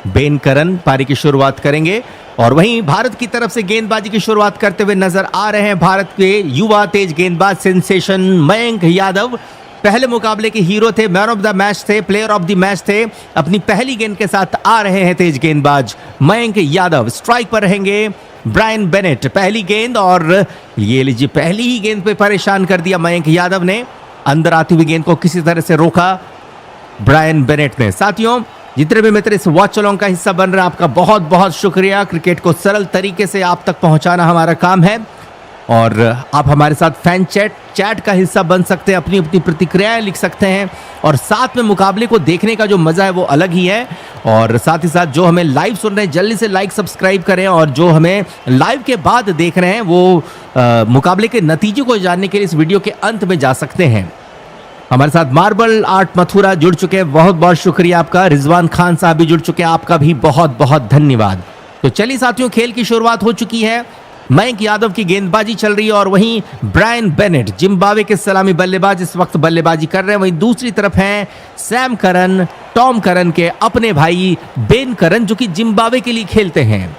Ben करन पारी की शुरुआत करेंगे और वहीं भारत की तरफ से गेंदबाजी की शुरुआत करते हुए नजर आ रहे हैं भारत के युवा तेज गेंदबाज सेंसेशन मयंक यादव। पहले मुकाबले के हीरो थे, मैन ऑफ द मैच थे, प्लेयर ऑफ द मैच थे। अपनी पहली गेंद के साथ आ रहे हैं तेज गेंदबाज मयंक यादव। स्ट्राइक पर रहेंगे ब्रायन बेनेट। पहली गेंद और ये लीजिए पहली ही गेंद पे परेशान कर दिया मयंक यादव ने। अंदर आती हुई गेंद को किसी तरह से रोका ब्रायन बेनेट ने। साथियों, जितने भी मित्र इस वॉच अलॉन्ग का हिस्सा बन रहे हैं, आपका बहुत बहुत शुक्रिया। क्रिकेट को सरल तरीके से आप तक पहुंचाना हमारा काम है और आप हमारे साथ फैन चैट का हिस्सा बन सकते हैं, अपनी अपनी प्रतिक्रियाएं लिख सकते हैं और साथ में मुकाबले को देखने का जो मजा है वो अलग ही है। और साथ ही साथ जो हमें लाइव सुन रहे हैं जल्दी से लाइक सब्सक्राइब करें और जो हमें लाइव के बाद देख रहे हैं वो मुकाबले के नतीजे को जानने के लिए इस वीडियो के अंत में जा सकते हैं। हमारे साथ मार्बल आर्ट मथुरा जुड़ चुके हैं, बहुत बहुत शुक्रिया आपका। रिजवान खान साहब भी जुड़ चुके हैं, आपका भी बहुत बहुत धन्यवाद। तो चलिए साथियों, खेल की शुरुआत हो चुकी है। मयंक यादव की गेंदबाजी चल रही है और वहीं ब्रायन बेनेट जिम्बाब्वे के सलामी बल्लेबाज इस वक्त बल्लेबाजी कर रहे हैं। वहीं दूसरी तरफ हैं सैम करन, टॉम करन के अपने भाई बेन करन जो कि जिम्बाब्वे के लिए खेलते हैं।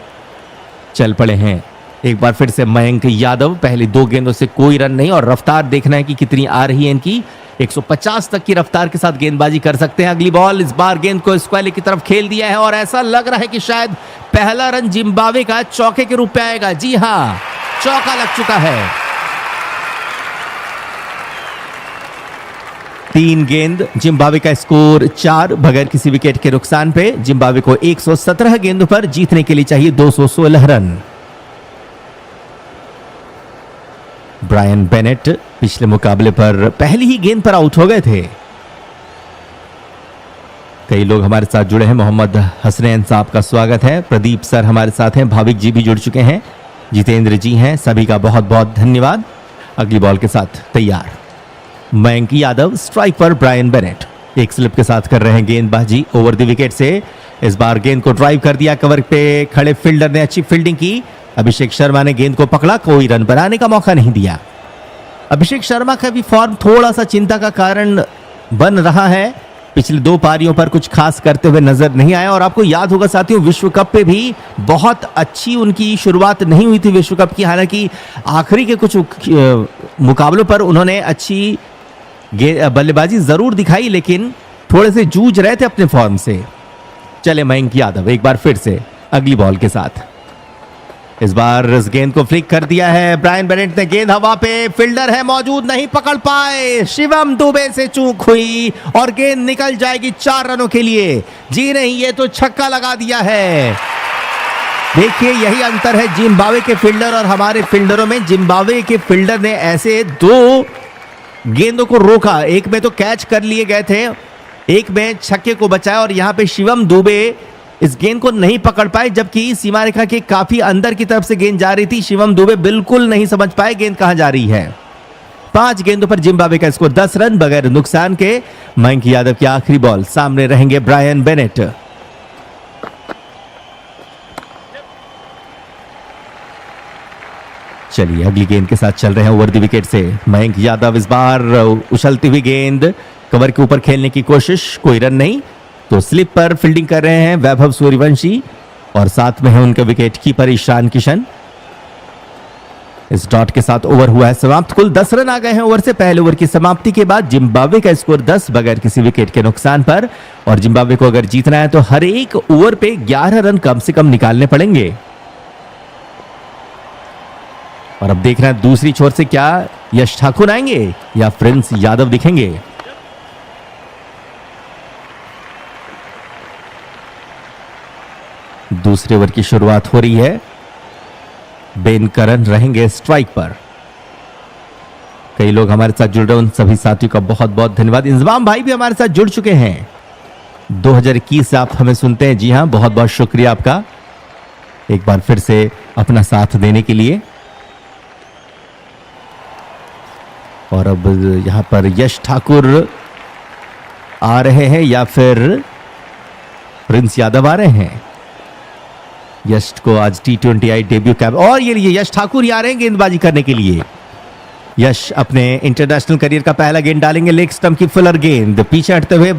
चल पड़े हैं एक बार फिर से मयंक यादव। पहली 2 गेंदों से कोई रन नहीं और रफ्तार देखना है कि कितनी आ रही है इनकी। 150 तक की रफ्तार के साथ गेंदबाजी कर सकते हैं। अगली बॉल, इस बार गेंद को स्क्वायर की तरफ खेल दिया है और ऐसा लग रहा है कि शायद पहला रन जिम्बाब्वे का चौके के रूप में आएगा। जी हां, चौका लग चुका है। 3 गेंद, जिम्बाब्वे का स्कोर 4 बगैर किसी विकेट के नुकसान पे। जिम्बाब्वे को 117 गेंदों पर जीतने के लिए चाहिए 216 रन। ब्रायन बेनेट पिछले मुकाबले पर पहली ही गेंद पर आउट हो गए थे। कई लोग हमारे साथ जुड़े हैं। मोहम्मद हसनैन साहब का स्वागत है। प्रदीप सर हमारे साथ हैं। भाविक जी भी जुड़ चुके हैं। जितेंद्र जी हैं। सभी का बहुत बहुत धन्यवाद। अगली बॉल के साथ तैयार मयंक यादव। स्ट्राइक पर ब्रायन बेनेट एक स्लिप के साथ कर रहे हैं गेंदबाजी ओवर द विकेट से। इस बार गेंद को ड्राइव कर दिया। कवर पे खड़े फील्डर ने अच्छी फील्डिंग की। अभिषेक शर्मा ने गेंद को पकड़ा, कोई रन बनाने का मौका नहीं दिया। अभिषेक शर्मा का भी फॉर्म थोड़ा सा चिंता का कारण बन रहा है। पिछली 2 पारियों पर कुछ खास करते हुए नजर नहीं आया और आपको याद होगा साथियों, विश्व कप पे भी बहुत अच्छी उनकी शुरुआत नहीं हुई थी विश्व कप की। हालांकि आखिरी के कुछ मुकाबलों पर उन्होंने अच्छी बल्लेबाजी जरूर दिखाई, लेकिन थोड़े से जूझ रहे थे अपने फॉर्म से। चले मयंक यादव एक बार फिर से अगली बॉल के साथ। इस बार इस गेंद को फ्लिक कर दिया है ब्रायन बेनेट ने। गेंद हवा पे, फील्डर है मौजूद, नहीं पकड़ पाए। शिवम दुबे से चूक हुई और गेंद निकल जाएगी 4 रनों के लिए। जी नहीं, ये तो छक्का लगा दिया है। देखिए, यही अंतर है जिम्बाब्वे के फील्डर और हमारे फील्डरों में। जिम्बाब्वे के फील्डर ने ऐसे 2 गेंदों को रोका, एक में तो कैच कर लिए गए थे, एक में छक्के को बचाया और यहां पे शिवम दुबे इस गेंद को नहीं पकड़ पाए, जबकि सीमा रेखा के काफी अंदर की तरफ से गेंद जा रही थी। शिवम दुबे बिल्कुल नहीं समझ पाए गेंद कहां जा रही है। 5 गेंदों पर जिम्बाब्वे का स्कोर 10 रन बगैर नुकसान के। मयंक यादव की आखिरी बॉल, सामने रहेंगे ब्रायन बेनेट। चलिए अगली गेंद के साथ चल रहे हैं ओवर द विकेट से मयंक यादव। इस बार उछलती हुई गेंद, कवर के ऊपर खेलने की कोशिश, कोई रन नहीं। तो स्लिप पर फील्डिंग कर रहे हैं वैभव सूर्यवंशी और साथ में है उनके विकेट कीपर ईशान किशन। इस डॉट के साथ ओवर हुआ है समाप्त। कुल 10 रन आ गए हैं ओवर से। पहले ओवर की समाप्ति के बाद जिम्बाब्वे का स्कोर 10 बगैर किसी विकेट के नुकसान पर। और जिम्बाब्वे को अगर जीतना है तो हर एक ओवर पे 11 रन कम से कम निकालने पड़ेंगे। और अब देख रहे हैं दूसरी छोर से क्या यश ठाकुर आएंगे या प्रिंस यादव दिखेंगे। दूसरे ओवर की शुरुआत हो रही है। बेन करन रहेंगे स्ट्राइक पर। कई लोग हमारे साथ जुड़ रहे हैं, उन सभी साथियों का बहुत बहुत धन्यवाद। इंजमाम भाई भी हमारे साथ जुड़ चुके हैं। 2021 से आप हमें सुनते हैं। जी हां, बहुत बहुत शुक्रिया आपका एक बार फिर से अपना साथ देने के लिए। और अब यहां पर यश ठाकुर आ रहे हैं या फिर प्रिंस यादव आ रहे हैं। यश को आज T20I डेब्यू कैप, और ये यश ठाकुर आ रहे हैं गेंदबाजी करने के लिए। यश अपने इंटरनेशनल करियर का पहला गेंद डालेंगे। लेग स्टंप की फुलर गेंद, पीछे हटते हुए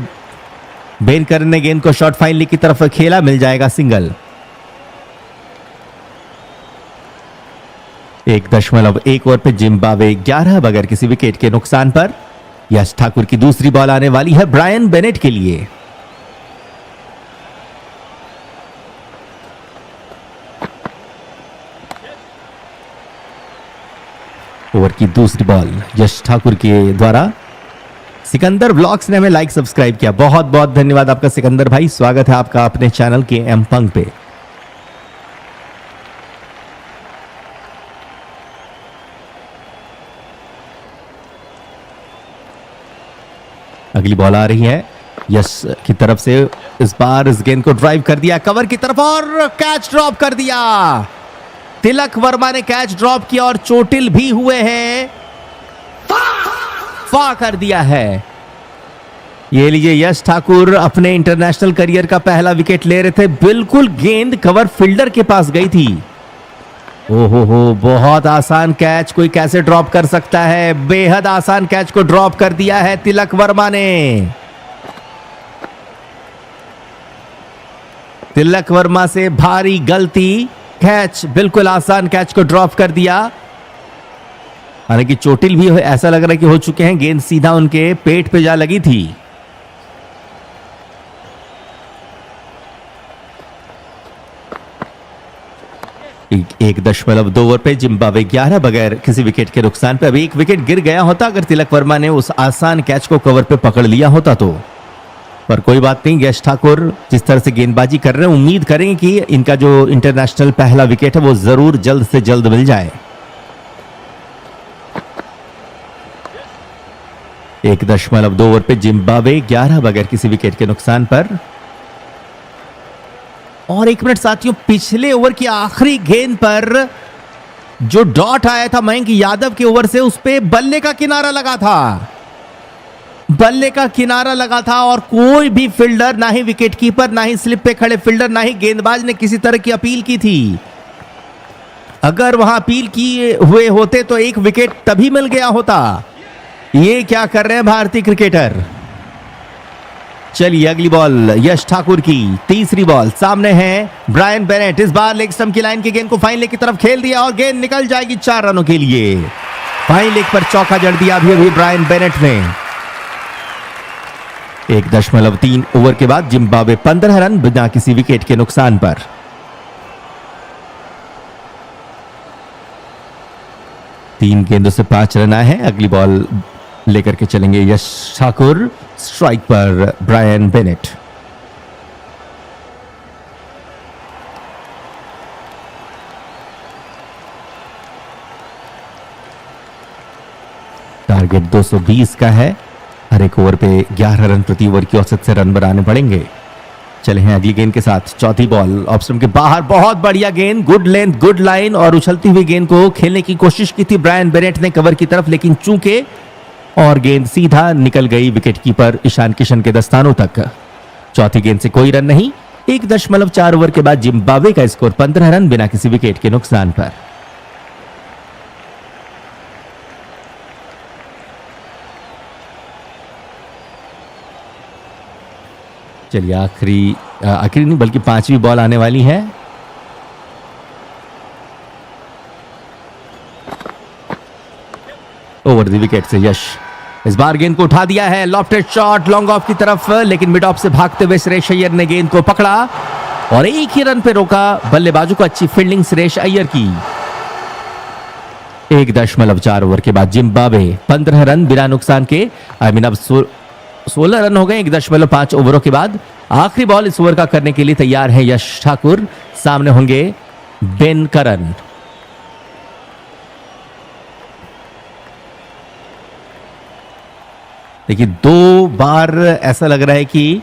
बेन करन ने गेंद को शॉर्ट फाइन लीग की तरफ खेला, मिल जाएगा सिंगल। 1.1 ओवर पे जिम्बाब्वे 11 बगैर किसी विकेट के नुकसान पर। यश ठाकुर की दूसरी बॉल आने वाली है ब्रायन बेनेट के लिए। ओवर की दूसरी बॉल यश ठाकुर के द्वारा। सिकंदर व्लॉग्स ने हमें लाइक सब्सक्राइब किया, बहुत बहुत धन्यवाद आपका सिकंदर भाई, स्वागत है आपका अपने चैनल के एम पंग पे। अगली बॉल आ रही है यश की तरफ से, इस बार इस गेंद को ड्राइव कर दिया कवर की तरफ और कैच ड्रॉप कर दिया। तिलक वर्मा ने कैच ड्रॉप किया और चोटिल भी हुए हैं, फा कर दिया है। ये लीजिए यश ठाकुर अपने इंटरनेशनल करियर का पहला विकेट ले रहे थे, बिल्कुल गेंद कवर फील्डर के पास गई थी। ओहो, बहुत आसान कैच, कोई कैसे ड्रॉप कर सकता है, बेहद आसान कैच को ड्रॉप कर दिया है तिलक वर्मा ने। तिलक वर्मा से भारी गलती, कैच बिल्कुल आसान कैच को ड्रॉप कर दिया। हालांकि चोटिल भी ऐसा लग रहा है कि हो चुके हैं, गेंद सीधा उनके पेट पे जा लगी थी। एक 1.2 ओवर पे जिम्बाब्वे 11 बगैर किसी विकेट के नुकसान पे। अभी एक विकेट गिर गया होता अगर तिलक वर्मा ने उस आसान कैच को कवर पे पकड़ लिया होता तो, पर कोई बात नहीं। यश ठाकुर जिस तरह से गेंदबाजी कर रहे हैं, उम्मीद करेंगे कि इनका जो इंटरनेशनल पहला विकेट है वो जरूर जल्द से जल्द मिल जाए। 1.2 ओवर पे जिम्बाब्वे 11 बगैर किसी विकेट के नुकसान पर। और 1 मिनट साथियों, पिछले ओवर की आखिरी गेंद पर जो डॉट आया था मयंक यादव के ओवर से, उस पे बल्ले का किनारा लगा था, बल्ले का किनारा लगा था और कोई भी फील्डर, ना ही विकेट कीपर, ना ही स्लिप पे खड़े फील्डर, ना ही गेंदबाज ने किसी तरह की अपील की थी। अगर वहां अपील किए हुए होते तो एक विकेट तभी मिल गया होता। ये क्या कर रहे हैं भारतीय क्रिकेटर। चलिए अगली बॉल यश ठाकुर की तीसरी बॉल, सामने है ब्रायन बेनेट। इस बार लेग स्टंप की लाइन की गेंद को फाइन लेग की तरफ खेल दिया और गेंद निकल जाएगी 4 रनों के लिए। फाइन लेग पर चौका जड़ दिया अभी ब्रायन बेनेट ने। 1.3 ओवर के बाद जिम्बाब्वे 15 रन बिना किसी विकेट के नुकसान पर। तीन गेंदों से 5 रन आए हैं। अगली बॉल लेकर के चलेंगे यश ठाकुर, स्ट्राइक पर ब्रायन बेनेट। टारगेट 220 का है। हर एक ओवर पे 11 रन प्रति ओवर की औसत से रन बनाने पड़ेंगे। चले हैं अगली गेंद के साथ, चौथी बॉल ऑफ स्टंप के बाहर, बहुत बढ़िया गेंद, गुड लेंथ, गुड लाइन और उछलती हुई गेंद को खेलने की कोशिश की थी ब्रायन बेनेट ने कवर की तरफ, लेकिन चूके और गेंद सीधा निकल गई विकेट कीपर ईशान किशन के दस्तानों तक। चौथी गेंद से कोई रन नहीं। 1.4 ओवर के बाद जिम्बाब्वे का स्कोर 15 रन बिना किसी विकेट के नुकसान पर। चलिए आखिरी नहीं बल्कि 5वीं बॉल आने वाली है। ओवर द विकेट से यश, इस बार गेंद को उठा दिया है, लॉफ्टेड शॉट लॉन्ग ऑफ की तरफ, लेकिन मिड ऑफ से भागते हुए सुरेश अय्यर ने गेंद को पकड़ा और एक ही रन पे रोका बल्लेबाजों को। अच्छी फील्डिंग सुरेश अय्यर की। 1.4 ओवर के बाद जिम्बाब्वे 15 रन बिना नुकसान के, अब 16 रन हो गए 1.5 ओवरों के बाद। आखिरी बॉल इस ओवर का करने के लिए तैयार है यश ठाकुर, सामने होंगे बेन करन। देखिए 2 बार ऐसा लग रहा है कि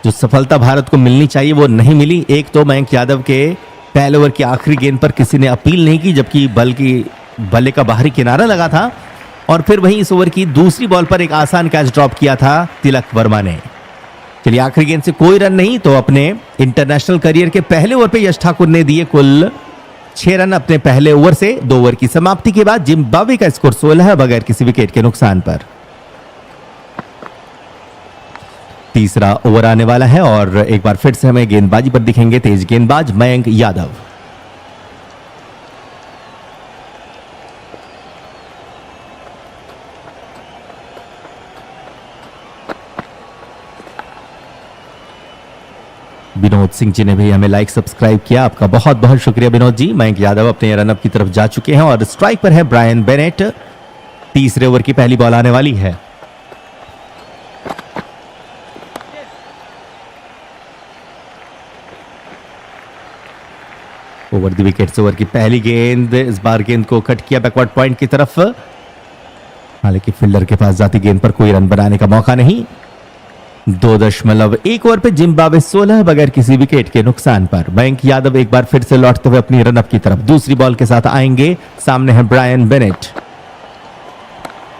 जो सफलता भारत को मिलनी चाहिए वो नहीं मिली। एक तो मयंक यादव के पहले ओवर की आखिरी गेंद पर किसी ने अपील नहीं की, जबकि बल्ले का बाहरी किनारा लगा था, और फिर वहीं इस ओवर की दूसरी बॉल पर एक आसान कैच ड्रॉप किया था तिलक वर्मा ने। चलिए आखिरी गेंद से कोई रन नहीं, तो अपने इंटरनेशनल करियर के पहले ओवर पे यश ठाकुर ने दिए कुल 6 रन अपने पहले ओवर से। 2 ओवर की समाप्ति के बाद जिम्बाब्वे का स्कोर 16 है बगैर किसी विकेट के नुकसान पर। तीसरा ओवर आने वाला है और एक बार फिर से हमें गेंदबाजी पर दिखेंगे तेज गेंदबाज मयंक यादव। विनोद सिंह जी ने भी हमें लाइक सब्सक्राइब किया, आपका बहुत बहुत शुक्रिया विनोद जी। मयंक यादव अपने रनअप की तरफ जा चुके हैं और स्ट्राइक पर है ब्रायन बेनेट। तीसरे ओवर की पहली बॉल आने वाली है। ओवर द विकेट्स ओवर की पहली गेंद, इस बार गेंद को कट किया बैकवर्ड पॉइंट की तरफ, हालांकि फील्डर के पास जाती गेंद पर कोई रन बनाने का मौका नहीं। 2.1 ओवर पे जिम्बाब्वे 16 बगैर किसी विकेट के नुकसान पर। मयंक यादव एक बार फिर से लौटते हुए अपनी रनअप की तरफ दूसरी बॉल के साथ आएंगे। सामने है ब्रायन बेनेट।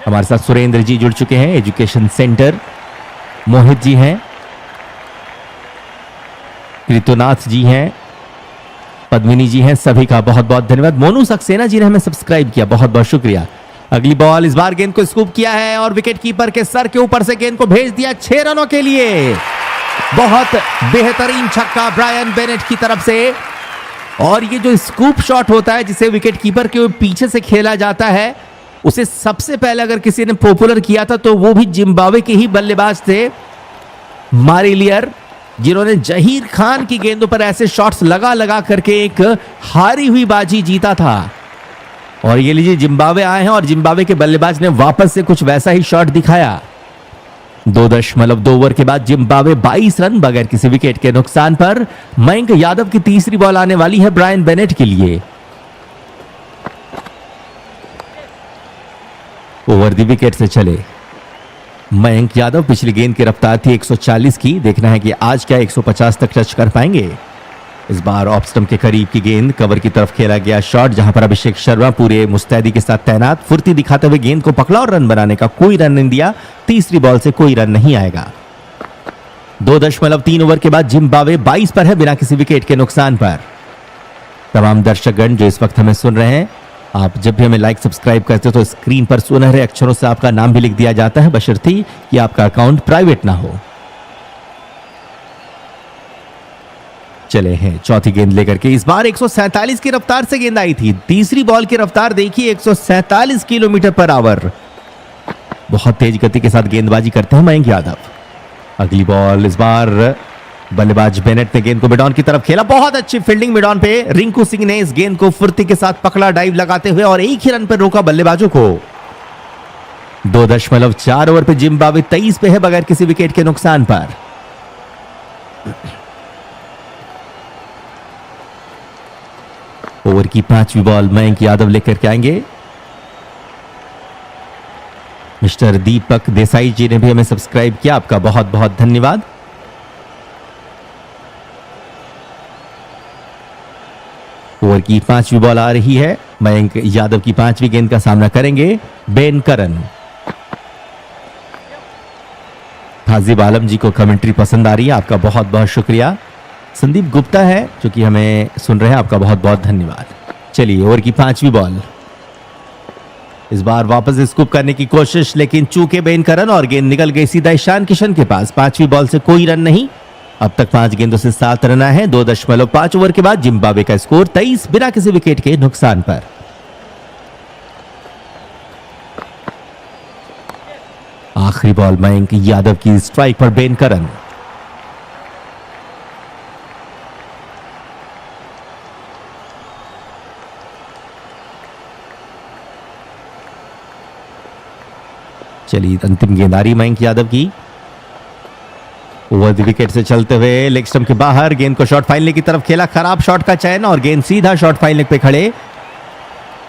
हमारे साथ सुरेंद्र जी जुड़ चुके हैं एजुकेशन सेंटर, मोहित जी हैं, कृतुनाथ जी हैं, पद्मिनी जी हैं, सभी का बहुत बहुत धन्यवाद। मोनू सक्सेना जी ने हमें सब्सक्राइब किया, बहुत बहुत शुक्रिया। अगली बॉल, इस बार गेंद को स्कूप किया है और विकेट कीपर के सर के ऊपर से गेंद को भेज दिया 6 रनों के लिए। बहुत बेहतरीन छक्का ब्रायन बेनेट की तरफ से। और ये जो स्कूप शॉट होता है जिसे विकेट कीपर के पीछे से खेला जाता है, उसे सबसे पहले अगर किसी ने पॉपुलर किया था तो वो भी जिम्बाब्वे के ही बल्लेबाज थे, मारिलियर, जिन्होंने जहीर खान की गेंदों पर ऐसे शॉट्स लगा लगा करके एक हारी हुई बाजी जीता था। और ये लीजिए जिम्बाब्वे आए हैं और जिम्बाब्वे के बल्लेबाज ने वापस से कुछ वैसा ही शॉट दिखाया। 2.2 ओवर के बाद जिम्बाब्वे 22 रन बगैर किसी विकेट के नुकसान पर। मयंक यादव की तीसरी बॉल आने वाली है ब्रायन बेनेट के लिए। ओवर द विकेट से चले मयंक यादव। पिछली गेंद की रफ्तार थी 140 की, देखना है कि आज क्या 150 तक टच कर पाएंगे। इस बार ऑफ स्टंप के करीब की गेंद, कवर की तरफ खेला गया शॉट, जहां पर अभिषेक शर्मा पूरे मुस्तैदी के साथ तैनात, फुर्ती दिखाते हुए गेंद को पकड़ा और रन बनाने का कोई रन नहीं दिया। तीसरी बॉल से कोई रन नहीं आएगा। 2.3 ओवर के बाद जिम्बाब्वे 22 पर है बिना किसी विकेट के नुकसान पर। तमाम दर्शकगण जो इस वक्त हमें सुन रहे हैं, आप जब भी हमें लाइक सब्सक्राइब करते हो तो स्क्रीन पर सुनहरे अक्षरों से आपका नाम भी लिख दिया जाता है, बशर्ते कि आपका अकाउंट प्राइवेट ना हो। चले हैं चौथी गेंद लेकर के। इस बार 147 की रफ्तार से गेंद आई थी। तीसरी बॉल की रफ्तार देखिए 147 किलोमीटर पर आवर। बहुत तेज गति के साथ गेंदबाजी करते हैं मयंक यादव। अगली बॉल, इस बार बल्लेबाज बेनेट ने गेंद को मिडॉन की तरफ खेला। बहुत अच्छी फील्डिंग मिडॉन पे। रिंकू सिंह ने इस गेंद को फुर्ती के साथ पकड़ा डाइव लगाते हुए और एक ही रन पर रोका बल्लेबाजों को। 2.4 ओवर पे जिम्बाब्वे 23 पे है बगैर किसी विकेट के नुकसान पर। ओवर की 5वीं बॉल मयंक यादव लेकर के आएंगे। मिस्टर दीपक देसाई जी ने भी हमें सब्सक्राइब किया, आपका बहुत बहुत धन्यवाद। ओवर की 5वीं बॉल आ रही है। मयंक यादव की 5वीं गेंद का सामना करेंगे बेन करन। हाजिब आलम जी को कमेंट्री पसंद आ रही है, आपका बहुत बहुत शुक्रिया। संदीप गुप्ता है जो कि हमें सुन रहे हैं, आपका बहुत बहुत धन्यवाद। चलिए ओवर की 5वीं बॉल, इस बार वापस स्कूप करने की कोशिश, लेकिन चूके बेन करन और गेंद निकल गई सीधा ईशान किशन के पास। 5वीं बॉल से कोई रन नहीं। अब तक 5 गेंदों से 7 रन आए हैं। 2.5 ओवर के बाद जिम्बाब्वे का स्कोर 23 बिना किसी विकेट के नुकसान पर। आखिरी बॉल मयंक यादव की स्ट्राइक पर बेन करन। चलिए अंतिम गेंदारी मयंक यादव की। ओवर द विकेट से चलते हुए लेग स्टंप के बाहर गेंद को शॉर्ट फाइन लेग की तरफ खेला। खराब शॉट का चयन और गेंद सीधा शॉर्ट फाइन लेग पे खड़े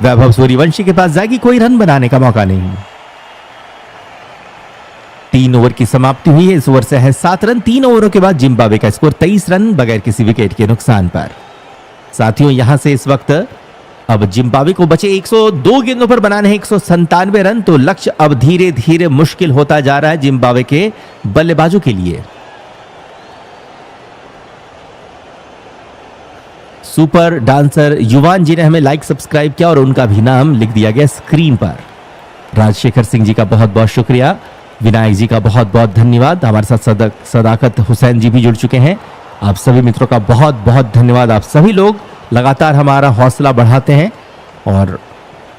वैभव सूर्यवंशी के पास जाएगी। कोई रन बनाने का मौका नहीं। 3 ओवर की समाप्ति हुई है। इस ओवर से है 7 रन। 3 ओवरों के बाद जिम्बाब्वे का स्कोर 23 रन बगैर किसी विकेट के नुकसान पर। साथियों यहां से इस वक्त अब जिम्बाब्वे को बचे 102 गेंदों पर बनाने हैं 197 रन। तो लक्ष्य अब धीरे धीरे मुश्किल होता जा रहा है जिम्बाब्वे के बल्लेबाजों के लिए। सुपर डांसर युवान जी ने हमें लाइक सब्सक्राइब किया और उनका भी नाम लिख दिया गया स्क्रीन पर। राजशेखर सिंह जी का बहुत बहुत शुक्रिया। विनायक जी का बहुत बहुत धन्यवाद। हमारे साथ सदाकत हुसैन जी भी जुड़ चुके हैं। आप सभी मित्रों का बहुत बहुत धन्यवाद। आप सभी लोग लगातार हमारा हौसला बढ़ाते हैं और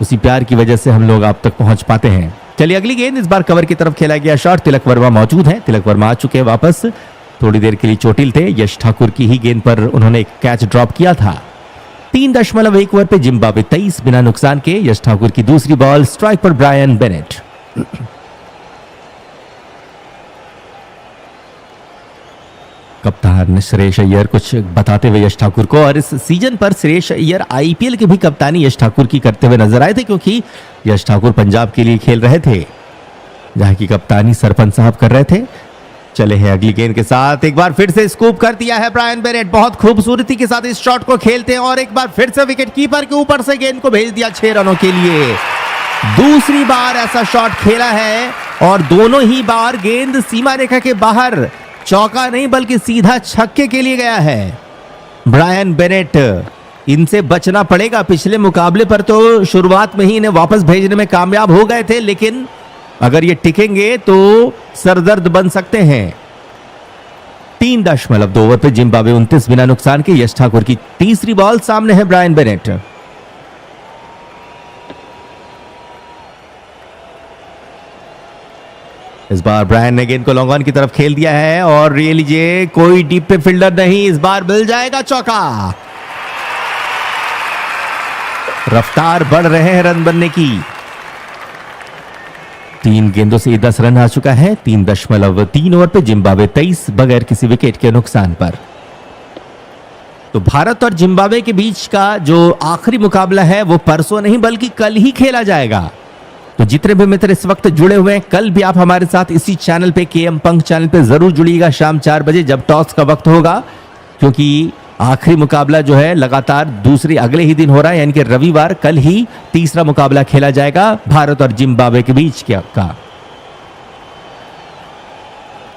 उसी प्यार की वजह से हम लोग आप तक पहुंच पाते हैं। चलिए अगली गेंद, इस बार कवर की तरफ खेला गया शॉट। तिलक वर्मा मौजूद हैं, तिलक वर्मा आ चुके हैं वापस। थोड़ी देर के लिए चोटिल थे। यश ठाकुर की ही गेंद पर उन्होंने एक कैच ड्रॉप किया था। 3.1 ओवर पे जिम्बाब्वे 23 बिना नुकसान के। यश ठाकुर की दूसरी बॉल, स्ट्राइक पर ब्रायन बेनेट। कप्तान श्रेयस अय्यर कुछ बताते हुए यश ठाकुर को, और इस सीजन पर श्रेयस अय्यर आईपीएल की भी कप्तानी यश ठाकुर की करते हुए नजर आए थे, क्योंकि यश ठाकुर पंजाब के लिए खेल रहे थे, जहां की कप्तानी सरपंच साहब कर रहे थे। चले हैं अगली गेंद के साथ। एक बार फिर से स्कूप कर दिया है ब्रायन बेनेट। बहुत खूबसूरती के साथ इस शॉट को खेलते हैं और एक बार फिर से विकेट कीपर के ऊपर से गेंद को भेज दिया 6 रनों के लिए। दूसरी बार ऐसा शॉट खेला है और दोनों ही बार गेंद सीमा रेखा के बाहर, चौका नहीं बल्कि सीधा छक्के के लिए गया है। ब्रायन बेनेट, इनसे बचना पड़ेगा। पिछले मुकाबले पर तो शुरुआत में ही इन्हें वापस भेजने में कामयाब हो गए थे, लेकिन अगर ये टिकेंगे तो सरदर्द बन सकते हैं। 3.2 ओवर पे जिम्बाब्वे 29 बिना नुकसान के। यश ठाकुर की तीसरी बॉल, सामने है ब्रायन बेनेट। इस बार ब्रायन ने गेंद को लॉन्ग ऑन की तरफ खेल दिया है और ये लीजिए, कोई डीप पे फील्डर नहीं, इस बार मिल जाएगा चौका। रफ्तार बढ़ रहे हैं रन बनने की। 3 गेंदों से 10 रन आ चुका है। 3.3 ओवर पे जिम्बाब्वे 23 बगैर किसी विकेट के नुकसान पर। तो भारत और जिम्बाब्वे के बीच का जो आखिरी मुकाबला है वो परसों नहीं बल्कि कल ही खेला जाएगा। तो जितने भी मित्र इस वक्त जुड़े हुए हैं, कल भी आप हमारे साथ इसी चैनल पे, केएम पंख चैनल पे जरूर जुड़िएगा शाम 4 बजे, जब टॉस का वक्त होगा, क्योंकि आखिरी मुकाबला जो है लगातार दूसरे अगले ही दिन हो रहा है, यानी कि रविवार कल ही तीसरा मुकाबला खेला जाएगा भारत और जिम्बाब्वे के बीच का।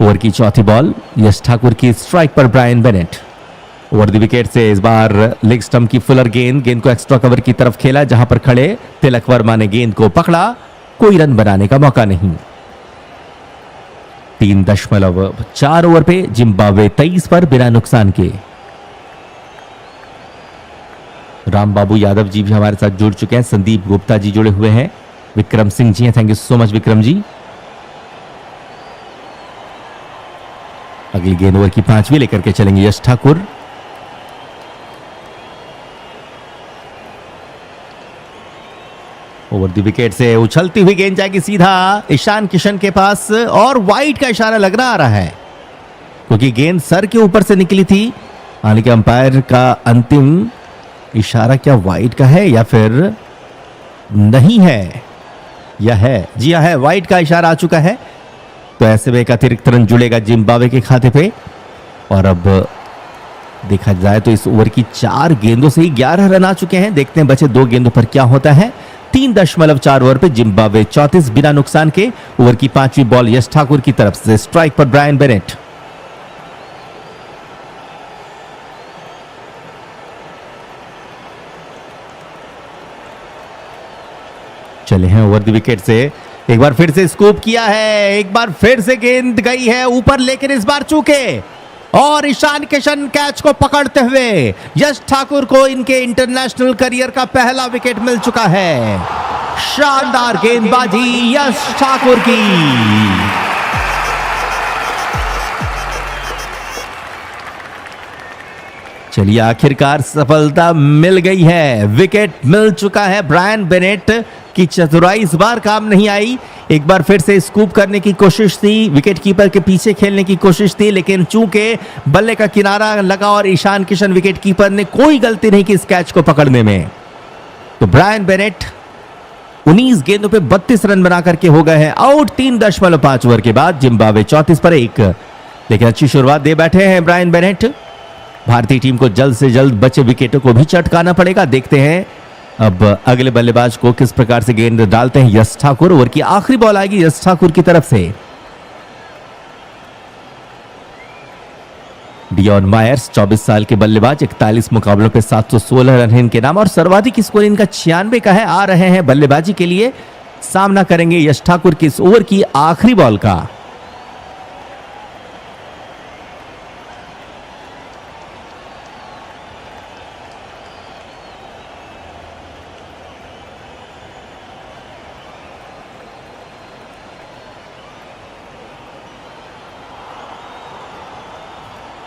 ओवर की चौथी बॉल, यश ठाकुर की स्ट्राइक पर Brian Bennett. Over the wicket से इस बार लेग स्टंप की फुलर गेंद को एक्स्ट्रा कवर की तरफ खेला, जहां पर खड़े तिलक वर्मा ने गेंद को पकड़ा। कोई रन बनाने का मौका नहीं। 3.4 ओवर पे जिम्बाब्वे 23 पर बिना नुकसान के। राम बाबू यादव जी भी हमारे साथ जुड़ चुके हैं। संदीप गुप्ता जी जुड़े हुए हैं। विक्रम सिंह जी हैं, thank you so much Vikram ji. अगली गेंद ओवर की 5वीं लेकर के चलेंगे Yash Thakur. Over the wicket से उछलती हुई गेंद जाएगी सीधा ईशान किशन के पास और वाइड का इशारा लगना आ रहा है, क्योंकि गेंद सर के ऊपर से निकली थी। हालांकि अंपायर का अंतिम इशारा क्या वाइड का है या फिर नहीं है, या है? जी हाँ, है, वाइड का इशारा आ चुका है। तो ऐसे में एक अतिरिक्त रन जुड़ेगा जिम्बाब्वे के खाते पे। और अब देखा जाए तो इस ओवर की 4 गेंदों से ही 11 रन आ चुके हैं। देखते हैं बचे 2 गेंदों पर क्या होता है। 3.4 ओवर पे जिम्बाब्वे 34 बिना नुकसान के। ओवर की 5वीं बॉल यश ठाकुर की तरफ से, स्ट्राइक पर ब्रायन बेनेट। चले हैं ओवर द विकेट से। एक बार फिर से स्कूप किया है, एक बार फिर से गेंद गई है ऊपर, लेकिन इस बार चूके और ईशान किशन कैच को पकड़ते हुए यश ठाकुर को इनके इंटरनेशनल करियर का पहला विकेट मिल चुका है। शानदार गेंदबाजी यश ठाकुर की। चलिए आखिरकार सफलता मिल गई है, विकेट मिल चुका है। ब्रायन बेनेट की चतुराई इस बार काम नहीं आई। एक बार फिर से स्कूप करने की कोशिश थी, विकेट कीपर के पीछे खेलने की कोशिश थी, लेकिन चूंकि बल्ले का किनारा लगा और ईशान किशन विकेट कीपर ने कोई गलती नहीं की इस कैच को पकड़ने में। तो ब्रायन बेनेट 19 गेंदों पे 32 रन बना करके हो गए हैं आउट 3.5 ओवर के बाद। जिम्बाब्वे 34 पर 1, लेकिन अच्छी शुरुआत दे बैठे हैं ब्रायन बेनेट। भारतीय टीम को जल्द से जल्द बचे विकेटों को भी चटकाना पड़ेगा। देखते हैं अब अगले बल्लेबाज को किस प्रकार से गेंद डालते हैं यश ठाकुर। ओवर की आखिरी बॉल आएगी यश ठाकुर की तरफ से। डियॉन मायर्स 24 साल के बल्लेबाज, 41 मुकाबलों पे 716 रन है इनके नाम और सर्वाधिक स्कोर इनका 96 का है। आ रहे हैं बल्लेबाजी के लिए सामना करेंगे यश ठाकुर की इस ओवर की आखिरी बॉल का।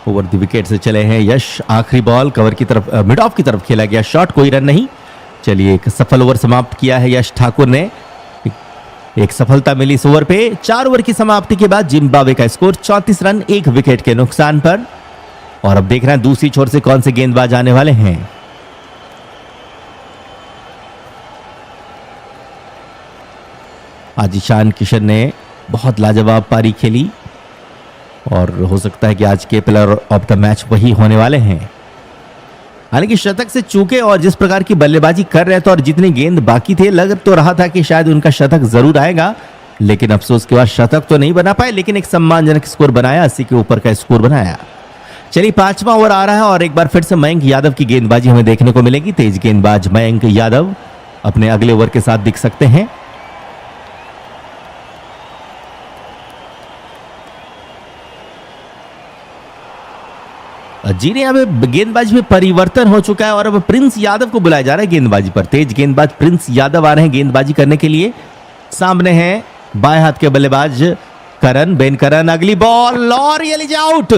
ओवर द विकेट से चले हैं यश। आखिरी बॉल कवर की तरफ, मिड ऑफ की तरफ खेला गया शॉट, कोई रन नहीं। चलिए एक सफल ओवर समाप्त किया है यश ठाकुर ने। एक सफलता मिली इस ओवर पे। 4 ओवर की समाप्ति के बाद जिम्बाब्वे का स्कोर 34 रन 1 विकेट के नुकसान पर। और अब देख रहे हैं दूसरी छोर से कौन से गेंदबाज आने वाले हैं। आज ईशान किशन ने बहुत लाजवाब पारी खेली और हो सकता है कि आज के प्लेयर ऑफ द मैच वही होने वाले हैं। हालांकि शतक से चूके और जिस प्रकार की बल्लेबाजी कर रहे थे और जितनी गेंद बाकी थे, लग तो रहा था कि शायद उनका शतक जरूर आएगा, लेकिन अफसोस के बाद शतक तो नहीं बना पाए, लेकिन एक सम्मानजनक स्कोर बनाया, 80 के ऊपर का स्कोर बनाया। चलिए 5वां ओवर आ रहा है और एक बार फिर से मयंक यादव की गेंदबाजी हमें देखने को मिलेगी। तेज गेंदबाज मयंक यादव अपने अगले ओवर के साथ दिख सकते हैं। जी ने अब गेंदबाजी में परिवर्तन हो चुका है और अब प्रिंस यादव को बुलाया जा रहा है गेंदबाजी पर। तेज गेंदबाज प्रिंस यादव आ रहे हैं गेंदबाजी करने के लिए। सामने हैं बाएं हाथ के बल्लेबाज करन, बेन करन। अगली बॉल और ये लीजिए आउट।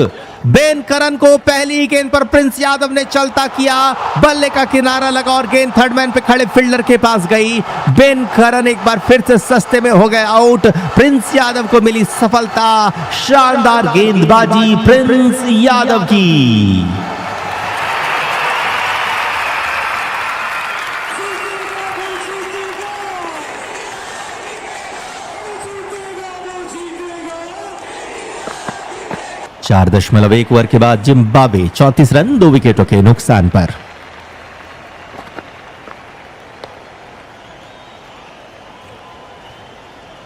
बेन करन को पहली गेंद पर प्रिंस यादव ने चलता किया, बल्ले का किनारा लगा और गेंद थर्ड मैन पे खड़े फील्डर के पास गई। बेन करन एक बार फिर से सस्ते में हो गए आउट। प्रिंस यादव को मिली सफलता। शानदार गेंदबाजी प्रिंस यादव की। चार 4.1 ओवर के बाद जिम्बाब्वे 34 रन 2 विकेटों के नुकसान पर।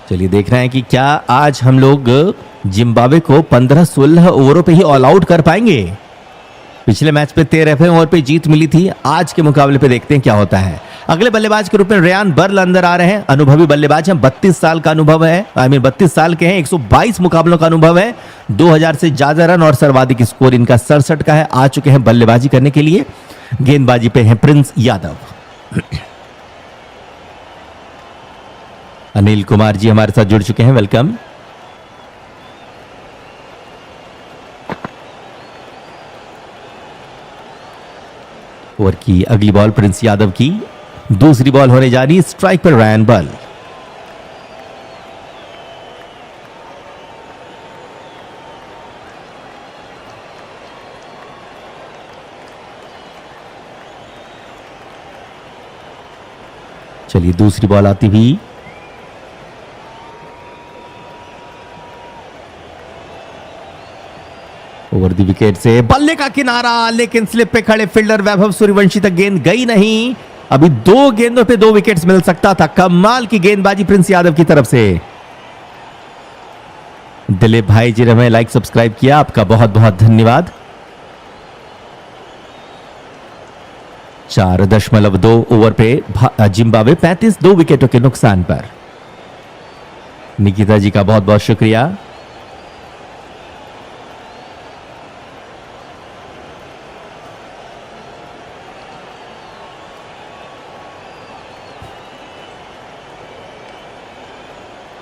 चलिए देख रहे हैं कि क्या आज हम लोग जिम्बाब्वे को 15-16 ओवरों पे ही ऑल आउट कर पाएंगे। पिछले मैच पे 13वें ओवर पे जीत मिली थी, आज के मुकाबले पे देखते हैं क्या होता है। अगले बल्लेबाज के रूप में रेयान बर्ल अंदर आ रहे हैं। अनुभवी बल्लेबाज हैं, 32 साल का अनुभव है, 32 साल के हैं, 122 मुकाबलों का अनुभव है, 2000 से ज्यादा रन और सर्वाधिक स्कोर इनका 67 का है। आ चुके हैं बल्लेबाजी करने के लिए। गेंदबाजी पे हैं प्रिंस यादव। अनिल कुमार जी हमारे साथ जुड़ चुके हैं, वेलकम। ओवर की अगली बॉल प्रिंस यादव की। दूसरी बॉल होने जा रही, स्ट्राइक पर रेयान बर्ल। चलिए दूसरी बॉल आती हुई। ओवर द विकेट से बल्ले का किनारा, लेकिन स्लिप पे खड़े फील्डर वैभव सूर्यवंशी तक गेंद गई नहीं। अभी 2 गेंदों पे 2 विकेट्स मिल सकता था। कमाल की गेंदबाजी प्रिंस यादव की तरफ से। दिलीप भाई जी ने हमें लाइक सब्सक्राइब किया, आपका बहुत बहुत धन्यवाद। 4.2 ओवर पे जिम्बाब्वे 35 2 विकेटों के नुकसान पर। निकिता जी का बहुत बहुत शुक्रिया।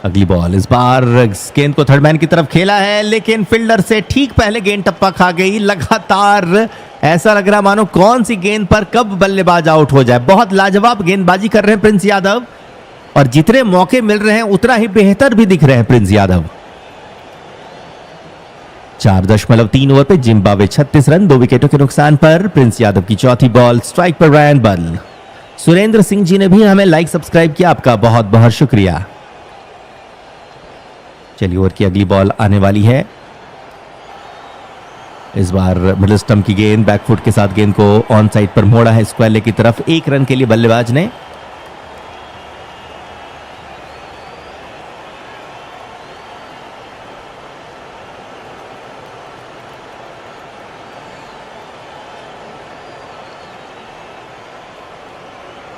अगली बॉल, इस बार गेंद को थर्ड मैन की तरफ खेला है, लेकिन फील्डर से ठीक पहले गेंद टप्पा खा गई। लगातार ऐसा लग रहा मानो कौन सी गेंद पर कब बल्लेबाज आउट हो जाए। बहुत लाजवाब गेंदबाजी कर रहे हैं प्रिंस यादव और जितने मौके मिल रहे हैं उतना ही बेहतर भी दिख रहे हैं प्रिंस यादव। 4.3 ओवर पे जिम्बाब्वे 36 रन 2 विकेटों के नुकसान पर। प्रिंस यादव की चौथी बॉल, स्ट्राइक पर रेयान बर्ल। सुरेंद्र सिंह जी ने भी हमें लाइक सब्सक्राइब किया, आपका बहुत बहुत शुक्रिया। चलिए ओवर की अगली बॉल आने वाली है। इस बार मिडिल स्टंप की गेंद बैकफुट के साथ गेंद को ऑन साइड पर मोड़ा है स्क्वायर लेग की तरफ। 1 रन के लिए बल्लेबाज ने।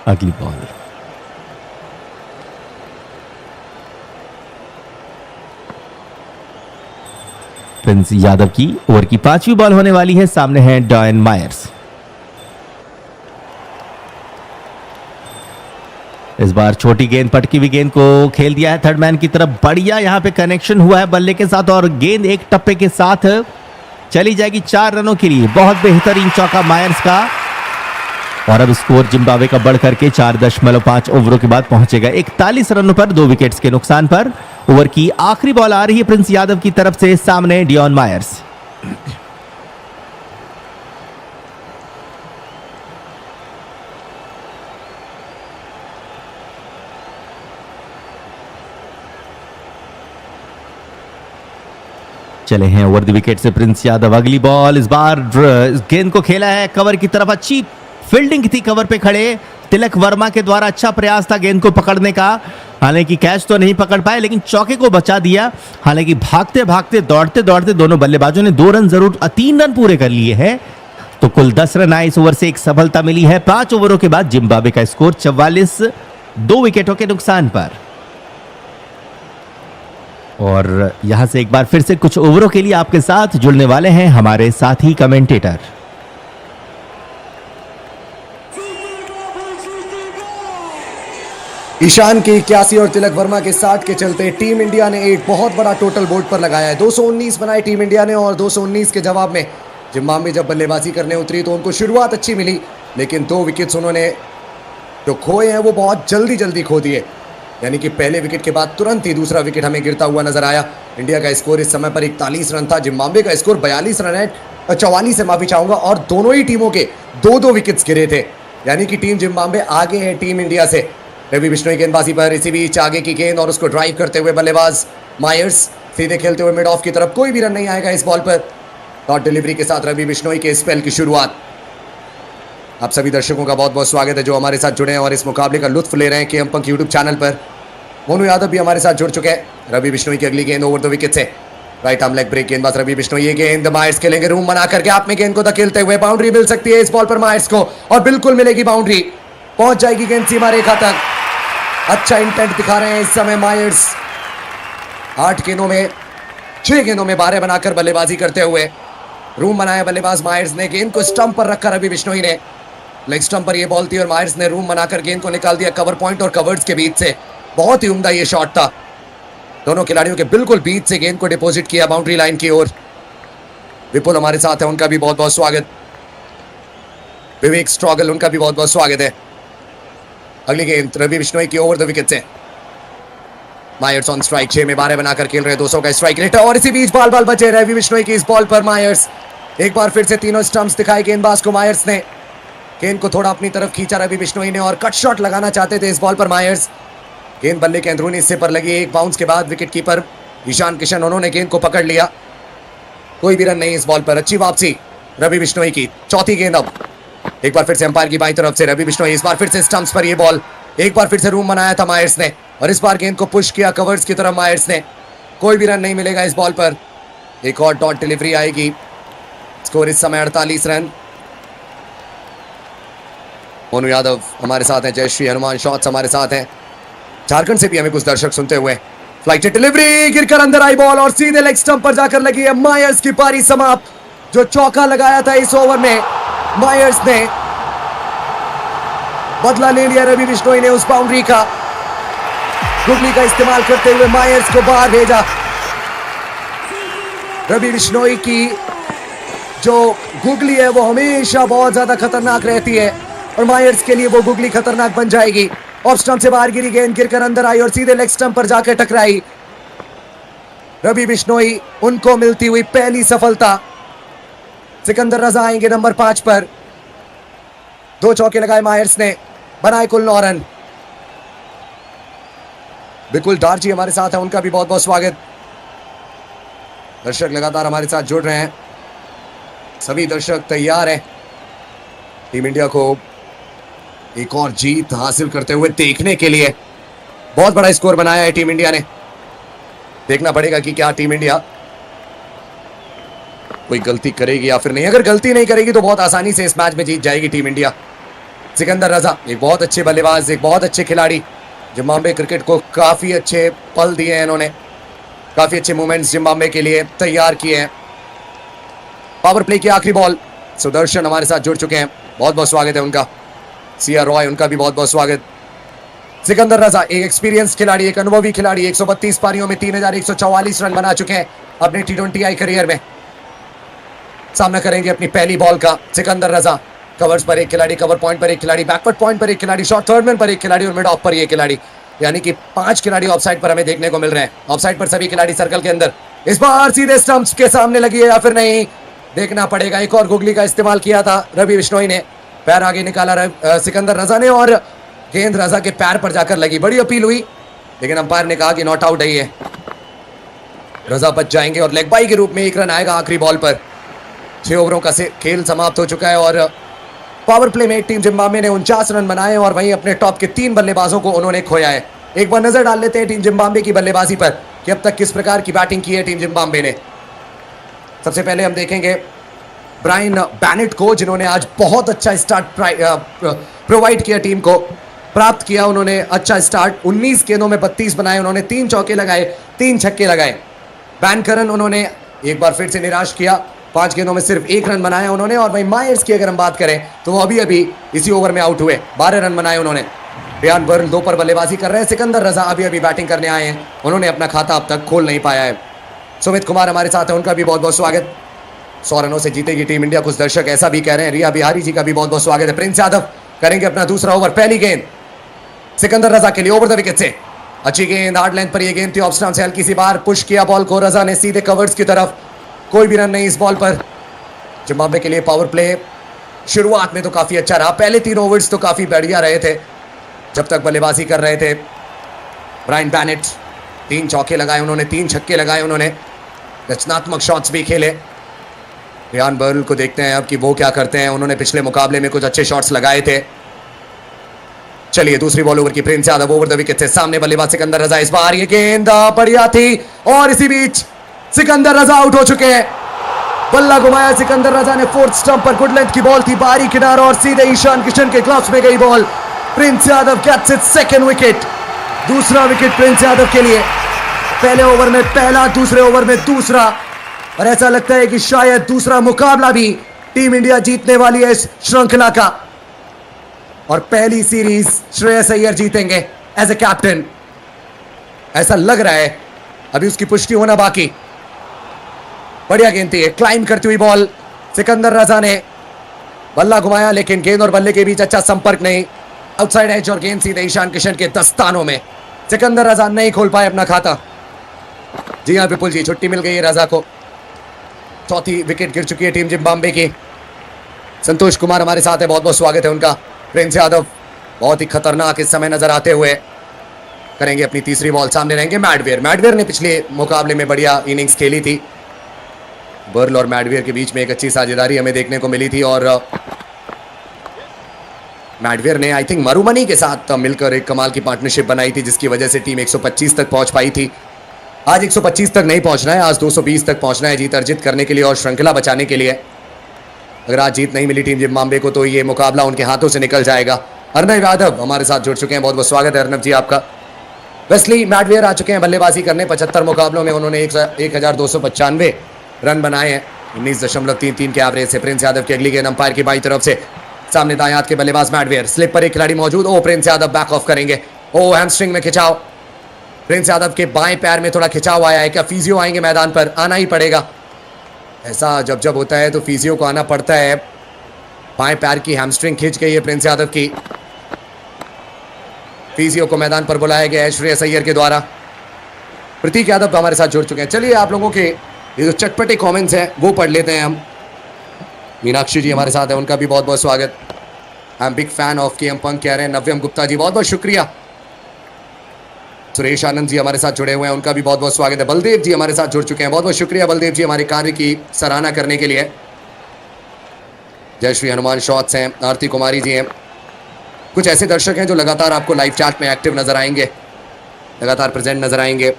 अगली बॉल प्रिंस यादव की। ओवर की 5वीं बॉल होने वाली है, सामने है डॉयन मायर्स। इस बार छोटी गेंद, पटकी हुई गेंद को खेल दिया है थर्ड मैन की तरफ। बढ़िया यहां पे कनेक्शन हुआ है बल्ले के साथ और गेंद एक टप्पे के साथ चली जाएगी 4 रनों के लिए। बहुत बेहतरीन चौका मायर्स का और अब स्कोर जिम्बाब्वे का बढ़ करके 4.5 ओवरों के बाद पहुंचेगा 41 रनों पर 2 विकेट्स के नुकसान पर। ओवर की आखिरी बॉल आ रही है प्रिंस यादव की तरफ से, सामने डियॉन मायर्स। चले हैं ओवर द विकेट से प्रिंस यादव। अगली बॉल, इस बार गेंद को खेला है कवर की तरफ। अच्छी फील्डिंग थी कवर पे खड़े तिलक वर्मा के द्वारा। अच्छा प्रयास था गेंद को पकड़ने का, हालांकि कैच तो नहीं पकड़ पाए लेकिन चौके को बचा दिया। हालांकि भागते भागते दौड़ते दौड़ते दोनों बल्लेबाजों ने 2 रन जरूर 3 रन पूरे कर लिए हैं, तो कुल 10 रन आए। इस ओवर से एक सफलता मिली है। 5 ओवरों के बाद जिम्बाब्वे का स्कोर 44, 2 विकेटों के नुकसान पर। और यहां से एक बार फिर से कुछ ओवरों के लिए आपके साथ जुड़ने वाले हैं हमारे साथी कमेंटेटर। ईशान के 81 और तिलक वर्मा के 60 के चलते टीम इंडिया ने एक बहुत बड़ा टोटल बोर्ड पर लगाया है। 219 बनाए टीम इंडिया ने और 219 के जवाब में जिम्बाब्वे जब बल्लेबाजी करने उतरी तो उनको शुरुआत अच्छी मिली, लेकिन 2 विकेट्स उन्होंने जो खोए हैं वो बहुत जल्दी खो दिए। यानी कि पहले विकेट के बाद तुरंत ही दूसरा विकेट हमें गिरता हुआ नजर आया। इंडिया का स्कोर इस समय पर 41 रन था, जिम्बाब्वे का स्कोर 42 रन है, 44 से माफी चाहूंगा, और दोनों ही टीमों के 2-2 विकेट्स गिरे थे। यानी कि टीम जिम्बाब्वे आगे है टीम इंडिया से। रवि बिश्नोई गेंदबाजी पर, इसी बीच आगे की गेंद और उसको ड्राइव करते हुए बल्लेबाज मायर्स सीधे खेलते हुए मिड ऑफ की तरफ। कोई भी रन नहीं आएगा इस बॉल पर। डॉट डिलीवरी के साथ रवि बिश्नोई के स्पेल की शुरुआत। आप सभी दर्शकों का बहुत बहुत स्वागत है जो हमारे साथ जुड़े हैं और इस मुकाबले का लुत्फ ले रहे हैं केएम पंक यूट्यूब चैनल पर। मोनू यादव भी हमारे साथ जुड़ चुके हैं। रवि बिश्नोई की अगली गेंद ओवर द विकेट से, राइट आर्म लेग ब्रेक गेंदबाज रवि बिश्नोई। ये गेंद मायर्स खेलेंगे रूम बना करके, आप में गेंद को धकेलते हुए बाउंड्री मिल सकती है इस बॉल पर मायर्स को, और बिल्कुल मिलेगी बाउंड्री। पहुंच जाएगी गेंद सीमा रेखा तक। अच्छा इंटेंट दिखा रहे हैं इस समय मायर्स। 6 गेंदों में 12 बनाकर बल्लेबाजी करते हुए रूम बनाया बल्लेबाज मायर्स ने। गेंद को स्टंप पर रखा रवि बिश्नोई ने। लेग स्टंप पर यह बॉल थी और मायर्स ने रूम बनाकर गेंद को निकाल दिया कवर पॉइंट और कवर्स के बीच से। बहुत ही उम्दा ये शॉट था, दोनों खिलाड़ियों के बिल्कुल बीच से गेंद को डिपॉजिट किया बाउंड्री लाइन की ओर। विपुल हमारे साथ है, उनका भी बहुत बहुत स्वागत। विवेक स्ट्रॉगल, उनका भी बहुत बहुत स्वागत है। अगली गेंद रवि बिश्नोई की ओवर द विकेट से। मायर्स ऑन स्ट्राइक, 6 में 12 बनाकर खेल रहे 200 का स्ट्राइक रेट, और इसी बीच बॉल बचे रवि बिश्नोई की इस बॉल पर मायर्स। एक बार फिर से तीनों स्टंप्स दिखाए गेंदबाज को मायर्स ने। गेंद को थोड़ा अपनी तरफ खींचा रवि बिश्नोई ने और कट शॉट लगाना चाहते थे इस बॉल पर मायर्स। गेंद बल्ले के अंदरूनी हिस्से पर लगी। एक बाउंस के बाद विकेट कीपर ईशान किशन, उन्होंने गेंद को पकड़ लिया। कोई भी रन नहीं इस बॉल पर। अच्छी वापसी रवि बिश्नोई की। चौथी गेंद अब एक बार फिर से अंपायर की बाईं तरफ से रवि बिश्नोई। इस बार फिर से स्टंप्स पर यह बॉल। एक बार फिर से रूम बनाया था मायर्स ने और इस बार गेंद को पुश किया कवर्स की तरफ मायर्स ने। कोई भी रन नहीं मिलेगा इस बॉल पर। एक और डॉट डिलीवरी आएगी। स्कोर इस समय 48 रन। मोनू यादव हमारे साथ हैं, जयश्री हनुमान शॉट्स हमारे साथ हैं। झारखंड से भी हमें कुछ दर्शक सुनते हुए। फ्लाइट डिलीवरी, गिरकर अंदर आई बॉल और सीधे लेग स्टंप पर जाकर लगी है। मायर्स की पारी समाप्त। जो चौका लगाया था इस ओवर में मायर्स ने, बदला ले लिया रवि बिश्नोई ने उस बाउंड्री का। गुगली का इस्तेमाल करते हुए मायर्स को बाहर भेजा। रवि बिश्नोई की जो गुगली है वो हमेशा बहुत ज्यादा खतरनाक रहती है और मायर्स के लिए वो गुगली खतरनाक बन जाएगी। ऑफ स्टंप से बाहर गिरी गेंद, गिरकर अंदर आई और सीधे लेग स्टंप पर जाकर टकराई। रवि बिश्नोई, उनको मिलती हुई पहली सफलता। सिकंदर रजा आएंगे नंबर 5 पर। 2 चौके लगाए मायर्स ने, बनाए कुल 9 रन। बिल्कुल डार जी हमारे साथ है, उनका भी बहुत बहुत स्वागत। दर्शक लगातार हमारे साथ जुड़ रहे हैं। सभी दर्शक तैयार हैं टीम इंडिया को एक और जीत हासिल करते हुए देखने के लिए। बहुत बड़ा स्कोर बनाया है टीम इंडिया ने। देखना पड़ेगा कि क्या टीम इंडिया कोई गलती करेगी या फिर नहीं। अगर गलती नहीं करेगी तो बहुत आसानी से इस मैच में जीत जाएगी टीम इंडिया। सिकंदर रजा एक बहुत अच्छे बल्लेबाज, एक बहुत अच्छे खिलाड़ी। जिम्बाब्वे क्रिकेट को काफी अच्छे पल दिए हैं इन्होंने, काफी अच्छे मोमेंट्स जिम्बाब्वे के लिए तैयार किए हैं। पावर प्ले की आखिरी बॉल। सुदर्शन हमारे साथ जुड़ चुके हैं, बहुत बहुत स्वागत है उनका। सिया रॉय, उनका भी बहुत बहुत स्वागत। सिकंदर रजा एक एक्सपीरियंस खिलाड़ी, एक अनुभवी खिलाड़ी, 132 पारियों में 3144 रन बना चुके हैं अपने T20I करियर में। सामना करेंगे अपनी पहली बॉल का सिकंदर रजा। कवर्स पर एक खिलाड़ी, कवर पॉइंट पर एक खिलाड़ी, बैकवर्ड पॉइंट पर एक खिलाड़ी, शॉर्ट थर्ड मैन पर एक खिलाड़ी और मिड ऑफ पर एक खिलाड़ी, यानी कि 5 खिलाड़ी ऑफसाइड पर हमें देखने को मिल रहे हैं। ऑफसाइड पर सभी खिलाड़ी सर्कल के अंदर। इस बार सीधे स्टंप्स के सामने लगी है या फिर नहीं, देखना पड़ेगा। एक और गुगली का इस्तेमाल किया था रवि बिश्नोई ने, पैर आगे निकाला सिकंदर रजा ने और गेंद रजा के पैर पर जाकर लगी। बड़ी अपील हुई लेकिन अंपायर ने कहा कि नॉट आउट है ये, रजा बच जाएंगे और लेग बाई के रूप में 1 रन आएगा आखिरी बॉल पर। 6 ओवरों का खेल समाप्त हो चुका है और पावर प्ले में टीम जिम्बाब्वे ने 49 रन बनाए और वहीं अपने टॉप के 3 बल्लेबाजों को उन्होंने खोया है। एक बार नजर डाल लेते हैं टीम जिम्बाब्वे की बल्लेबाजी पर कि अब तक किस प्रकार की बैटिंग की है टीम जिम्बाब्वे ने। सबसे पहले हम देखेंगे ब्रायन बैनेट को, जिन्होंने आज बहुत अच्छा स्टार्ट प्रोवाइड किया, टीम को प्राप्त किया उन्होंने अच्छा स्टार्ट। 19 गेंदों में 32 बनाए उन्होंने, 3 चौके लगाए, 3 छक्के लगाए। बैनकरन उन्होंने एक बार फिर से निराश किया, 5 गेंदों में सिर्फ 1 रन बनाया उन्होंने। और वहीं मायर्स की अगर हम बात करें तो वो अभी इसी ओवर में आउट हुए, 12 रन बनाए उन्होंने। रियान बर्ल 2 पर बल्लेबाजी कर रहे हैं। सिकंदर रजा अभी बैटिंग करने आए हैं, उन्होंने अपना खाता अब तक खोल नहीं पाया है। सुमित कुमार हमारे साथ है, उनका भी बहुत बहुत स्वागत। 100 रनों से जीतेगी टीम इंडिया, कुछ दर्शक ऐसा भी कह रहे हैं। रिया बिहारी जी का भी बहुत बहुत स्वागत है। प्रिंस यादव करेंगे अपना दूसरा ओवर। पहली गेंद सिकंदर रजा के लिए ओवर द विकेट से, अच्छी गेंद, हार्ड लेंथ पर यह गेंद थी। ऑफ स्टंप से हल्की सी बार पुश किया बॉल को, रजा ने सीधे कवर्स की तरफ, कोई भी रन नहीं इस बॉल पर। जिम्बाब्वे के लिए पावर प्ले शुरुआत में तो काफी अच्छा रहा, पहले 3 ओवर्स तो काफी बढ़िया रहे थे जब तक बल्लेबाजी कर रहे थे। ब्रायन बैनेट 3 चौके लगाए उन्होंने, 3 छक्के लगाए उन्होंने, रचनात्मक शॉट्स भी खेले। रियान बर्ल को देखते हैं अब कि वो क्या करते हैं, उन्होंने पिछले मुकाबले में कुछ अच्छे शॉट्स लगाए थे। चलिए दूसरी बॉल ओवर की, Prince Yadav over the wicket से, सामने बल्लेबाज सिकंदर रजा। इस बार ये गेंद बढ़िया थी और इसी बीच सिकंदर रजा आउट हो चुके हैं। बल्ला घुमाया सिकंदर रजा ने, 4th स्टंप पर गुड लेंथ की बॉल थी, बाहरी किनारा और सीधे ईशान किशन के ग्लव्स में गई ball. Prince Yadav gets its 2nd wicket, दूसरा विकेट प्रिंस यादव के लिए। पहले ओवर में पहला, दूसरे ओवर में दूसरा, और ऐसा लगता है कि शायद दूसरा मुकाबला भी टीम इंडिया जीतने वाली है इस श्रृंखला का और पहली सीरीज श्रेयस अय्यर जीतेंगे एज ए कैप्टन, ऐसा लग रहा है। अभी उसकी पुष्टि होना बाकी। बढ़िया गेंद थी, क्लाइंब करती हुई बॉल, सिकंदर रजा ने बल्ला घुमाया लेकिन गेंद और बल्ले के बीच अच्छा संपर्क नहीं, आउटसाइड एज और गेंद सीधे ईशान किशन के दस्तानों में। सिकंदर रजा नहीं खोल पाए अपना खाता। जी हाँ विपुल जी, छुट्टी मिल गई है रजा को, 4थी विकेट गिर चुकी है टीम जिम्बाब्वे की। संतोष कुमार हमारे साथ है, बहुत बहुत स्वागत है उनका। प्रिंस यादव बहुत ही खतरनाक इस समय नजर आते हुए, करेंगे अपनी तीसरी बॉल। सामने रहेंगे मैडवेयर ने पिछले मुकाबले में बढ़िया इनिंग्स खेली थी। बर्ल और मैडवेयर के बीच में एक अच्छी साझेदारी हमें देखने को मिली थी और मैडवेयर ने आई थिंक मरुमनी के साथ मिलकर एक कमाल की पार्टनरशिप बनाई थी, जिसकी वजह से टीम 125 तक पहुंच पाई थी। आज 125 तक नहीं पहुंचना है, आज 220 तक पहुंचना है जीत अर्जित करने के लिए और श्रृंखला बचाने के लिए। अगर आज जीत नहीं मिली टीम जिम्बाब्वे को तो ये मुकाबला उनके हाथों से निकल जाएगा। अर्नब यादव हमारे साथ जुड़ चुके हैं, बहुत बहुत स्वागत है अर्नब जी आपका। वेस्ली मैडवेयर आ चुके हैं बल्लेबाजी करने, 75 मुकाबलों में उन्होंने 1295 रन बनाए हैं, 19.33 के एवरेज से। प्रिंस यादव की अगली गेंद अंपायर की बाई तरफ से, सामने दाएं हाथ के बल्लेबाज मैडवेयर, स्लिप पर एक खिलाड़ी मौजूद। ओ प्रिंस यादव बैक ऑफ करेंगे, ओ हैमस्ट्रिंग में खिंचाव, प्रिंस यादव के बाएं पैर में थोड़ा खिंचाव आया है। क्या फिजियो आएंगे मैदान पर? आना ही पड़ेगा, ऐसा जब होता है तो फिजियो को आना पड़ता है। बाएं पैर की हैमस्ट्रिंग खिंच गई है प्रिंस यादव की, फिजियो को मैदान पर बुलाया गया है श्रेयस अय्यर के द्वारा। प्रतीक यादव हमारे साथ जुड़ चुके हैं। चलिए आप लोगों के ये जो चटपटे कमेंट्स हैं वो पढ़ लेते हैं हम। मीनाक्षी जी हमारे साथ है, उनका भी बहुत बहुत स्वागत। I am big fan of KM पंक कह रहे हैं नव्यम गुप्ता जी, बहुत बहुत शुक्रिया। सुरेश आनंद जी हमारे साथ जुड़े हुए हैं, उनका भी बहुत बहुत स्वागत है। बलदेव जी हमारे साथ जुड़ चुके हैं, बहुत बहुत शुक्रिया बलदेव जी हमारे कार्य की सराहना करने के लिए। जय श्री हनुमान शॉट्स हैं, आरती कुमारी जी हैं। कुछ ऐसे दर्शक हैं जो लगातार आपको लाइव चैट में एक्टिव नजर आएंगे, लगातार प्रेजेंट नजर आएंगे।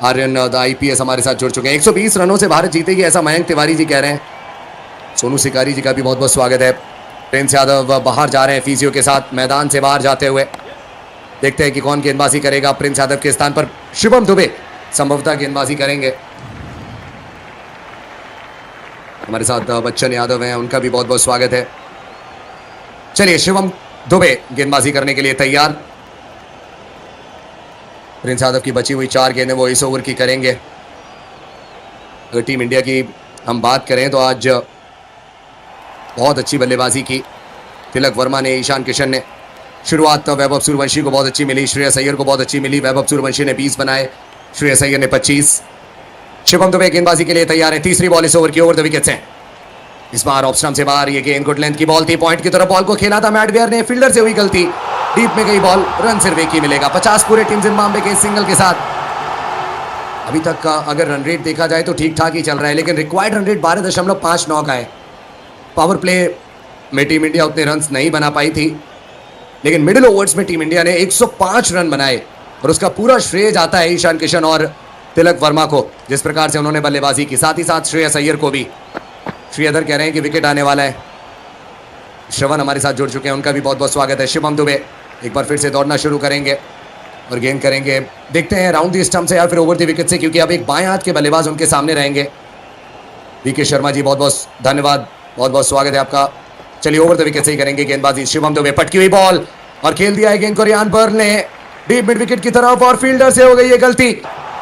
आर्यन द IPS हमारे साथ जुड़ चुके हैं। 120 रनों से भारत जीतेगी ऐसा मयंक तिवारी जी कह रहे हैं। सोनू सिकारी जी का भी बहुत बहुत स्वागत है। प्रिंस यादव बाहर जा रहे हैं फिजियो के साथ, मैदान से बाहर जाते हुए। देखते हैं कि कौन गेंदबाजी करेगा। प्रिंस यादव के स्थान पर शुभम दुबे संभवतः गेंदबाजी करेंगे। हमारे साथ बच्चन यादव हैं, उनका भी बहुत बहुत स्वागत है। चलिए, शिवम दुबे गेंदबाजी करने के लिए तैयार। प्रिंस यादव की बची हुई 4 गेंदें वो इस ओवर की करेंगे। अगर टीम इंडिया की हम बात करें तो आज बहुत अच्छी बल्लेबाजी की तिलक वर्मा ने, ईशान किशन ने। शुरुआत वैभव सूर्यवंशी को बहुत अच्छी मिली, श्रेयस अय्यर को बहुत अच्छी मिली। वैभव सूर्यवंशी ने 20 बनाए, श्रेयस अय्यर ने 25। शिवम दुबे गेंदबाजी के लिए तैयार है। तीसरी बॉल इस ओवर की, ओवर द विकेट है। इस बार ऑफ स्टंप से बाहर, ये गेंद गुड लेंथ की बॉल थी। पॉइंट की तरफ बॉल को खेला था मैट वेयर ने, फील्डर से हुई गलती, डीप में गई बॉल। रन सिर्फ एक ही मिलेगा। 50 पूरे टीम जिम्बाब्वे के सिंगल के साथ। अभी तक का अगर रन रेट देखा जाए तो ठीक ठाक ही चल रहा है, लेकिन रिक्वायर्ड रन रेट 12.59 का है। पावर प्ले में टीम इंडिया उतने रन नहीं बना पाई थी, लेकिन मिडिल ओवर्स में टीम इंडिया ने 105 रन बनाए और उसका पूरा श्रेय जाता है ईशान किशन और तिलक वर्मा को, जिस प्रकार से उन्होंने बल्लेबाजी की। साथ ही साथ श्रेयस अय्यर को भी। श्रीधर कह रहे हैं कि विकेट आने वाला है। श्रवण हमारे साथ जुड़ चुके हैं, उनका भी बहुत बहुत स्वागत है। शिवम दुबे एक बार फिर से दौड़ना शुरू करेंगे और गेंद करेंगे, देखते हैं राउंड दी स्टंप से या फिर ओवर दी विकेट से, क्योंकि अब एक बाएं हाथ के बल्लेबाज उनके सामने रहेंगे। वीके शर्मा जी बहुत बहुत धन्यवाद, बहुत बहुत स्वागत है आपका। चलिए, ओवर द विकेट से ही करेंगे गेंदबाजी। शिवम दुबे, पटकी हुई बॉल और खेल दिया है गेंद को रियान बर्ल ने डीप मिड विकेट की तरफ, और फील्डर से हो गई है गलती।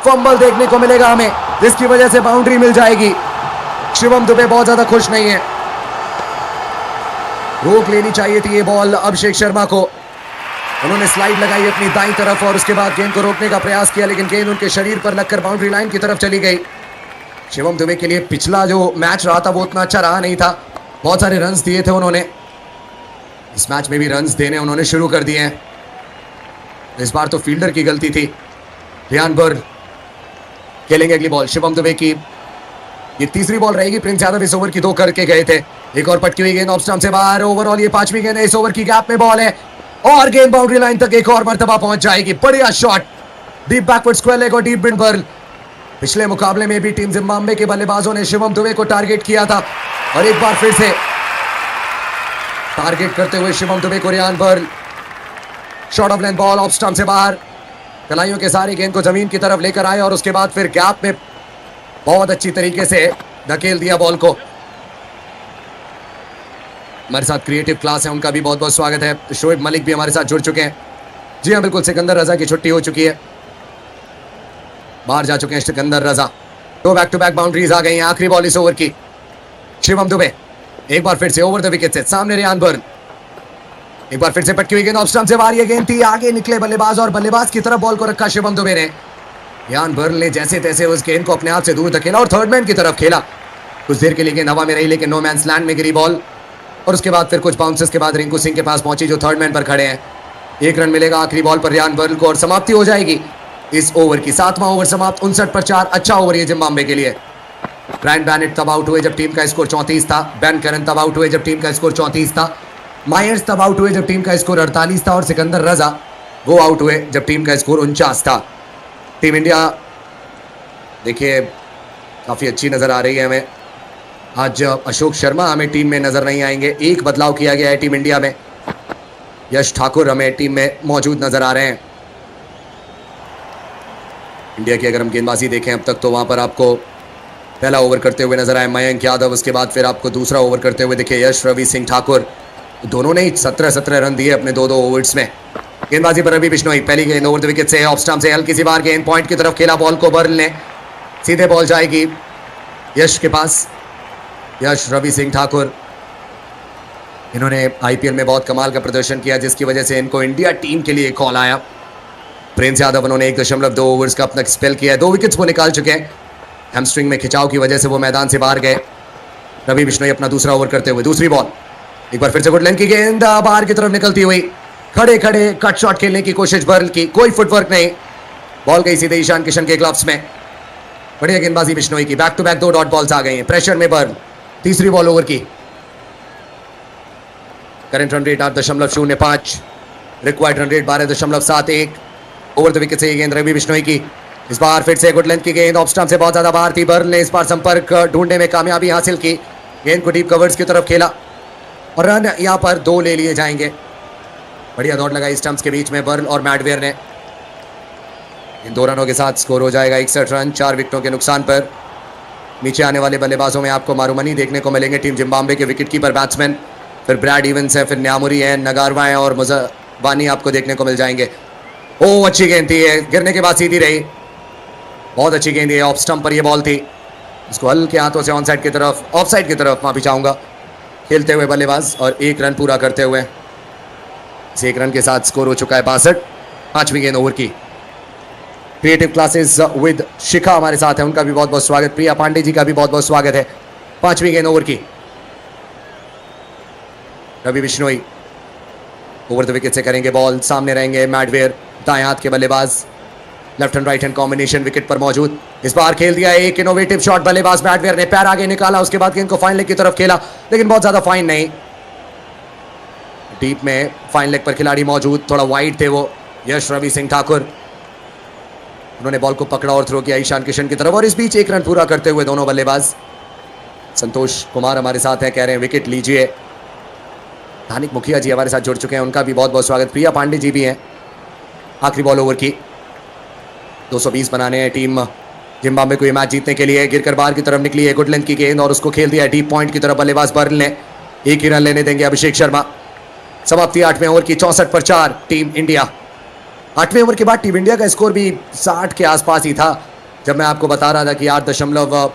फंबल देखने को मिलेगा हमें, जिसकी वजह से बाउंड्री मिल जाएगी। शिवम दुबे बहुत ज्यादा खुश नहीं है, रोक लेनी चाहिए थी ये बॉल अभिषेक शर्मा को। उन्होंने स्लाइड लगाई अपनी दाईं तरफ और उसके बाद गेंद को रोकने का प्रयास किया, लेकिन गेंद उनके शरीर पर लगकर बाउंड्री लाइन की तरफ चली गई। शिवम दुबे के लिए पिछला जो मैच रहा था वो उतना अच्छा रहा नहीं था, बहुत सारे रन्स दिए थे उन्होंने। इस मैच में भी रन्स देने उन्होंने शुरू कर दिए हैं। इस बार तो फील्डर की गलती थी। रियान बर्ल खेलेंगे अगली बॉल शिवम दुबे की। ये तीसरी बॉल रहेगी। प्रिंस यादव इस ओवर की 2 करके गए थे। एक और पटकी हुई गेंद ऑफ स्टंप से बाहर। ओवरऑल ये 5वीं गेंद है इस ओवर की, गैप में बॉल है और गेंद बाउंड्री लाइन तक एक और मर्तबा पहुंच जाएगी। बढ़िया shot, deep backward square leg और डीप मिड बर्ल। पिछले मुकाबले में भी टीम जिम्बाब्वे के बल्लेबाजों ने शिवम दुबे को टारगेट किया था और एक बार फिर से टारगेट करते हुए शिवम दुबे को Ryan Burl. Short of length ball off stump से बाहर, कलाइयों के सारे गेंद को जमीन की तरफ लेकर आए और उसके बाद फिर गैप में बहुत अच्छी तरीके से धकेल दिया बॉल को। हमारे साथ क्रिएटिव क्लास है, उनका भी बहुत बहुत स्वागत है। शोएब मलिक भी हमारे साथ जुड़ चुके हैं। जी हाँ बिल्कुल, सिकंदर रजा की छुट्टी हो चुकी है, बाहर जा चुके हैं सिकंदर रजा। 2 बैक टू बैक बाउंड्रीज आ गई हैं। आखिरी बॉल इस ओवर की। शिवम दुबे एक बार फिर से ओवर द विकेट से, सामने रियान बर्ल। एक बार फिर से पटकी हुई गेंद ऑफ स्टंप से बाहर। ये गेंद थी, आगे निकले बल्लेबाज और बल्लेबाज की तरफ बॉल को रखा शिवम दुबे ने। रियान बर्ल ने जैसे तैसे उस गेंद को अपने हाथ से दूर धकेला और थर्ड मैन की तरफ खेला। कुछ देर के लिए गेंद हवा में रही, लेकिन नो मैंस लैंड में गिरी बॉल और उसके बाद फिर कुछ बाउंसेस के बाद रिंकू सिंह के पास पहुंची, जो थर्ड मैन पर खड़े हैं। 1 रन मिलेगा आखिरी बॉल पर रियान बर्ल को और समाप्ति हो जाएगी इस ओवर की। 7वां ओवर समाप्त, 59 पर 4। अच्छा ओवर ये जिम्बाब्वे के लिए। ब्रायन बैनेट तब आउट हुए जब टीम का स्कोर 34 था। बेन करन तब आउट हुए जब टीम का स्कोर 34 था। मायर्स तब आउट हुए जब टीम का स्कोर 48 था और सिकंदर रजा वो आउट हुए जब टीम का स्कोर 49 था। टीम इंडिया देखिए काफ़ी अच्छी नज़र आ रही है हमें। आज अशोक शर्मा हमें टीम में नज़र नहीं आएंगे। एक बदलाव किया गया है टीम इंडिया में, यश ठाकुर हमें टीम में मौजूद नज़र आ रहे हैं। इंडिया की अगर हम गेंदबाजी देखें अब तक, तो वहाँ पर आपको पहला ओवर करते हुए नजर आए मयंक यादव, उसके बाद फिर आपको दूसरा ओवर करते हुए दिखे यश रवि सिंह ठाकुर। दोनों ने 17-17 रन दिए अपने 2-2 ओवर्स में। गेंदबाजी पर रवि बिश्नोई, पहली गेंद ओवर द विकेट से ऑफ स्टंप से हल्की सी बार गेंद पॉइंट की तरफ खेला बॉल को। बर्ल ने सीधे बॉल जाएगी यश के पास। यश रवि सिंह ठाकुर, इन्होंने आईपीएल में बहुत कमाल का प्रदर्शन किया, जिसकी वजह से इनको इंडिया टीम के लिए कॉल आया। प्रिंस यादव उन्होंने 1.2 ओवर्स का अपना स्पेल किया है। 2 विकेट्स वो निकाल चुके हैं। हैमस्ट्रिंग में खिंचाव की वजह से वो मैदान से बाहर गए। रवि बिश्नोई अपना दूसरा ओवर करते हुए। दूसरी बॉल, एक बार फिर से गुड लेंथ की गेंद बाहर की तरफ निकलती हुई। खड़े खड़े कट शॉट खेलने की कोशिश बर्ल की, कोई फुटवर्क नहीं, बॉल गई सीधे ईशान किशन के ग्लव्स में। बढ़िया गेंदबाजी बिश्नोई की। Back to back 2 dot balls आ गई हैं। प्रेशर में बर्ल। तीसरी बॉल ओवर की। Current run rate 8.05, required run rate 12.71। Over the wicket से ये गेंद रवि बिश्नोई की। इस बार फिर से गुड लेंथ की गेंद ऑफ स्टंप से बहुत ज्यादा बाहर थी। बर्ल ने इस बार संपर्क ढूंढने में कामयाबी हासिल की। गेंद को डीप कवर्स की तरफ खेला और रन यहाँ पर 2 ले लिए जाएंगे। बढ़िया दौड़ लगाई स्टंप्स के बीच में बर्ल और मैडवेयर ने। इन 2 रनों के साथ स्कोर हो जाएगा 61 रन 4 विकेटों के नुकसान पर। नीचे आने वाले बल्लेबाजों में आपको मारुमनी देखने को मिलेंगे, टीम जिम्बाब्वे के विकेट कीपर बैट्समैन, फिर ब्रैड इवंस है, फिर न्यामुरी है, नगारवा है और मुजवानी आपको देखने को मिल जाएंगे। ओ अच्छी गेंद थी, गिरने के बाद सीधी रही, बहुत अच्छी गेंद है, ऑफ स्टंप पर ये बॉल थी, इसको हल्के हाथों से ऑन साइड की तरफ, ऑफ साइड की तरफ माफी चाहूंगा, खेलते हुए बल्लेबाज और 1 रन पूरा करते हुए। इस 1 रन के साथ स्कोर हो चुका है 62। 5वीं गेंद ओवर की। क्रिएटिव क्लासेस विद शिखा हमारे साथ है, उनका भी बहुत बहुत स्वागत, प्रिया पांडे जी का भी बहुत बहुत स्वागत है। 5वीं गेंद ओवर की। Ravi Bishnoi over the wicket से करेंगे बॉल, सामने रहेंगे मैडवेयर, दाएं हाथ के बल्लेबाज, left and right hand combination wicket पर मौजूद। इस बार खेल दिया एक इनोवेटिव शॉट, बल्लेबाज मैडवेयर ने पैर आगे निकाला, उसके बाद गेंद को फाइन लेग की तरफ खेला, लेकिन बहुत ज्यादा फाइन नहीं, डीप में फाइन लेग पर खिलाड़ी मौजूद, थोड़ा वाइड थे वो, यश रवि सिंह ठाकुर, उन्होंने बॉल को पकड़ा और थ्रो किया ईशान किशन की तरफ, और इस बीच 1 रन पूरा करते हुए दोनों बल्लेबाज। संतोष कुमार हमारे साथ हैं, कह रहे हैं विकेट लीजिए। धानिक मुखिया जी हमारे साथ जुड़ चुके हैं, उनका भी बहुत बहुत स्वागत, प्रिया पांडे जी भी हैं। आखिरी बॉल ओवर की। 220 बनाने हैं टीम जिम्बाब्वे को ये मैच जीतने के लिए। गिरकर बाहर की तरफ निकली है गुड लेंथ की गेंद और उसको खेल दिया डीप पॉइंट की तरफ बल्लेबाज बर्ल ने। 1 ही रन लेने देंगे अभिषेक शर्मा। समाप्ति 8वें ओवर की, 64 पर 4 टीम इंडिया। 8वें ओवर के बाद टीम इंडिया का स्कोर भी 60 के आसपास ही था, जब मैं आपको बता रहा था कि 8 दशमलव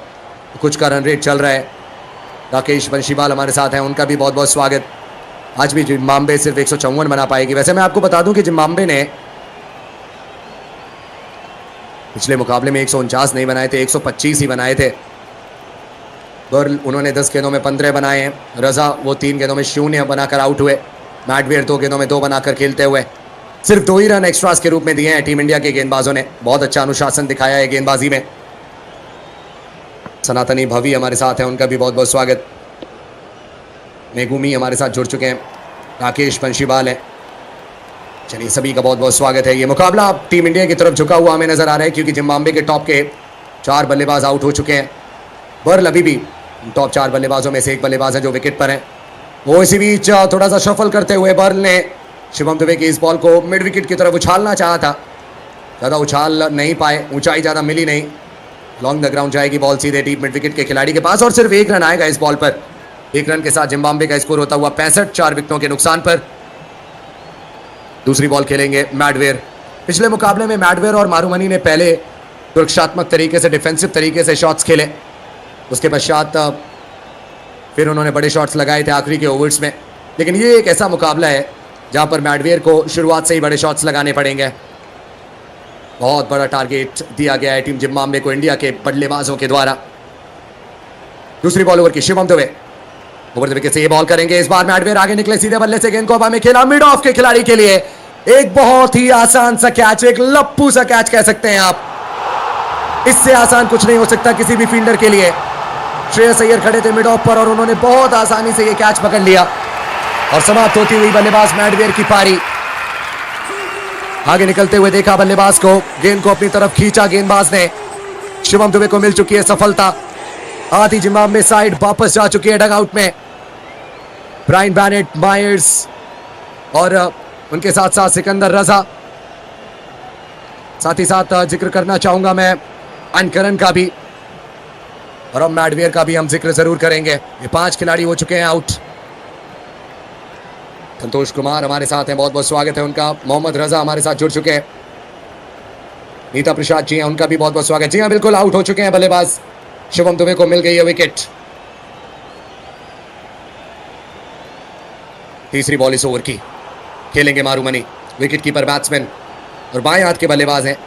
कुछ का रन रेट चल रहा है। राकेश बंशीवाल हमारे साथ हैं, उनका भी बहुत बहुत स्वागत। आज भी जिम्बाब्वे सिर्फ 154 बना पाएगी। वैसे मैं आपको बता दूं कि जिम्बाब्वे ने पिछले मुकाबले में 149 नहीं बनाए थे, 125 ही बनाए थे। बर्ल उन्होंने 10 गेंदों में 15 बनाए हैं, रजा वो 3 गेंदों में 0 बनाकर आउट हुए, मैडवेयर 2 गेंदों में 2 बनाकर खेलते हुए सिर्फ 2 ही रन एक्स्ट्रास के रूप में दिए हैं टीम इंडिया के गेंदबाजों ने। बहुत अच्छा अनुशासन दिखाया है गेंदबाजी में। सनातनी भवी हमारे साथ हैं, उनका भी बहुत बहुत स्वागत। मेगुमी हमारे साथ जुड़ चुके हैं, राकेश बंशीवाल है। चलिए सभी का बहुत बहुत स्वागत है। ये मुकाबला अब टीम इंडिया की तरफ झुका हुआ हमें नजर आ रहा है, क्योंकि जिम्बाब्वे के टॉप के 4 बल्लेबाज आउट हो चुके हैं। बर्ल अभी भी टॉप 4 बल्लेबाजों में से एक बल्लेबाज है जो विकेट पर है। वो इसी बीच थोड़ा सा शफल करते हुए बर्ल ने शिवम दुबे की इस बॉल को मिड विकेट की तरफ उछालना चाहा था, ज़्यादा उछाल नहीं पाए, ऊंचाई ज़्यादा मिली नहीं। लॉन्ग द ग्राउंड जाएगी बॉल सीधे डीप मिड विकेट के खिलाड़ी के पास और सिर्फ 1 रन आएगा इस बॉल पर। 1 रन के साथ जिम्बाब्वे का स्कोर होता हुआ 65, 4 विकेटों के नुकसान पर। दूसरी बॉल खेलेंगे मैडवेयर। पिछले मुकाबले में मैडवेयर और मारुमनी ने पहले सुरक्षात्मक तरीके से, डिफेंसिव तरीके से शॉट्स खेले, उसके पश्चात फिर उन्होंने बड़े शॉट्स लगाए थे आखिरी के ओवर्स में। लेकिन ये एक ऐसा मुकाबला है जहां पर मैडवेयर को शुरुआत से ही बड़े शॉट्स लगाने पड़ेंगे। बहुत बड़ा टारगेट दिया गया है टीम जिम्बाब्वे को इंडिया के बल्लेबाजों के द्वारा। दूसरी बॉल ओवर की, Shivam Dubey over the wicket से ये बॉल करेंगे। इस बार मैडवेयर आगे निकले, सीधे बल्ले से गेंद को हवा में खेला मिड ऑफ के खिलाड़ी के लिए। एक बहुत ही आसान सा कैच, एक लप्पू सा कैच कह सकते हैं आप। इससे आसान कुछ नहीं हो सकता किसी भी फील्डर के लिए। श्रेयस अय्यर खड़े थे मिड ऑफ पर और उन्होंने बहुत आसानी से ये कैच पकड़ लिया और समाप्त होती हुई बल्लेबाज मैडवेयर की पारी। आगे निकलते हुए देखा बल्लेबाज को, गेंद को अपनी तरफ खींचा गेंदबाज ने। शिवम दुबे को मिल चुकी है सफलता। आधी जिम्बाब्वे साइड वापस जा चुकी है डगआउट में। ब्रायन बैनेट, मायर्स और उनके साथ साथ सिकंदर रजा। साथ ही साथ जिक्र करना चाहूंगा मैं अनकरण का भी, और अब मैडवेयर का भी हम जिक्र जरूर करेंगे। ये 5 खिलाड़ी हो चुके हैं आउट। संतोष कुमार हमारे साथ हैं, बहुत बहुत स्वागत है उनका। मोहम्मद रजा हमारे साथ जुड़ चुके हैं। नीता प्रसाद जी हैं, उनका भी बहुत बहुत स्वागत। जी हाँ, बिल्कुल आउट हो चुके हैं बल्लेबाज। शिवम दुबे को मिल गई है विकेट। तीसरी बॉल इस ओवर की खेलेंगे मारुमनी, विकेट कीपर बैट्समैन और बाएं हाथ के बल्लेबाज हैं।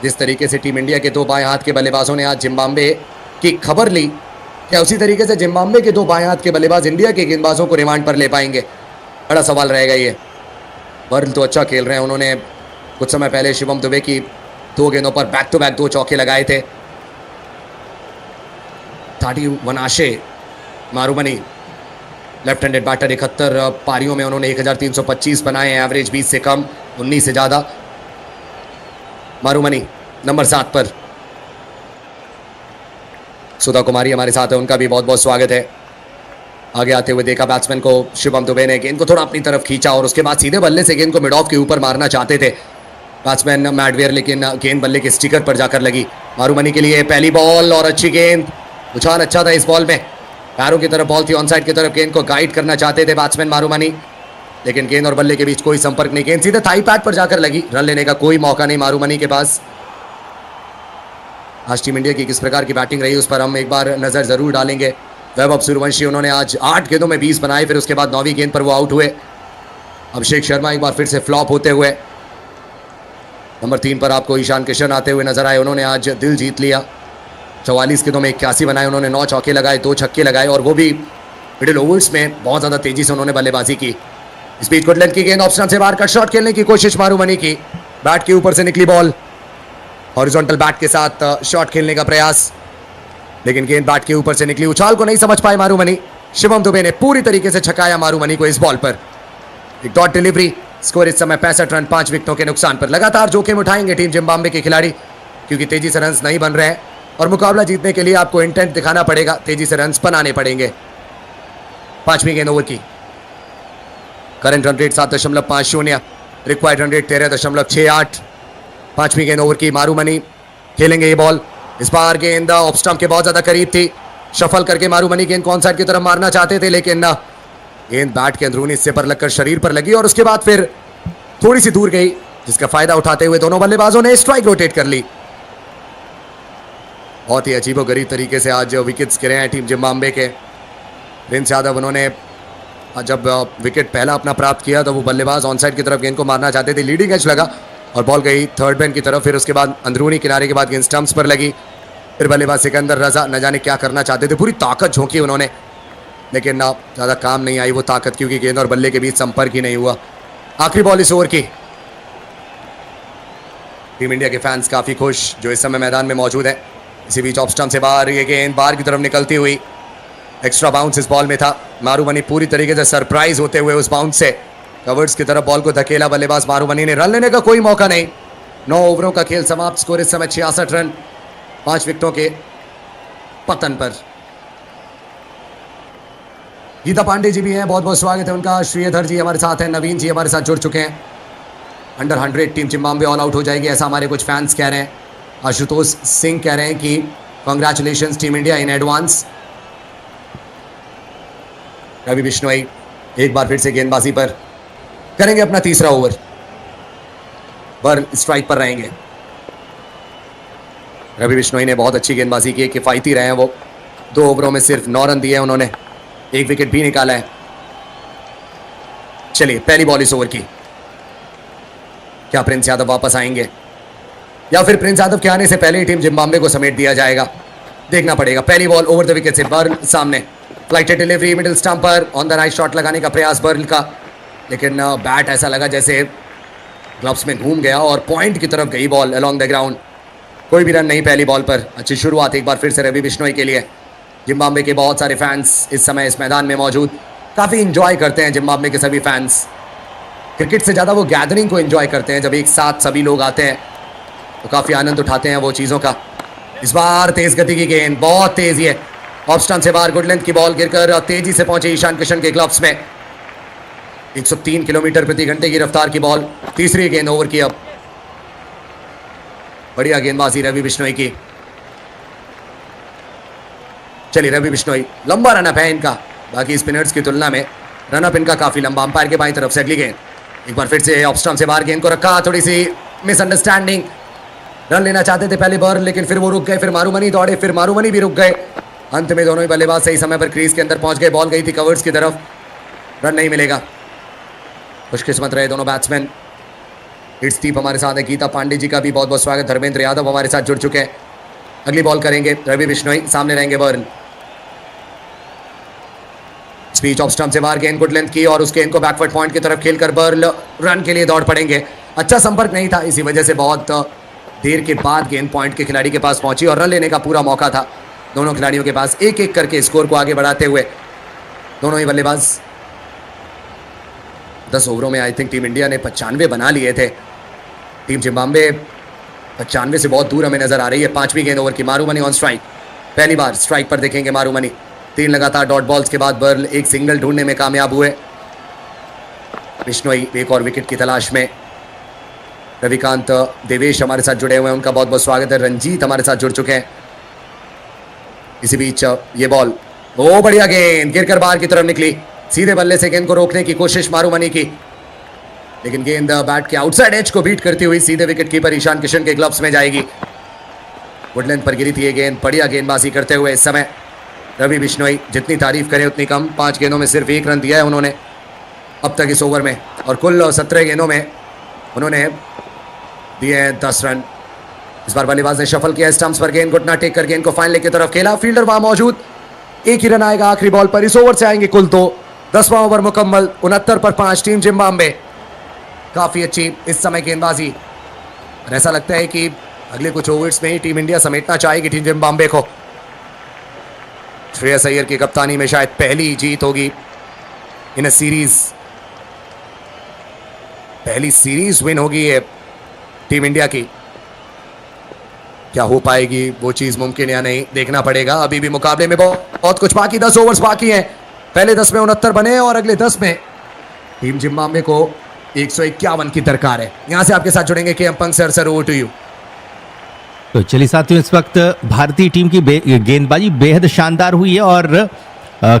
जिस तरीके से टीम इंडिया के 2 बाएं हाथ के बल्लेबाजों ने आज जिम्बाब्वे की खबर ली, क्या उसी तरीके से जिम्बाब्वे के 2 बाएं हाथ के बल्लेबाज इंडिया के गेंदबाजों को रिमांड पर ले पाएंगे? बड़ा सवाल रहेगा ये। बर्ल तो अच्छा खेल रहे हैं, उन्होंने कुछ समय पहले शिवम दुबे की 2 गेंदों पर बैक टू बैक 2 चौके लगाए थे। थाटी वनाशे मारुमनी लेफ्ट हैंडेड बैटर, 71 पारियों में उन्होंने 1325 बनाए हैं, एवरेज 20 से कम, 19 से ज़्यादा। मारुमनी नंबर 7 पर। सुधा कुमारी हमारे साथ है, उनका भी बहुत बहुत स्वागत है। आगे आते हुए देखा बैट्समैन को शिवम दुबे ने, गेंद को थोड़ा अपनी तरफ खींचा और उसके बाद सीधे बल्ले से गेंद को मिड ऑफ के ऊपर मारना चाहते थे बैट्समैन मैडवेयर, लेकिन गेंद बल्ले के स्टिकर पर जाकर लगी। मारुमनी के लिए पहली बॉल और अच्छी गेंद, उछाल अच्छा था इस बॉल में, पैरों की तरफ बॉल थी, ऑन साइड की तरफ गेंद को गाइड करना चाहते थे बैट्समैन मारूमनी, लेकिन गेंद और बल्ले के बीच कोई संपर्क नहीं, गेंद सीधे थाई पैड पर जाकर लगी, रन लेने का कोई मौका नहीं मारूमनी के पास। आज टीम इंडिया की किस प्रकार की बैटिंग रही उस पर हम एक बार नजर जरूर डालेंगे। वैभव सूर्यवंशी उन्होंने आज 8 गेंदों में 20 बनाए, फिर उसके बाद 9वीं गेंद पर वो आउट हुए। अभिषेक शर्मा एक बार फिर से फ्लॉप होते हुए। नंबर 3 पर आपको ईशान किशन आते हुए नजर आए, उन्होंने आज दिल जीत लिया। 44 गेंदों में 81 बनाए, उन्होंने 9 चौके लगाए, 2 छक्के लगाए और वो भी मिडिल ओवर्स में बहुत ज़्यादा तेजी से उन्होंने बल्लेबाजी की। इस बीच गुडलैंड की गेंद ऑफ स्टंप से बाहर कट शॉट खेलने की कोशिश मारूमनी की, बैट के ऊपर से निकली बॉल, हॉरिजॉन्टल बैट के साथ शॉट खेलने का प्रयास, लेकिन गेंद बैट के ऊपर से निकली, उछाल को नहीं समझ पाए मारूमनी। शिवम दुबे ने पूरी तरीके से छकाया मारूमनी को इस बॉल पर। एक डॉट डिलीवरी, स्कोर इस समय 65 रन 5 विकेटों के नुकसान पर। लगातार जोखिम उठाएंगे टीम जिम्बाब्वे के खिलाड़ी, क्योंकि तेजी से रन्स नहीं बन रहे हैं और मुकाबला जीतने के लिए आपको इंटेंट दिखाना पड़ेगा, तेजी से रन्स बनाने पड़ेंगे। 5वीं गेंद ओवर की, current run rate 7.50, required run rate 13.68। 5वीं गेंद ओवर की, मारूमनी खेलेंगे ये बॉल। इस बार गेंद ऑफ स्टंप के बहुत ज्यादा करीब थी, शफल करके मारूमनी गेंद कौन साइड की तरफ मारना चाहते थे, लेकिन गेंद बैट के अंदरूनी हिस्से पर लगकर शरीर पर लगी और उसके बाद फिर थोड़ी सी दूर गई, जिसका फायदा उठाते हुए दोनों बल्लेबाजों ने स्ट्राइक रोटेट कर ली। बहुत ही अजीबोगरीब तरीके से आज विकेट्स गिरे हैं टीम जिम्बाब्वे के। प्रिंस यादव उन्होंने जब विकेट पहला अपना प्राप्त किया तो वो बल्लेबाज ऑन साइड की तरफ गेंद को मारना चाहते थे, लीडिंग एज लगा और बॉल गई थर्ड मैन की तरफ, फिर उसके बाद अंदरूनी किनारे के बाद गेंद स्टंप्स पर लगी, फिर बल्लेबाज सिकंदर रजा न जाने क्या करना चाहते थे, पूरी ताकत झोंकी उन्होंने, लेकिन ज़्यादा काम नहीं आई वो ताकत, क्योंकि गेंद और बल्ले के बीच संपर्क ही नहीं हुआ। आखिरी बॉल इस ओवर की। टीम इंडिया के फैंस काफ़ी खुश जो इस समय मैदान में मौजूद है। इसी बीच ऑफ स्टंप से बाहर ये गेंद बाहर की तरफ निकलती हुई, एक्स्ट्रा बाउंस इस बॉल में था। मारूमनी पूरी तरीके से सरप्राइज होते हुए उस बाउंस से कवर्स की तरफ बॉल को धकेला, बल्लेबाज मारूमनी ने, रन लेने का कोई मौका नहीं। 9 ओवरों का खेल समाप्त, स्कोर इस समय 66 रन 5 विकेटों के पतन पर। गीता पांडे जी भी हैं, बहुत बहुत स्वागत है उनका। श्रीधर जी हमारे साथ हैं, नवीन जी हमारे साथ जुड़ चुके हैं। Under 100 team Zimbabwe all out हो जाएगी, ऐसा हमारे कुछ फैंस कह रहे हैं। आशुतोष सिंह कह रहे हैं कि congratulations team India in advance. Ravi Bishnoi एक बार फिर से गेंदबाजी पर करेंगे अपना तीसरा ओवर, पर स्ट्राइक पर रहेंगे। रवि बिश्नोई ने बहुत अच्छी गेंदबाजी की, किफायती रहे हैं वो। 2 ओवरों में सिर्फ 9 रन दिए हैं उन्होंने, 1 विकेट भी निकाला है। चलिए पहली बॉल इस ओवर की, क्या प्रिंस यादव वापस आएंगे या फिर प्रिंस यादव के आने से पहले ही टीम जिम्बाब्वे को समेट दिया जाएगा, देखना पड़ेगा। पहली बॉल ओवर द विकेट से, बर्ल सामने, फ्लाइटेड डिलीवरी मिडिल स्टंप पर, ऑन द राइट शॉट लगाने का प्रयास बर्ल का, लेकिन बैट ऐसा लगा जैसे ग्लव्स में घूम गया और पॉइंट की तरफ गई बॉल अलोंग द ग्राउंड। कोई भी रन नहीं पहली बॉल पर। अच्छी शुरुआत एक बार फिर से रवि बिश्नोई के लिए। जिम्बाब्वे के बहुत सारे फैंस इस समय इस मैदान में मौजूद, काफ़ी इंजॉय करते हैं जिम्बाब्वे के सभी फैंस। क्रिकेट से ज़्यादा वो गैदरिंग को एंजॉय करते हैं, जब एक साथ सभी लोग आते हैं तो काफ़ी आनंद उठाते हैं वो चीज़ों का। इस बार तेज़ गति की गेंद, बहुत तेज़ है, ऑफ स्टंप से बाहर, गुड लेंथ की बॉल गिरकर तेजी से पहुंचे ईशान किशन के ग्लव्स में। 103 किलोमीटर प्रति घंटे की रफ्तार की बॉल, तीसरी गेंद ओवर की। अब बढ़िया गेंदबाजी रवि बिश्नोई की। चलिए रवि बिश्नोई, लंबा रनअप है इनका, बाकी स्पिनर्स की तुलना में रनअप इनका काफी लंबा। अंपायर के बाईं तरफ से अगली गेंद, एक बार फिर से ऑफ स्टंप से बाहर गेंद को रखा, थोड़ी सी मिसअंडरस्टैंडिंग, रन लेना चाहते थे पहले बॉल, लेकिन फिर वो रुक गए, फिर मारूमनी दौड़े, फिर मारूमनी भी रुक गए। अंत में दोनों ही बल्लेबाज सही समय पर क्रीज के अंदर पहुंच गए, बॉल गई थी कवर्स की तरफ, रन नहीं मिलेगा। खुशकिस्मत रहे दोनों बैट्समैन। इट्स दीप हमारे साथ है, गीता पांडे जी का भी बहुत बहुत स्वागत, धर्मेंद्र यादव हमारे साथ जुड़ चुके हैं। अगली बॉल करेंगे रवि बिश्नोई, सामने रहेंगे बर्न। स्पीच ऑफ स्टंप से बाहर गेंद गुड लेंथ की और उस गेंद को बैकवर्ड पॉइंट की तरफ खेलकर बर्न रन के लिए दौड़ पड़ेंगे। अच्छा संपर्क नहीं था, इसी वजह से बहुत देर के बाद गेंद पॉइंट के खिलाड़ी के पास पहुंची और रन लेने का पूरा मौका था दोनों खिलाड़ियों के पास। एक एक करके स्कोर को आगे बढ़ाते हुए दोनों ही बल्लेबाज। 10 ओवरों में आई थिंक टीम इंडिया ने 95 बना लिए थे। टीम जिम्बाब्वे 95 से बहुत दूर हमें नजर आ रही है। 5वीं गेंद ओवर की, मारूमनी ऑन स्ट्राइक, पहली बार स्ट्राइक पर देखेंगे मारूमनी। 3 लगातार डॉट बॉल्स के बाद बर्ल एक सिंगल ढूंढने में कामयाब हुए। बिश्नोई एक और विकेट की तलाश में। रविकांत देवेश हमारे साथ जुड़े हुए हैं, उनका बहुत बहुत स्वागत है। रंजीत हमारे साथ जुड़ चुके हैं। इसी बीच ये बॉल, ओ बढ़िया गेंद गिरकर बाहर की तरफ निकली। सीधे बल्ले से गेंद को रोकने की कोशिश मारूमनी की, लेकिन गेंद बैट के आउटसाइड एज को बीट करती हुई सीधे विकेट कीपर ईशान किशन के ग्लव्स में जाएगी। वुडलैंड पर गिरी थी ये गेंद। बढ़िया गेंदबाजी करते हुए इस समय रवि बिश्नोई, जितनी तारीफ करें उतनी कम। 5 गेंदों में सिर्फ 1 रन दिया है उन्होंने अब तक इस ओवर में, और कुल 17 गेंदों में उन्होंने दिए हैं 10 रन। इस बार बल्लेबाज ने शफल किया, स्टंप्स पर गेंद घुटना टेक कर गेंद को फाइनल की तरफ खेला। फील्डर वहां मौजूद, 1 ही रन आएगा आखिरी बॉल पर। इस ओवर से आएंगे कुल 2। 10वां ओवर मुकम्मल, 69 पर 5 टीम जिम्बाब्वे। काफी अच्छी इस समय गेंदबाजी, और ऐसा लगता है कि अगले कुछ ओवर्स में ही टीम इंडिया समेटना चाहेगी टीम जिम्बाब्वे को। श्रेयस अय्यर की कप्तानी में शायद पहली जीत होगी इन सीरीज, पहली सीरीज विन होगी ये टीम इंडिया की। क्या हो पाएगी वो चीज मुमकिन या नहीं, देखना पड़ेगा। अभी भी मुकाबले में बहुत कुछ बाकी, 10 ओवर्स बाकी हैं। पहले 10 में 69 बने और अगले 10 में टीम जिम्बाब्वे को 151 की दरकार है। यहां से आपके साथ जुड़ेंगे के एम पंग सर, ओवर टू यू। तो चलिए साथियों, इस वक्त भारतीय टीम की गेंदबाजी बेहद शानदार हुई है, और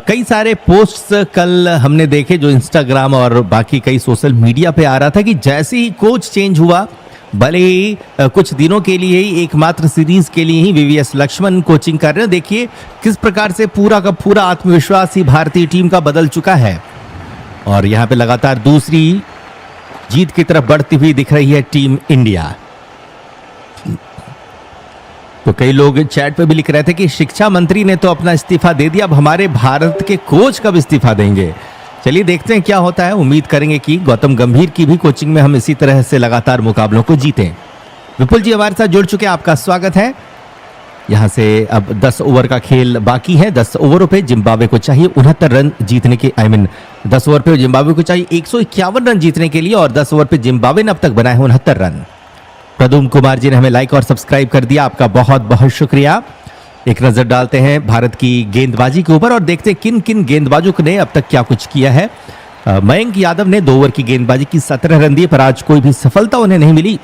कई सारे पोस्ट्स कल हमने देखे जो इंस्टाग्राम और बाकी कई सोशल मीडिया पे आ रहा था कि जैसे ही कोच चेंज हुआ, भले ही कुछ दिनों के लिए ही, एकमात्र सीरीज के लिए ही वीवीएस लक्ष्मण कोचिंग कर रहे हैं। देखिए किस प्रकार से पूरा का पूरा आत्मविश्वास ही भारतीय टीम का बदल चुका है, और यहाँ पे लगातार दूसरी जीत की तरफ बढ़ती हुई दिख रही है टीम इंडिया। तो कई लोग चैट पे भी लिख रहे थे कि शिक्षा मंत्री ने तो अपना इस्तीफा दे दिया, अब हमारे भारत के कोच कब इस्तीफा देंगे। चलिए देखते हैं क्या होता है। उम्मीद करेंगे कि गौतम गंभीर की भी कोचिंग में हम इसी तरह से लगातार मुकाबलों को जीतें। विपुल जी हमारे साथ जुड़ चुके हैं, आपका स्वागत है। यहां से अब 10 ओवर का खेल बाकी है। 10 ओवरों पे जिम्बाब्वे को चाहिए 69 रन जीतने के, 10 ओवर पे जिम्बाब्वे को चाहिए 151 रन जीतने के लिए, और 10 ओवर पे जिम्बाब्वे ने अब तक बनाए 69 रन। प्रदुम कुमार जी ने हमें लाइक और सब्सक्राइब कर दिया, आपका बहुत बहुत शुक्रिया। एक नजर डालते हैं भारत की गेंदबाजी के ऊपर और देखते हैं किन किन गेंदबाजों ने अब तक क्या कुछ किया है। मयंक यादव ने 2 ओवर की गेंदबाजी की 17 रन दिए, पर आज कोई भी सफलता उन्हें नहीं मिली।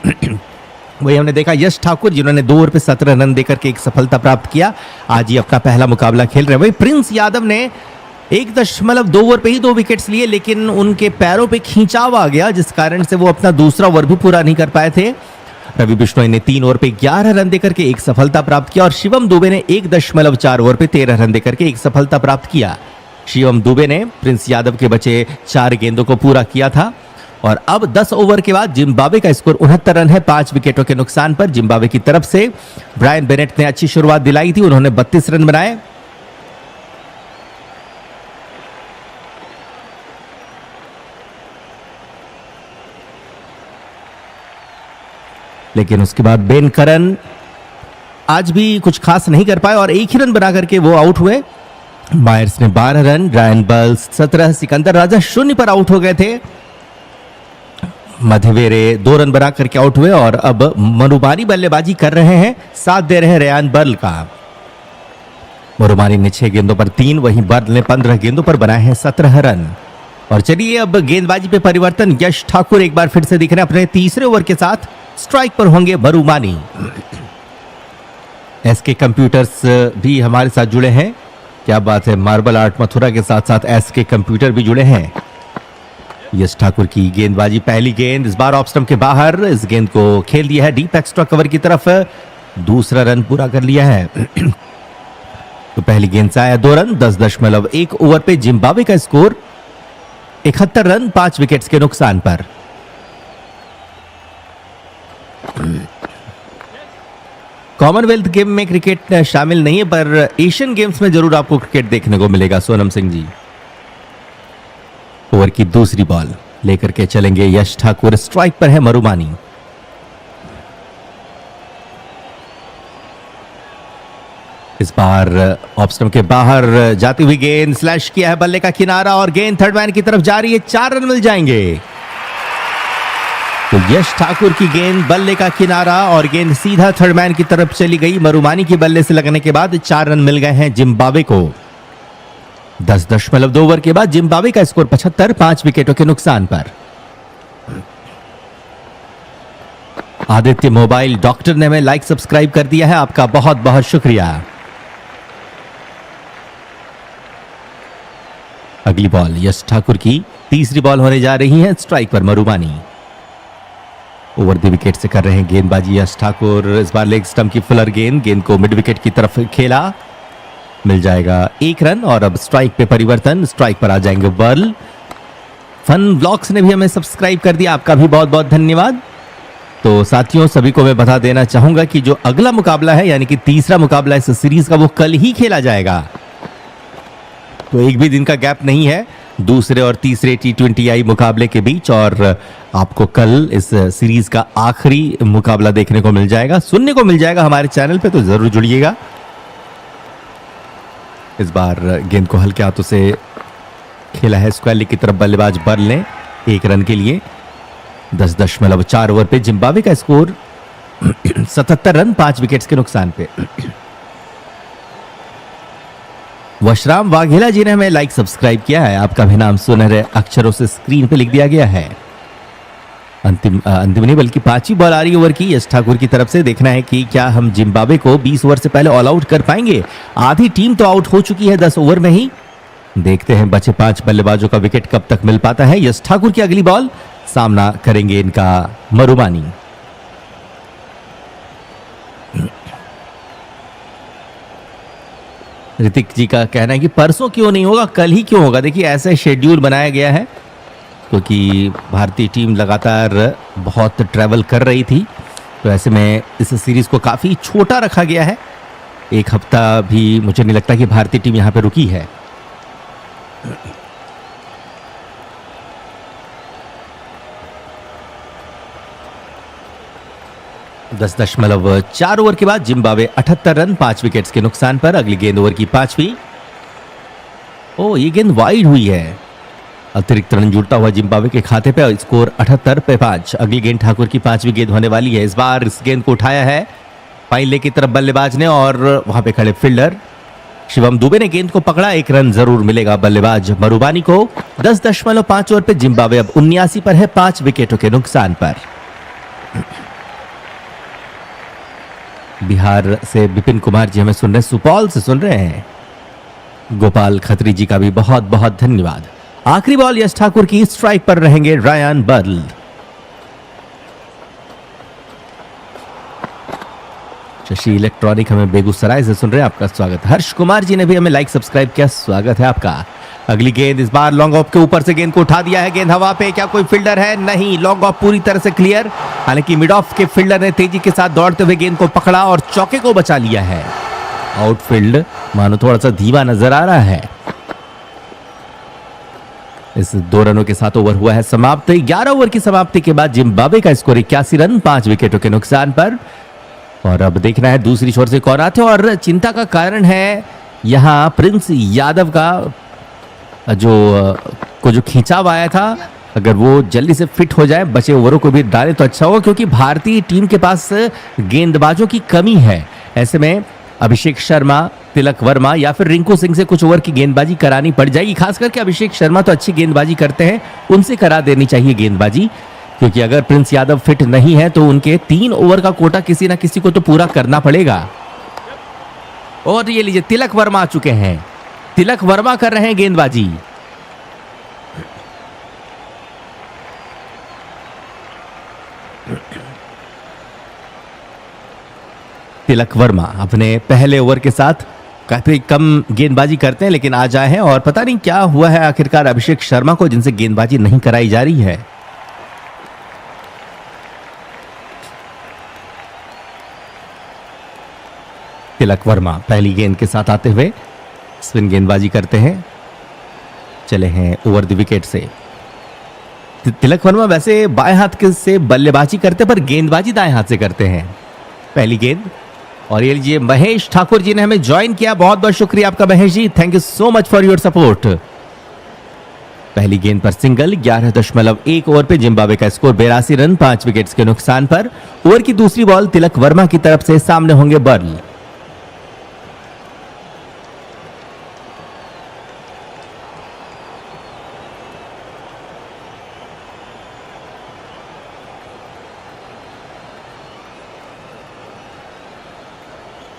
वही हमने देखा यश ठाकुर जिन्होंने 2 ओवर पे 17 रन देकर के एक सफलता प्राप्त किया, आज ही अपना पहला मुकाबला खेल रहे हैं। वही प्रिंस यादव ने 1.2 ओवर पे ही 2 विकेट्स लिए, लेकिन उनके पैरों पे खींचाव आ गया, जिस कारण से वो अपना दूसरा ओवर भी पूरा नहीं कर पाए थे। रवि बिश्नोई ने 3 ओवर पे 11 रन देकर के एक सफलता प्राप्त किया, और शिवम दुबे ने 1.4 ओवर पे 13 रन देकर के एक सफलता प्राप्त किया। शिवम दुबे ने प्रिंस यादव के बचे 4 गेंदों को पूरा किया था, और अब 10 ओवर के बाद जिम्बाब्वे का स्कोर 69 रन है, 5 विकेटों के नुकसान पर। जिम्बाब्वे की तरफ से ब्रायन बेनेट ने अच्छी शुरुआत दिलाई थी, उन्होंने 32 रन बनाए। लेकिन उसके बाद बेन करन आज भी कुछ खास नहीं कर पाए और 1 ही रन बना करके वो आउट हुए। मायर्स ने 12 रन, रायन बल्स 17, सिकंदर राजा 0 पर आउट हो गए थे। मधवेरे 2 रन बना करके आउट हुए, और अब मरुमानी बल्लेबाजी कर रहे हैं, साथ दे रहे हैं रेयान बर्ल का। मरुमानी ने 6 गेंदों पर 3, वहीं बर्ल ने 15 गेंदों पर बनाए हैं 17 रन। और चलिए अब गेंदबाजी पे परिवर्तन, यश ठाकुर एक बार फिर से दिख रहे हैं अपने तीसरे ओवर के साथ। स्ट्राइक पर होंगे मरुमानी। एसके कंप्यूटर्स भी हमारे साथ जुड़े हैं, क्या बात है। मार्बल आर्ट मथुरा के साथ साथ एसके कंप्यूटर भी जुड़े हैं। यश ठाकुर की गेंदबाजी, पहली गेंद इस बार ऑफ स्टंप के बाहर, इस गेंद को खेल दिया है डीप एक्स्ट्रा कवर की तरफ, दूसरा रन पूरा कर लिया है। तो पहली गेंद से आया 2 रन, 10.1 ओवर पे जिम्बाब्वे का स्कोर 71 रन 5 विकेट्स के नुकसान पर। कॉमनवेल्थ गेम में क्रिकेट शामिल नहीं है, पर एशियन गेम्स में जरूर आपको क्रिकेट देखने को मिलेगा। सोनम सिंह जी ओवर की दूसरी बॉल लेकर के चलेंगे यश ठाकुर, स्ट्राइक पर है मरुमानी। इस बार ऑफ स्टंप के बाहर जाती हुई गेंद, स्लैश किया है बल्ले का किनारा, और गेंद थर्ड मैन की तरफ जा रही है, 4 रन मिल जाएंगे। तो यश ठाकुर की गेंद बल्ले का किनारा, और गेंद सीधा थर्ड मैन की तरफ चली गई। मरुमानी की बल्ले से लगने के बाद 4 रन मिल गए हैं जिम्बाब्वे को। 10.2 ओवर के बाद जिम्बाब्वे का स्कोर 75, 5 विकेटों के नुकसान पर। आदित्य मोबाइल डॉक्टर ने हमें लाइक सब्सक्राइब कर दिया है, आपका बहुत बहुत शुक्रिया। अगली बॉल यश ठाकुर की तीसरी बॉल होने जा रही है। स्ट्राइक पर मरुबानी ओवर द विकेट से कर रहे हैं गेंदबाजी यश ठाकुर। इस बार लेग स्टंप की फुलर गेंद को मिड विकेट की तरफ खेला, मिल जाएगा 1 रन। और अब स्ट्राइक पे परिवर्तन, स्ट्राइक पर आ जाएंगे बर्ल। फन ब्लॉग्स ने भी हमें सब्सक्राइब कर दिया, आपका भी बहुत बहुत धन्यवाद। तो साथियों सभी को मैं बता देना चाहूंगा कि जो अगला मुकाबला है यानी कि तीसरा मुकाबला इस सीरीज का वो कल ही खेला जाएगा। तो एक भी दिन का गैप नहीं है दूसरे और तीसरे T20I मुकाबले के बीच, और आपको कल इस सीरीज का आखिरी मुकाबला देखने को मिल जाएगा, सुनने को मिल जाएगा हमारे चैनल पे, तो जरूर जुड़िएगा। इस बार गेंद को हल्के हाथों से खेला है स्क्वायर लेग की तरफ बल्लेबाज बर्ल ने 1 रन के लिए। 10.4 ओवर पे जिम्बाब्वे का स्कोर 77 रन 5 विकेट्स के नुकसान पे। वशराम वाघेला जी ने हमें लाइक सब्सक्राइब किया है, आपका भी नाम सुनहरे अक्षरों से स्क्रीन पे लिख दिया गया है। अंतिम नहीं बल्कि 5वीं बॉल आ रही ओवर की यश ठाकुर की तरफ से। देखना है कि क्या हम जिम्बाब्वे को 20 ओवर से पहले ऑल आउट कर पाएंगे। आधी टीम तो आउट हो चुकी है 10 ओवर में ही। देखते हैं बचे 5 बल्लेबाजों का विकेट कब तक मिल पाता है। यश ठाकुर की अगली बॉल, सामना करेंगे इनका मरुबानी। ऋतिक जी का कहना है कि परसों क्यों नहीं होगा, कल ही क्यों होगा। देखिए ऐसे शेड्यूल बनाया गया है क्योंकि भारतीय टीम लगातार बहुत ट्रैवल कर रही थी, तो ऐसे में इस सीरीज को काफ़ी छोटा रखा गया है। 1 हफ्ता भी मुझे नहीं लगता कि भारतीय टीम यहाँ पे रुकी है। दस 10.4 ओवर के बाद जिम्बाब्वे 78 रन 5 विकेट्स के नुकसान पर। अगली गेंद ओवर की 5वीं। ओ ये गेंद वाइड हुई है, अतिरिक्त रन जुड़ता हुआ जिम्बाब्वे के खाते पे, स्कोर 78 पे 5। अगली गेंद ठाकुर की 5वीं गेंद होने वाली है। इस बार इस गेंद को उठाया है फाइन लेग की तरफ बल्लेबाज ने, और वहां पे खड़े फील्डर शिवम दुबे ने गेंद को पकड़ा। 1 रन जरूर मिलेगा बल्लेबाज मरुबानी को। 10.5 ओवर पे जिम्बाब्वे अब 79 पर है 5 विकेटों के नुकसान पर। बिहार से विपिन कुमार जी हमें सुन रहे हैं, सुपौल से सुन रहे हैं। गोपाल खत्री जी का भी बहुत बहुत धन्यवाद। आखिरी बॉल यश ठाकुर की, स्ट्राइक पर रहेंगे रायन बर्ल। शशि इलेक्ट्रॉनिक हमें बेगूसराय से सुन रहे हैं, आपका स्वागत। हर्ष कुमार जी ने भी हमें लाइक सब्सक्राइब किया, स्वागत है आपका। अगली गेंद इस बार लॉन्ग ऑफ के ऊपर से गेंद को उठा दिया है, गेंद हवा पे। क्या कोई फील्डर है? नहीं, लॉन्ग ऑफ पूरी तरह से क्लियर। हालांकि मिड ऑफ के फील्डर ने तेजी के साथ दौड़ते हुए गेंद को पकड़ा और चौके को बचा लिया है। आउटफील्ड मानो थोड़ा सा धीमा नजर आ रहा है। इस 2 रनों के साथ ओवर हुआ है समाप्त। 11 ओवर की समाप्ति के बाद जिम्बाब्वे का स्कोर 81 रन 5 विकेटों के नुकसान पर। और अब देखना है दूसरी छोर से कौन आते, और चिंता का कारण है यहाँ प्रिंस यादव का जो खिंचाव आया था, अगर वो जल्दी से फिट हो जाए, बचे ओवरों को भी डाले तो अच्छा होगा, क्योंकि भारतीय टीम के पास गेंदबाजों की कमी है। ऐसे में अभिषेक शर्मा, तिलक वर्मा या फिर रिंकू सिंह से कुछ ओवर की गेंदबाजी करानी पड़ जाएगी। खास करके अभिषेक शर्मा तो अच्छी गेंदबाजी करते हैं, उनसे करा देनी चाहिए गेंदबाजी, क्योंकि अगर प्रिंस यादव फिट नहीं है तो उनके 3 ओवर का कोटा किसी ना किसी को तो पूरा करना पड़ेगा। और ये लीजिए तिलक वर्मा आ चुके हैं, तिलक वर्मा कर रहे हैं गेंदबाजी। तिलक वर्मा अपने पहले ओवर के साथ काफी कम गेंदबाजी करते हैं, लेकिन आज आए हैं और पता नहीं क्या हुआ है आखिरकार अभिषेक शर्मा को, जिनसे गेंदबाजी नहीं कराई जा रही है। तिलक वर्मा पहली गेंद के साथ आते हुए स्पिन गेंदबाजी करते हैं, चले हैं ओवर द विकेट से। तिलक वर्मा वैसे बाएं हाथ से बल्लेबाजी करते पर गेंदबाजी दाएं हाथ से करते हैं। पहली गेंद, और ये लीजिए महेश ठाकुर जी ने हमें ज्वाइन किया, बहुत बहुत शुक्रिया आपका Mahesh ji, thank you so much for your support. पहली गेंद पर सिंगल। 11.1 ओवर पे जिम्बाब्वे का स्कोर 82 रन 5 विकेट्स के नुकसान पर। ओवर की दूसरी बॉल तिलक वर्मा की तरफ से, सामने होंगे बर्ल।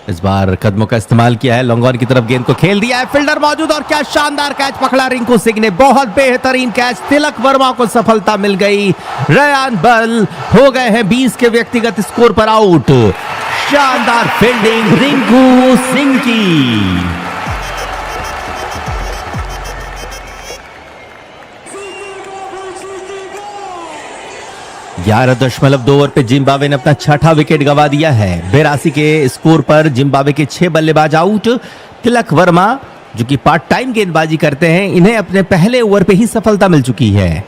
इस बार कदमों का इस्तेमाल किया है, लॉन्ग ऑन की तरफ गेंद को खेल दिया है, फील्डर मौजूद और क्या शानदार कैच पकड़ा रिंकू सिंह ने, बहुत बेहतरीन कैच, तिलक वर्मा को सफलता मिल गई। रेयान बल हो गए हैं 20 के व्यक्तिगत स्कोर पर आउट। शानदार फील्डिंग रिंकू सिंह की। 11.2 ओवर पे जिम्बाब्वे ने अपना छठा विकेट गंवा दिया है। 82 के स्कोर पर जिम्बाब्वे के 6 बल्लेबाज आउट। तिलक वर्मा जो कि पार्ट टाइम गेंदबाजी करते हैं, इन्हें अपने पहले ओवर पे ही सफलता मिल चुकी है।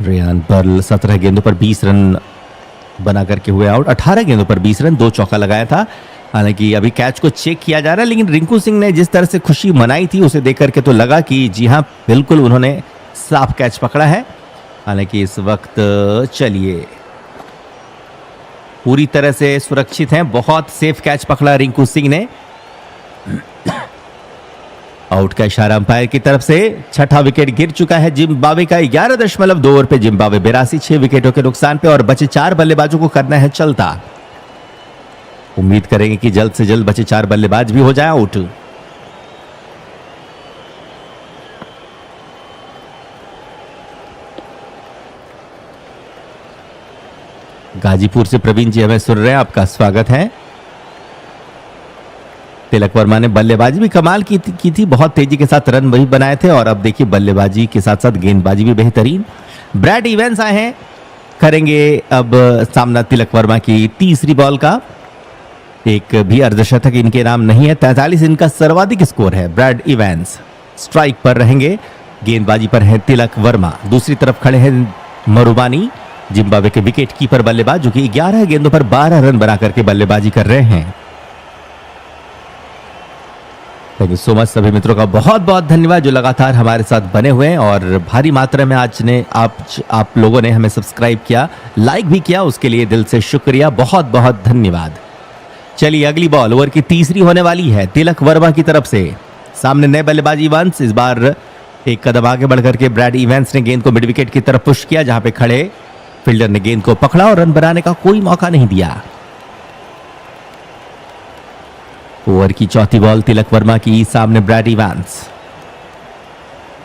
रेयान बल 17 गेंदों पर 20 रन बना करके हुए आउट। 18 गेंदों पर 20 रन, 2 चौका लगाया था। हालांकि अभी कैच को चेक किया जा रहा है, लेकिन रिंकू सिंह ने जिस तरह से खुशी मनाई थी उसे देख करके तो लगा कि जी हां, बिल्कुल उन्होंने साफ कैच पकड़ा है। हालांकि इस वक्त चलिए पूरी तरह से सुरक्षित हैं, बहुत सेफ कैच पकड़ा रिंकू सिंह ने। आउट का इशारा अंपायर की तरफ से। छठा विकेट गिर चुका है जिम्बाब्वे का। 11.2 ओवर पे जिम्बाब्वे 82, 6 विकेटों के नुकसान पे, और बचे 4 बल्लेबाजों को करना है चलता। उम्मीद करेंगे कि जल्द से जल्द बचे 4 बल्लेबाज भी हो जाए आउट। गाजीपुर से प्रवीण जी हमें सुन रहे हैं, आपका स्वागत है। तिलक वर्मा ने बल्लेबाजी भी कमाल की थी, बहुत तेजी के साथ रन भी बनाए थे, और अब देखिए बल्लेबाजी के साथ साथ गेंदबाजी भी बेहतरीन। ब्रैड इवेंस आए हैं, करेंगे अब सामना तिलक वर्मा की तीसरी बॉल का। एक भी अर्धशतक इनके नाम नहीं है। 43 इनका सर्वाधिक स्कोर है। ब्रैड इवेंस स्ट्राइक पर रहेंगे, गेंदबाजी पर है तिलक वर्मा। दूसरी तरफ खड़े हैं मरुबानी, जिम्बाब्वे के विकेट कीपर बल्लेबाज, जो कि 11 गेंदों पर 12 रन बना करके बल्लेबाजी कर रहे हैं। थैंक यू सो मच सभी मित्रों का बहुत बहुत धन्यवाद जो लगातार हमारे साथ बने हुए हैं, और भारी मात्रा में आज ने आप लोगों ने हमें सब्सक्राइब किया, लाइक भी किया, उसके लिए दिल से शुक्रिया, बहुत बहुत धन्यवाद। चलिए अगली बॉल ओवर की तीसरी होने वाली है तिलक वर्मा की तरफ से। सामने नए बल्लेबाज इवेंस, इस बार एक कदम आगे बढ़कर के ब्रैड इवेंस ने गेंद को मिड विकेट की तरफ पुश किया, जहां पे खड़े फील्डर ने गेंद को पकड़ा और रन बनाने का कोई मौका नहीं दिया। ओवर की चौथी बॉल तिलक वर्मा की, सामने Brad Evans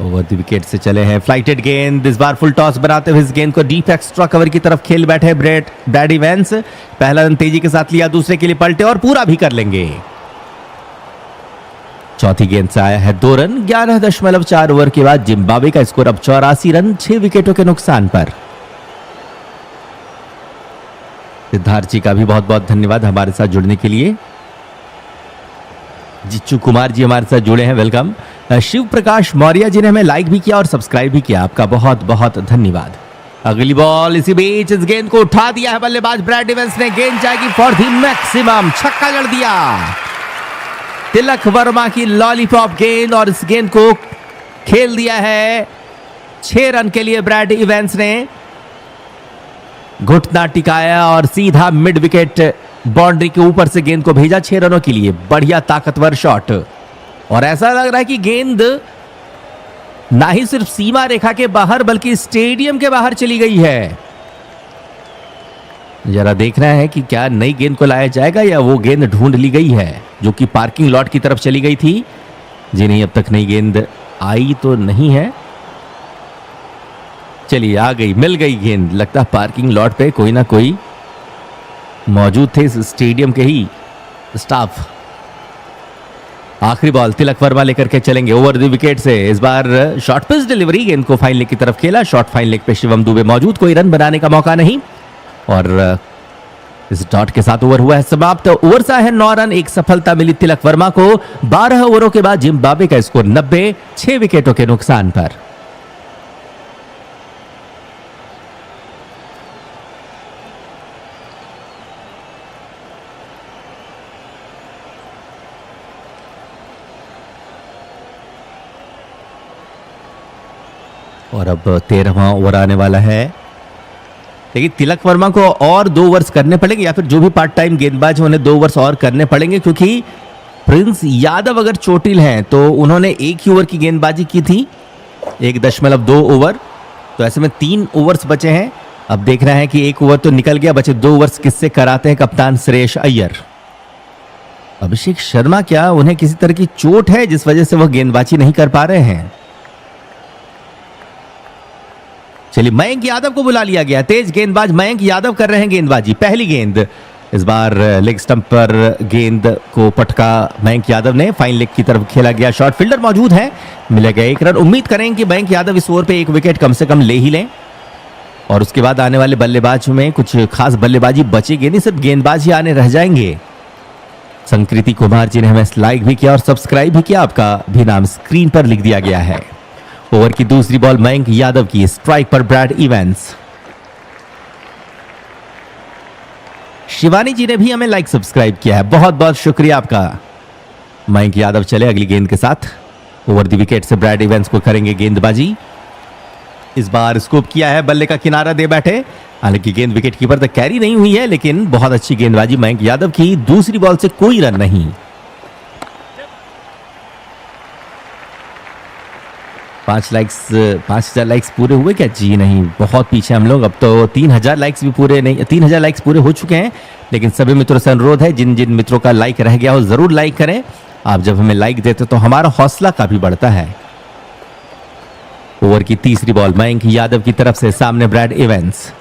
over the wicket से चले हैं। फ्लाइटेड गेंद, इस बार फुल टॉस बनाते हुए इस गेंद को डीप एक्स्ट्रा कवर की तरफ खेल बैठे ब्रैड इवेंस। पहला रन तेजी के साथ लिया, दूसरे के लिए पलटे और पूरा भी कर लेंगे। चौथी गेंद से आया है 2 रन। 11.4 ओवर के बाद जिम्बाब्वे का स्कोर अब 84 रन, 6 विकेटों के नुकसान पर। सिद्धार्थ जी का भी बहुत बहुत धन्यवाद हमारे साथ जुड़ने के लिए। जिच्चू कुमार जी हमारे साथ जुड़े हैं, वेलकम। शिव प्रकाश मौर्य जी ने हमें लाइक भी किया और सब्सक्राइब भी किया, आपका बहुत बहुत धन्यवाद। अगली बॉल, इसी बीच इस गेंद को उठा दिया है बल्लेबाज ब्रैड इवेंस ने, गेंद जाएगी फॉर द मैक्सिमम, छक्का जड़ दिया। तिलक वर्मा की लॉलीपॉप गेंद, और इस गेंद को खेल दिया है 6 रन के लिए ब्रैड इवेंस ने। घुटना टिकाया और सीधा मिड विकेट बाउंड्री के ऊपर से गेंद को भेजा 6 रनों के लिए। बढ़िया ताकतवर शॉट, और ऐसा लग रहा है कि गेंद ना ही सिर्फ सीमा रेखा के बाहर बल्कि स्टेडियम के बाहर चली गई है। जरा देखना है कि क्या नई गेंद को लाया जाएगा या वो गेंद ढूंढ ली गई है जो कि पार्किंग लॉट की तरफ चली गई थी। जी नहीं, अब तक नई गेंद आई तो नहीं है। चलिए आ गई, मिल गई गेंद। लगता है पार्किंग लॉट पे कोई ना कोई मौजूद थे, इस स्टेडियम के ही स्टाफ। आखिरी बॉल तिलक वर्मा लेकर के चलेंगे ओवर द विकेट से। इस बार शॉर्ट पिच डिलीवरी, गेंद को फाइन लेग की तरफ खेला। शॉर्ट फाइन लेग पे शिवम दुबे मौजूद, कोई रन बनाने का मौका नहीं, और इस डॉट के साथ ओवर हुआ है समाप्त। ओवर सा है 9 रन, एक सफलता मिली तिलक वर्मा को। 12 ओवरों के बाद जिम्बाब्वे का स्कोर 90, 6 विकेटों के नुकसान पर। और अब 13वां ओवर आने वाला है। देखिए तिलक वर्मा को और 2 ओवर्स करने पड़ेंगे, या फिर जो भी पार्ट टाइम गेंदबाज हैं उन्हें 2 ओवर्स और करने पड़ेंगे, क्योंकि प्रिंस यादव अगर चोटिल हैं तो उन्होंने 1 ही ओवर की गेंदबाजी की थी, 1.2 ओवर, तो ऐसे में 3 ओवर्स बचे हैं। अब देख रहे हैं कि 1 ओवर तो निकल गया, बचे 2 ओवर्स किससे कराते हैं कप्तान श्रेयस अय्यर। अभिषेक शर्मा क्या उन्हें किसी तरह की चोट है जिस वजह से वह गेंदबाजी नहीं कर पा रहे हैं? चलिए मयंक यादव को बुला लिया गया। तेज गेंदबाज मयंक यादव कर रहे हैं गेंदबाजी। पहली गेंद इस बार लेग स्टंप पर गेंद को पटका मयंक यादव ने। फाइन लेग की तरफ खेला गया शॉट, फील्डर मौजूद है, मिलेगा 1 रन। उम्मीद करें कि मयंक यादव इस ओवर पे 1 विकेट कम से कम ले ही लें और उसके बाद आने वाले बल्लेबाज में कुछ खास बल्लेबाजी बचेगी नहीं, सिर्फ गेंदबाज ही आने रह जाएंगे। संकृति कुमार जी ने हमें लाइक भी किया और सब्सक्राइब भी किया, आपका भी नाम स्क्रीन पर लिख दिया गया है। ओवर की दूसरी बॉल मयंक यादव की, स्ट्राइक पर ब्रैड इवेंस। शिवानी जी ने भी हमें लाइक सब्सक्राइब किया है, बहुत बहुत शुक्रिया आपका। मयंक यादव चले अगली गेंद के साथ। ओवर द विकेट से ब्रैड इवेंस को करेंगे गेंदबाजी। इस बार स्कूप किया है, बल्ले का किनारा दे बैठे। हालांकि गेंद विकेट कीपर तक कैरी नहीं हुई है, लेकिन बहुत अच्छी गेंदबाजी मयंक यादव की। दूसरी बॉल से कोई रन नहीं। 5,000 लाइक्स पूरे हुए क्या? जी नहीं, बहुत पीछे हम लोग। अब तो 3,000 लाइक्स भी पूरे नहीं, 3,000 लाइक्स पूरे हो चुके हैं। लेकिन सभी मित्रों से अनुरोध है, जिन जिन मित्रों का लाइक रह गया हो जरूर लाइक करें। आप जब हमें लाइक देते तो हमारा हौसला काफी बढ़ता है। ओवर की तीसरी बॉल मयंक यादव की तरफ से, सामने Brad Evans.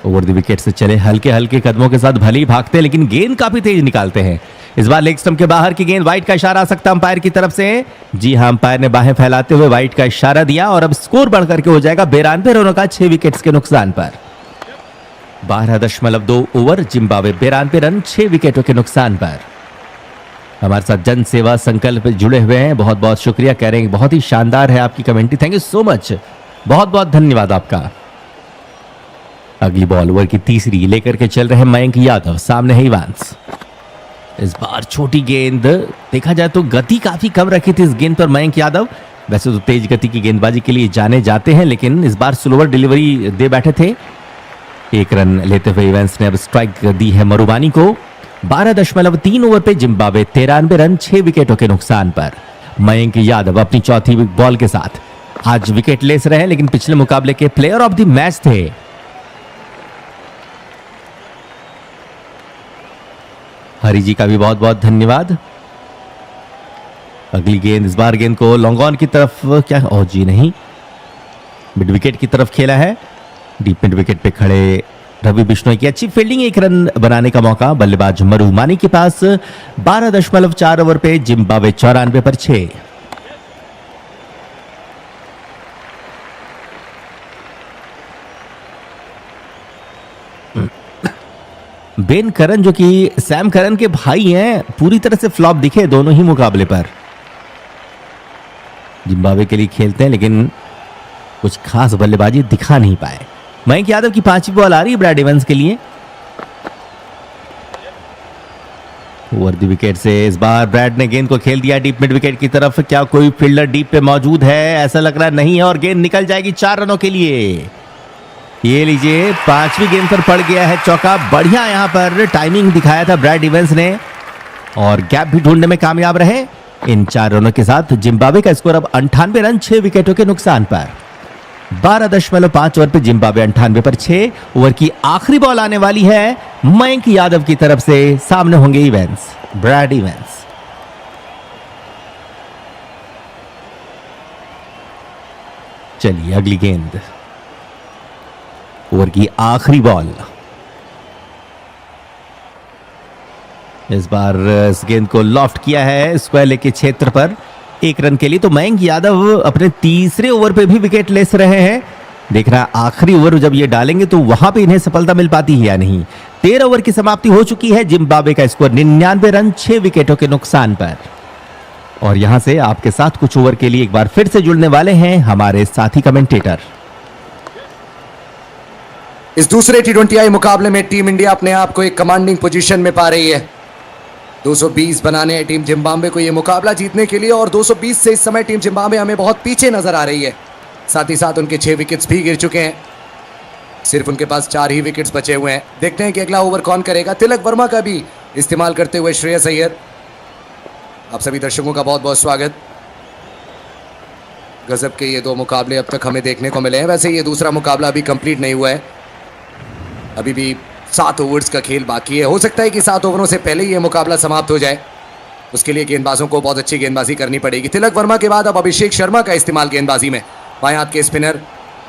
Over the wicket से चले हल्के हल्के कदमों के साथ, भले ही भागते हैं लेकिन गेंद काफी तेज निकालते हैं। इस बार लेग स्टंप के बाहर की गेंद, वाइड का इशारा आ सकता अंपायर की तरफ से। जी हां, अंपायर ने बाहें फैलाते हुए वाइड का इशारा दिया और अब स्कोर बढ़कर के हो जाएगा 92 रनों का 6 विकेट्स के नुकसान पर। 12.2 ओवर, जिम्बाब्वे 92 रन 6 विकेटों के नुकसान पर। हमारे साथ जन सेवा संकल्प जुड़े हुए हैं, बहुत बहुत शुक्रिया। कह रहे हैं बहुत ही शानदार है आपकी commentary, thank you so much, बहुत बहुत धन्यवाद आपका। अगली बॉल ओवर की तीसरी लेकर के चल रहे मयंक यादव, सामने है इवांस। इस बार छोटी गेंद, देखा जाए तो गति काफी कम रखी थी इस गेंद पर मयंक यादव। वैसे तो तेज गति की गेंदबाजी के लिए जाने जाते हैं, लेकिन इस बार स्लोअर डिलीवरी दे बैठे थे। 1 रन लेते हुए इवेंस ने अब स्ट्राइक दी है मरुबानी को। 12.3 ओवर पे जिम्बाब्वे 93 रन 6 विकेटों के नुकसान पर। मयंक यादव अपनी चौथी बॉल के साथ आज विकेट ले रहे हैं, लेकिन पिछले मुकाबले के प्लेयर ऑफ द मैच थे। हरी जी का भी बहुत बहुत धन्यवाद। अगली गेंद, इस बार गेंद को लॉन्ग ऑन की तरफ, क्या ओ जी नहीं, मिड विकेट की तरफ खेला है। डीप मिड विकेट पे खड़े रवि बिश्नोई की अच्छी फील्डिंग, 1 रन बनाने का मौका बल्लेबाज मरुमानी के पास। 12.4 ओवर पे जिम्बाब्वे 94 पर 6। बेन करन जो कि सैम करन के भाई हैं, पूरी तरह से फ्लॉप दिखे दोनों ही मुकाबले पर। जिम्बाब्वे के लिए खेलते हैं लेकिन कुछ खास बल्लेबाजी दिखा नहीं पाए। मयंक यादव की 5वीं बॉल आ रही है ब्रैड इवेंस के लिए। ओवर द विकेट से इस बार ब्रैड ने गेंद को खेल दिया डीप मिड विकेट की तरफ। क्या कोई फील्डर डीप पे मौजूद है? ऐसा लग रहा नहीं है और गेंद निकल जाएगी 4 रनों के लिए। ये लीजिए, 5वीं गेंद पर पड़ गया है चौका। बढ़िया यहां पर टाइमिंग दिखाया था ब्रैड इवेंस ने और गैप भी ढूंढने में कामयाब रहे। इन 4 रनों के साथ जिम्बाब्वे का स्कोर अब 98 रन 6 विकेटों के नुकसान पर। 12.5 ओवर पे जिम्बाब्वे 98 पर 6। ओवर की आखिरी बॉल आने वाली है मयंक यादव की तरफ से, सामने होंगे इवेंस, ब्रैड इवेंस। चलिए अगली गेंद, ओवर की आखिरी बॉल। इस बार इस गेंद को लॉफ्ट किया है स्क्वायर लेग के क्षेत्र पर 1 रन के लिए। तो मयंक यादव अपने तीसरे ओवर पे भी विकेट ले रहे हैं। देख रहा आखिरी ओवर जब ये डालेंगे तो वहां पे इन्हें सफलता मिल पाती है या नहीं। 13 ओवर की समाप्ति हो चुकी है। जिम्बाब्वे का स्कोर 99 रन 6 विकेटों के नुकसान पर। और यहां से आपके साथ कुछ ओवर के लिए एक बार फिर से जुड़ने वाले हैं हमारे साथी कमेंटेटर। इस दूसरे T20I मुकाबले में टीम इंडिया अपने आप को एक कमांडिंग पोजीशन में पा रही है। 220 बनाने हैं टीम जिम्बाब्वे को ये मुकाबला जीतने के लिए और 220 से इस समय टीम जिम्बाब्वे हमें बहुत पीछे नजर आ रही है। साथ ही साथ उनके 6 विकेट्स भी गिर चुके हैं। सिर्फ उनके पास 4 ही विकेट्स बचे हुए हैं। देखते हैं कि अगला ओवर कौन करेगा। तिलक वर्मा का भी इस्तेमाल करते हुए श्रेयस अय्यर। आप सभी दर्शकों का बहुत बहुत स्वागत। गजब के ये 2 मुकाबले अब तक हमें देखने को मिले हैं। वैसे ये दूसरा मुकाबला अभी कंप्लीट नहीं हुआ है, अभी भी 7 ओवर्स का खेल बाकी है। हो सकता है कि 7 ओवरों से पहले ये मुकाबला समाप्त हो जाए, उसके लिए गेंदबाजों को बहुत अच्छी गेंदबाजी करनी पड़ेगी। तिलक वर्मा के बाद अब अभिषेक शर्मा का इस्तेमाल गेंदबाजी में। बाएं हाथ के स्पिनर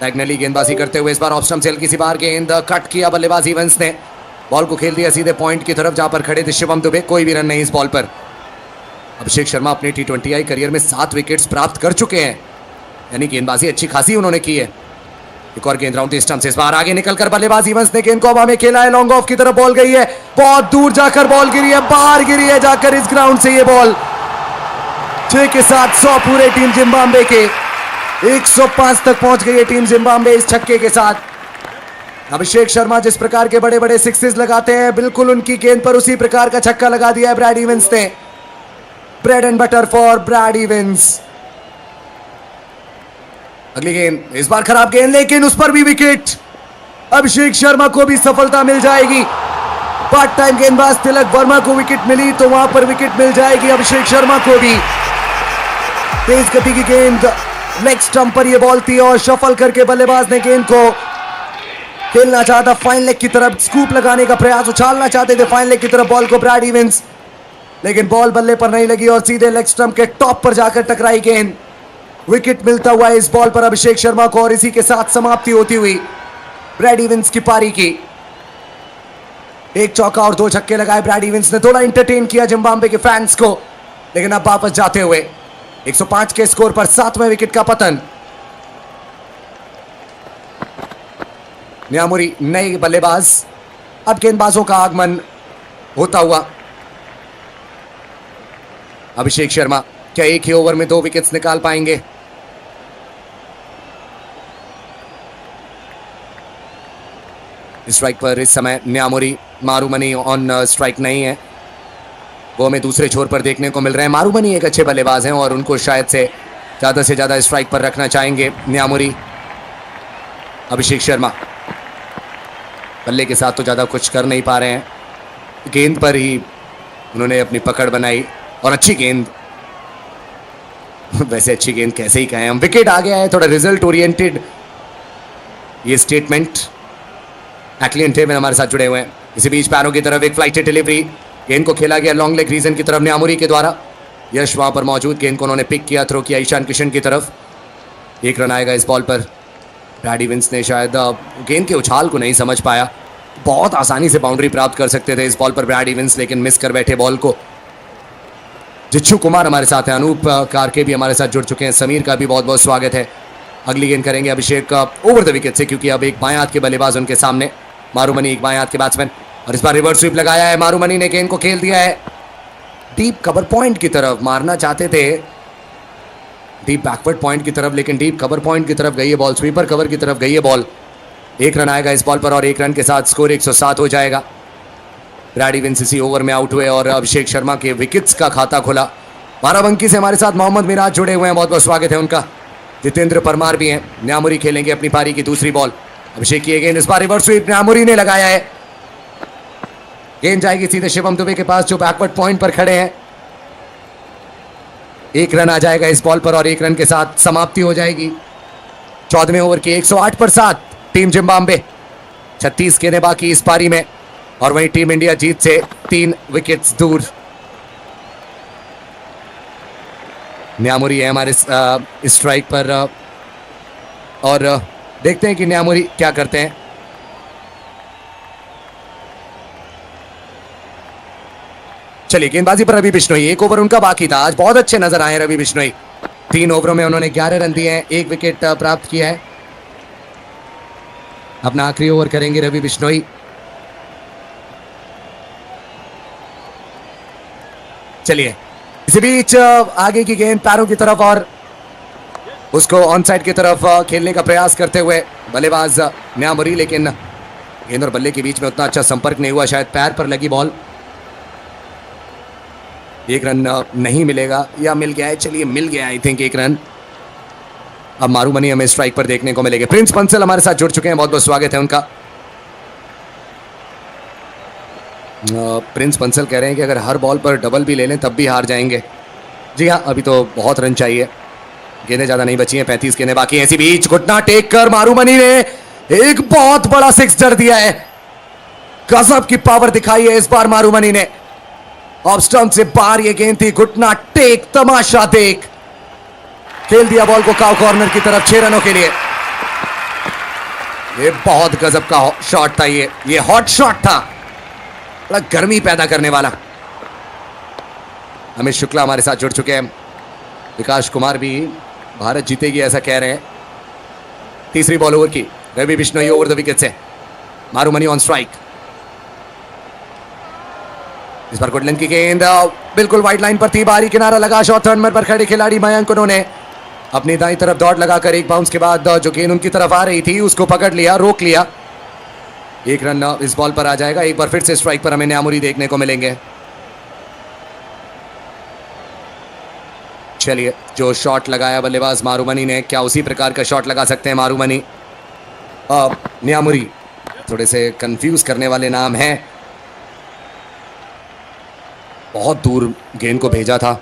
डायगनली गेंदबाजी करते हुए इस बार ऑफ स्टंप से हल्की सी बाहर गेंद कट किया बल्लेबाज इवेंस ने। बॉल को खेल दिया सीधे पॉइंट की तरफ जहां पर खड़े थे शिवम दुबे। कोई भी रन नहीं इस बॉल पर। अभिषेक शर्मा अपने T20I करियर में 7 विकेट्स प्राप्त कर चुके हैं, यानी गेंदबाजी अच्छी खासी उन्होंने की है। एक और गेंद राउंड स्टंप से इस बार आगे निकलकर बल्लेबाज इवेंस ने गेंद को हवा में खेला है। लॉन्ग ऑफ की तरफ बॉल गई है, बहुत दूर जाकर बॉल गिरी है, बाहर गिरी है जाकर इस ग्राउंड से। ये बॉल 6 के साथ 100 पूरे टीम जिम्बाब्वे के। 105 तक पहुंच गई है टीम जिम्बाब्वे इस छक्के के साथ। अभिषेक शर्मा जिस प्रकार के बड़े बड़े सिक्सेस लगाते हैं, बिल्कुल उनकी गेंद पर उसी प्रकार का छक्का लगा दिया है ब्रैड इवेंस ने। Bread and butter for Brad Evans. अगली गेंद इस बार खराब गेंद, लेकिन उस पर भी विकेट। अभिषेक शर्मा को भी सफलता मिल जाएगी। पार्ट टाइम गेंदबाज तिलक वर्मा को विकेट मिली तो वहां पर विकेट मिल जाएगी अभिषेक शर्मा को भी। तेज गति की गेंद लेग स्टंप पर यह बॉल थी और शफल करके बल्लेबाज ने गेंद को खेलना चाहता फाइन लेग की तरफ, स्कूप लगाने का प्रयास, उछालना चाहते थे फाइन लेग की तरफ बॉल को ब्रैड इवेंस, लेकिन बॉल बल्ले पर नहीं लगी और सीधे लेग स्टंप के टॉप पर जाकर टकराई गेंद। विकेट मिलता हुआ इस बॉल पर अभिषेक शर्मा को और इसी के साथ समाप्ति होती हुई ब्रैड इवेंस की पारी की। 1 चौका और 2 छक्के लगाए ब्रैड इवेंस ने। थोड़ा एंटरटेन किया जिम्बाब्वे के फैंस को, लेकिन अब वापस जाते हुए 105 के स्कोर पर 7वें विकेट का पतन। न्यामुरी नए बल्लेबाज, अब गेंदबाजों का आगमन होता हुआ। अभिषेक शर्मा क्या एक ही ओवर में 2 विकेट्स निकाल पाएंगे? स्ट्राइक पर इस समय न्यामुरी, मारूमनी ऑन स्ट्राइक नहीं है, वो हमें दूसरे छोर पर देखने को मिल रहे हैं। मारूमनी एक अच्छे बल्लेबाज हैं और उनको शायद से ज़्यादा स्ट्राइक पर रखना चाहेंगे न्यामुरी। अभिषेक शर्मा बल्ले के साथ तो ज़्यादा कुछ कर नहीं पा रहे हैं, गेंद पर ही उन्होंने अपनी पकड़ बनाई और अच्छी गेंद, वैसे अच्छी गेंद कैसे ही कहें हम, विकेट आ गया है। थोड़ा रिजल्ट ओरिएंटेड ये स्टेटमेंट। एक्लियन टेबन हमारे साथ जुड़े हुए हैं। इसी बीच पैरों की तरफ एक फ्लाइटेड डिलीवरी, गेंद को खेला गया लॉन्ग लेग रीजन की तरफ न्यामुरी के द्वारा। यश वहां पर मौजूद, गेंद को उन्होंने पिक किया, थ्रो किया ईशान किशन की तरफ। 1 रन आएगा इस बॉल पर। ब्रैड इवेंस ने शायद गेंद के उछाल को नहीं समझ पाया, बहुत आसानी से बाउंड्री प्राप्त कर सकते थे इस बॉल पर ब्रैड इवेंस, लेकिन मिस कर बैठे बॉल को। जिच्छू कुमार हमारे साथ हैं, अनूप कारके भी हमारे साथ जुड़ चुके हैं, समीर का भी बहुत बहुत स्वागत है। अगली गेंद करेंगे अभिषेक ओवर द विकेट से, क्योंकि अब एक बाएं हाथ के बल्लेबाज उनके सामने। मारूमनी एक बाएं हाथ के बैट्समैन और इस बार रिवर्स स्वीप लगाया है। मारूमनी ने गेंद को खेल दिया है डीप कवर पॉइंट की तरफ, मारना चाहते थे डीप बैकवर्ड पॉइंट की तरफ, लेकिन डीप कवर पॉइंट की तरफ गई है बॉल, स्वीपर कवर की तरफ गई है बॉल। 1 रन आएगा इस बॉल पर और 1 रन के साथ स्कोर 107 हो जाएगा। ब्रैड इवेंस इसी ओवर में आउट हुए और अभिषेक शर्मा के विकेट्स का खाता खुला। बाराबंकी से हमारे साथ मोहम्मद मिराज जुड़े हुए हैं, बहुत बहुत स्वागत है उनका। जितेंद्र परमार भी हैं। न्यामुरी खेलेंगे अपनी पारी की दूसरी बॉल। अभिषेक की गेंद, इस बार रिवर्स स्वीप न्यामुरी ने लगाया है, गेंद जाएगी सीधे शिवम दुबे के पास जो बैकवर्ड पॉइंट पर खड़े हैं। 1 रन आ जाएगा इस बॉल पर और 1 रन के साथ समाप्ति हो जाएगी 14वें ओवर की। 108 पर 7 टीम जिम्बाब्वे, 36 गेंदें बाकी इस पारी में और वहीं टीम इंडिया जीत से 3 विकेट्स दूर। न्यामुरी है हमारे स्ट्राइक पर और देखते हैं कि न्यामुरी क्या करते हैं। चलिए गेंदबाजी पर रवि बिश्नोई, 1 ओवर उनका बाकी था, आज बहुत अच्छे नजर आए रवि बिश्नोई। 3 ओवरों में उन्होंने 11 रन दिए हैं, 1 विकेट प्राप्त किया है। अपना आखिरी ओवर करेंगे रवि बिश्नोई। चलिए इसी बीच आगे की गेंद पैरों की तरफ और उसको ऑन साइड की तरफ खेलने का प्रयास करते हुए बल्लेबाज न्यामुरी, लेकिन गेंद और बल्ले के बीच में उतना अच्छा संपर्क नहीं हुआ, शायद पैर पर लगी बॉल। 1 रन नहीं मिलेगा या मिल गया है, चलिए मिल गया आई थिंक 1 रन। अब मारूमनी हमें स्ट्राइक पर देखने को मिलेंगे। प्रिंस बंसल हमारे साथ जुड़ चुके हैं, बहुत बहुत स्वागत है उनका। प्रिंस बंसल कह रहे हैं कि अगर हर बॉल पर डबल भी ले लें तब भी हार जाएंगे। जी हाँ, अभी तो बहुत रन चाहिए। गेंदें ज्यादा नहीं बची हैं, 35 गेंदें बाकी हैं। इसी बीच घुटना टेक कर मारूमनी ने एक बहुत बड़ा सिक्स जड़ दिया है। गजब की पावर दिखाई है इस बार मारूमनी ने। ऑफ स्टंप से बाहर ये गेंद थी, घुटना टेक, तमाशा देख, खेल दिया बॉल को काउ कॉर्नर की तरफ 6 रनों के लिए। ये बहुत गजब का शॉट था, ये हॉट शॉट था, बड़ा गर्मी पैदा करने वाला। अमित शुक्ला हमारे साथ जुड़ चुके हैं, विकास कुमार भी भारत जीतेगी ऐसा कह रहे हैं। तीसरी बॉल ओवर की, Ravi Bishnoi over the wicket से, मारूमनी ऑन स्ट्राइक। इस बार गुडलैंड की गेंद बिल्कुल वाइड लाइन पर थी, बाहरी किनारा लगा, शॉट थर्ड नंबर पर खड़े खिलाड़ी मयंक, उन्होंने अपनी दाईं तरफ दौड़ लगाकर एक बाउंस के बाद जो गेंद उनकी तरफ आ रही थी उसको पकड़ लिया, रोक लिया। 1 रन इस बॉल पर आ जाएगा। एक बार फिर से स्ट्राइक पर हमें न्यामुरी देखने को मिलेंगे। चलिए, जो शॉट लगाया बल्लेबाज मारूमनी ने, क्या उसी प्रकार का शॉट लगा सकते हैं मारूमनी? न्यामुरी थोड़े से कंफ्यूज करने वाले नाम हैं। बहुत दूर गेंद को भेजा था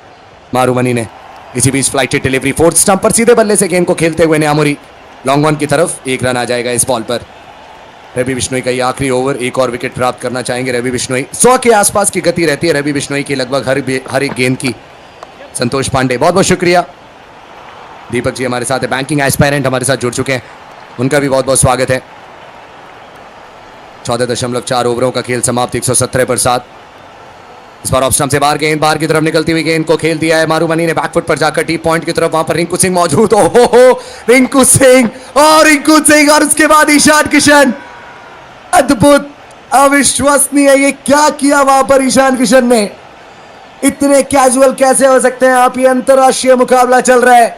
मारूमनी ने। इसी बीच फ्लाइटेड डिलीवरी, फोर्थ स्टंप पर सीधे बल्ले से गेंद को खेलते हुए न्यामुरी लॉन्ग ऑन की तरफ। 1 रन आ जाएगा इस बॉल पर। रवि बिश्नोई का ये आखिरी ओवर, एक और विकेट प्राप्त करना चाहेंगे रवि बिश्नोई। 100 के आसपास की गति रहती है रवि बिश्नोई की लगभग हर एक गेंद की। संतोष पांडे, बहुत बहुत शुक्रिया। दीपक जी हमारे साथ है, बैंकिंग एस्पायरेंट हमारे साथ जुड़ चुके हैं, उनका भी बहुत बहुत स्वागत है। 14.4 ओवरों का खेल समाप्त, 117 पर 7। इस बार ऑफ स्टंप से बाहर गेंद, बाहर की तरफ निकलती हुई गेंद को खेल दिया है मारूमनी ने बैकफुट पर जाकर टीप पॉइंट की तरफ। वहां पर रिंकू सिंह मौजूद, हो रिंकू सिंह और उसके बाद ईशान किशन। अद्भुत, अविश्वसनीय, ये क्या किया वहां पर ईशान किशन ने। इतने कैजुअल कैसे हो सकते हैं आप? ये अंतरराष्ट्रीय मुकाबला चल रहा है।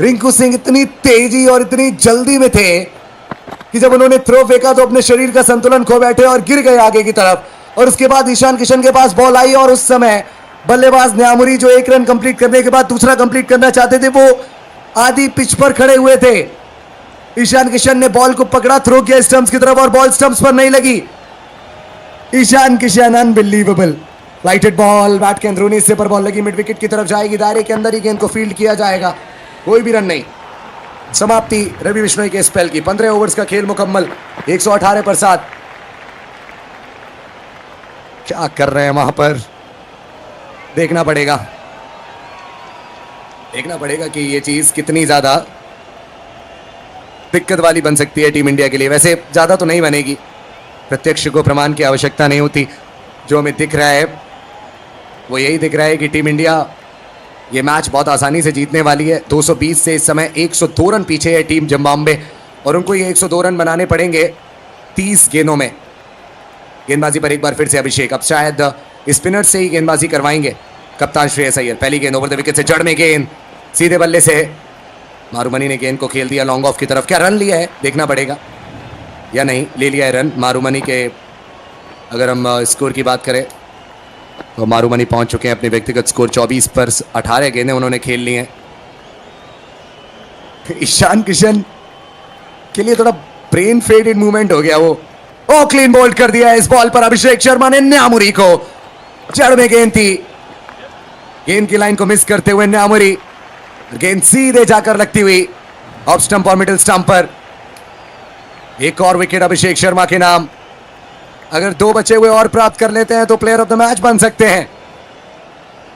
रिंकू सिंह इतनी तेजी और इतनी जल्दी में थे कि जब उन्होंने थ्रो फेंका तो अपने शरीर का संतुलन खो बैठे और गिर गए आगे की तरफ। और उसके बाद ईशान किशन के पास बॉल आई और उस समय बल्लेबाज न्यामुरी जो 1 रन कंप्लीट करने के बाद दूसरा कंप्लीट करना चाहते थे, वो आधी पिच पर खड़े हुए थे। ईशान किशन ने बॉल को पकड़ा, थ्रो किया स्टंप्स की तरफ और बॉल स्टंप्स पर नहीं लगी। Ishan Kishan unbelievable. Lighted ball, bat के अंदरूनी हिस्से पर बॉल लगी, मिड विकेट की तरफ जाएगी, दायरे के अंदर ही गेंद को फील्ड किया जाएगा, कोई भी रन नहीं। समाप्ति रवि बिश्नोई के स्पेल की। 15 ओवर्स का खेल मुकम्मल, 118 पर 7। क्या कर रहे हैं वहां पर, देखना पड़ेगा कि ये चीज कितनी ज्यादा दिक्कत वाली बन सकती है टीम इंडिया के लिए। वैसे ज्यादा तो नहीं बनेगी, प्रत्यक्ष को प्रमाण की आवश्यकता नहीं होती। जो हमें दिख रहा है वो यही दिख रहा है कि टीम इंडिया ये मैच बहुत आसानी से जीतने वाली है। 220 से इस समय 102 रन पीछे है टीम जिम्बाब्वे और उनको ये 102 रन बनाने पड़ेंगे 30 गेंदों में। गेंदबाजी पर एक बार फिर से अभिषेक, अब शायद स्पिनर से ही गेंदबाजी करवाएंगे कप्तान श्रेयस अय्यर। पहली गेंद ओवर द विकेट से, जड़ में गेंद, सीधे बल्ले से मारूमनी ने गेंद को खेल दिया लॉन्ग ऑफ की तरफ। क्या रन लिया है देखना पड़ेगा या नहीं, ले लिया है रन मारूमनी के। अगर हम स्कोर की बात करें तो मारूमनी पहुंच चुके हैं अपने व्यक्तिगत स्कोर 24 पर 18 गेंदें उन्होंने खेल ली हैं। ईशान किशन के लिए थोड़ा ब्रेन फेडेड मूवमेंट हो गया वो। ओ क्लीन बोल्ड कर दिया इस बॉल पर अभिषेक शर्मा ने न्यामुरी को। जड़ में गेंद थी, गेंद की लाइन को मिस करते हुए न्यामुरी, गेंद सीधे जाकर लगती हुई ऑफ स्टंप और मिडिल स्टंप पर। एक और विकेट अभिषेक शर्मा के नाम। अगर 2 बचे हुए और प्राप्त कर लेते हैं तो प्लेयर ऑफ द मैच बन सकते हैं।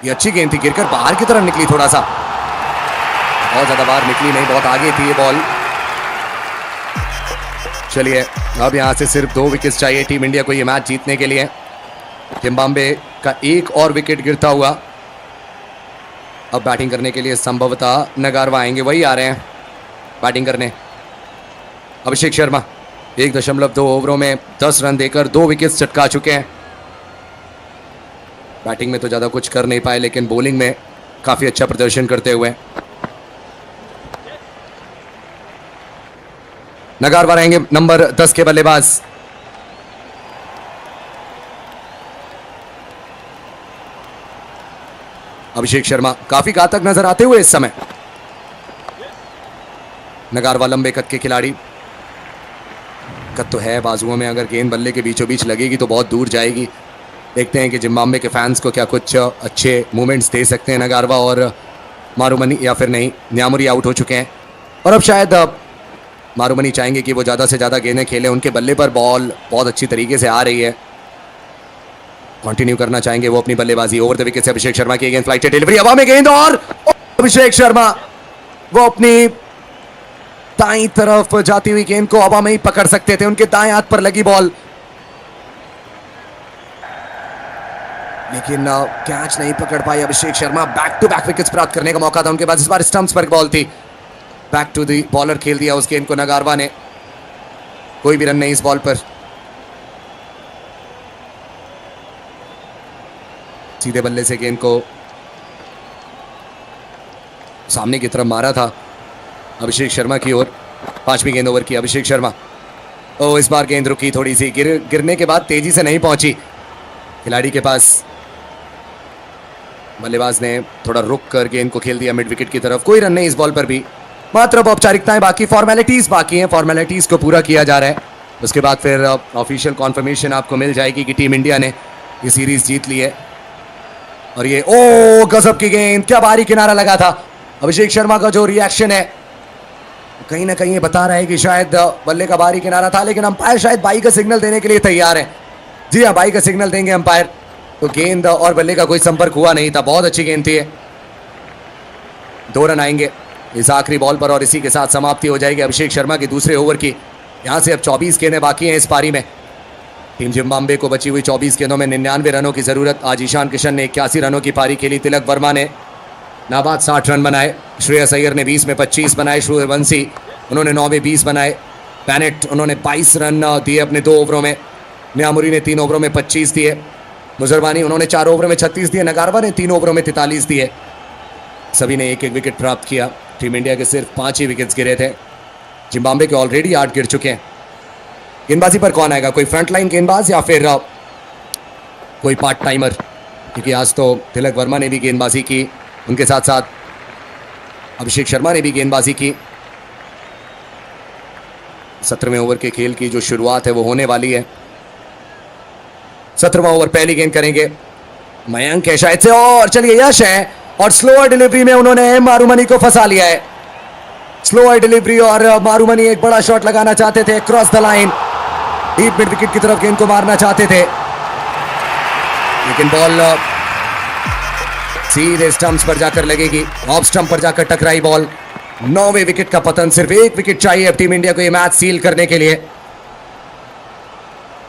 ये अच्छी गेंद थी, गिरकर बाहर की तरफ निकली, थोड़ा सा, बहुत ज्यादा बाहर निकली नहीं, बहुत आगे थी ये बॉल। चलिए, अब यहां से सिर्फ 2 विकेट्स चाहिए टीम इंडिया को ये मैच जीतने के लिए। जिम्बाब्वे का एक और विकेट गिरता हुआ अब बैटिंग करने के लिए संभवतः नगारवा आएंगे, वही आ रहे हैं बैटिंग करने। अभिषेक शर्मा 1.2 ओवरों में 10 रन देकर 2 विकेट्स चटका चुके हैं। बैटिंग में तो ज़्यादा कुछ कर नहीं पाए, लेकिन बॉलिंग में काफ़ी अच्छा प्रदर्शन करते हुए। नगारवा रहेंगे नंबर 10 के बल्लेबाज। अभिषेक शर्मा काफी घातक नजर आते हुए इस समय। नगारवा लंबे कद के खिलाड़ी, कद तो है बाजुओं में, अगर गेंद बल्ले के बीचों बीच लगेगी तो बहुत दूर जाएगी। देखते हैं कि जिम्बाब्वे के फैंस को क्या कुछ अच्छे मूवमेंट्स दे सकते हैं नगारवा और मारूमनी या फिर नहीं, न्यामुरी आउट हो चुके हैं और अब शायद मारूमनी चाहेंगे कि वो ज़्यादा से ज़्यादा गेंदें खेलें। उनके बल्ले पर बॉल बहुत अच्छी तरीके से आ रही है, कंटिन्यू करना चाहेंगे वो अपनी बल्लेबाजी। ओवर द विकेट से अभिषेक शर्मा की गेंद, फ्लाइट डिलीवरी, हवा में गेंद और अभिषेक शर्मा वो अपनी दाईं तरफ जाती हुई गेंद को हवा में ही पकड़ सकते थे, उनके दाएं हाथ पर लगी बॉल, लेकिन कैच नहीं पकड़ पाए Abhishek Sharma. Back to back wickets प्राप्त करने का मौका था उनके पास, इस बार स्टंप्स पर बॉल थी, बैक टू दी बॉलर खेल दिया उस गेंद को नगारवा ने। कोई भी रन नहीं इस बॉल पर, सीधे बल्ले से गेंद को सामने की तरफ मारा था अभिषेक शर्मा की ओर। पांचवी गेंद ओवर की अभिषेक शर्मा। ओ इस बार गेंद रुकी थोड़ी सी, गिरने के बाद तेजी से नहीं पहुंची खिलाड़ी के पास। बल्लेबाज ने थोड़ा रुक कर गेंद को खेल दिया मिड विकेट की तरफ। कोई रन नहीं इस बॉल पर भी, मात्र औपचारिकताएं बाकी, फॉर्मेलिटीज बाकी हैं, फॉर्मेलिटीज को पूरा किया जा रहा है। उसके बाद फिर ऑफिशियल कॉन्फर्मेशन आपको मिल जाएगी कि टीम इंडिया ने ये सीरीज जीत ली है। और ये ओ गजब की गेंद, क्या भारी किनारा लगा था। अभिषेक शर्मा का जो रिएक्शन है कहीं ना कहीं ये बता रहा है कि शायद बल्ले का भारी किनारा था, लेकिन अंपायर शायद बाई का सिग्नल देने के लिए तैयार है। जी हाँ, बाई का सिग्नल देंगे अंपायर। तो गेंद और बल्ले का कोई संपर्क हुआ नहीं था, बहुत अच्छी गेंद थी। 2 रन आएंगे इस आखिरी बॉल पर और इसी के साथ समाप्ति हो जाएगी अभिषेक शर्मा की दूसरे ओवर की। यहाँ से अब 24 गेंदें बाकी हैं इस पारी में। टीम जिम्बाब्वे को बची हुई 24 गेंदों में 99 रनों की जरूरत। आज ईशान किशन ने 81 रनों की पारी खेली, तिलक वर्मा ने नाबाद 60 रन बनाए, श्रेयस अय्यर ने 20 में 25 बनाए, सूर्यवंशी उन्होंने 9 में 20 बनाए, पैनेट उन्होंने 22 रन दिए अपने 2 ओवरों में, न्यामुरी ने 3 ओवरों में 25 दिए, मुजरवानी उन्होंने 4 ओवरों में 36 दिए, नगारवा ने 3 ओवरों में 43 दिए। सभी ने एक एक विकेट प्राप्त किया। टीम इंडिया के सिर्फ 5 ही विकेट्स गिरे थे, जिम्बाब्वे के ऑलरेडी 8 गिर चुके हैं। गेंदबाजी पर कौन आएगा, कोई फ्रंटलाइन गेंदबाज या फिर कोई पार्ट टाइमर? क्योंकि आज तो तिलक वर्मा ने भी गेंदबाजी की, उनके साथ साथ अभिषेक शर्मा ने भी गेंदबाजी की। 17वें ओवर के खेल की जो शुरुआत है वो होने वाली है। 17वां ओवर, पहली गेंद करेंगे मयंक है शायद से, और चलिए यश है और स्लोअर डिलीवरी में उन्होंने मारूमनी को फंसा लिया है। स्लोअर डिलीवरी और मारूमनी एक बड़ा शॉट लगाना चाहते थे, cross the line, deep mid wicket की तरफ गेंद को मारना चाहते थे, लेकिन बॉल सीधे स्टंप्स पर जाकर लगेगी, ऑफ स्टंप पर जाकर टकराई बॉल। 9वें विकेट का पतन, सिर्फ 1 विकेट चाहिए अब टीम इंडिया को ये मैच सील करने के लिए।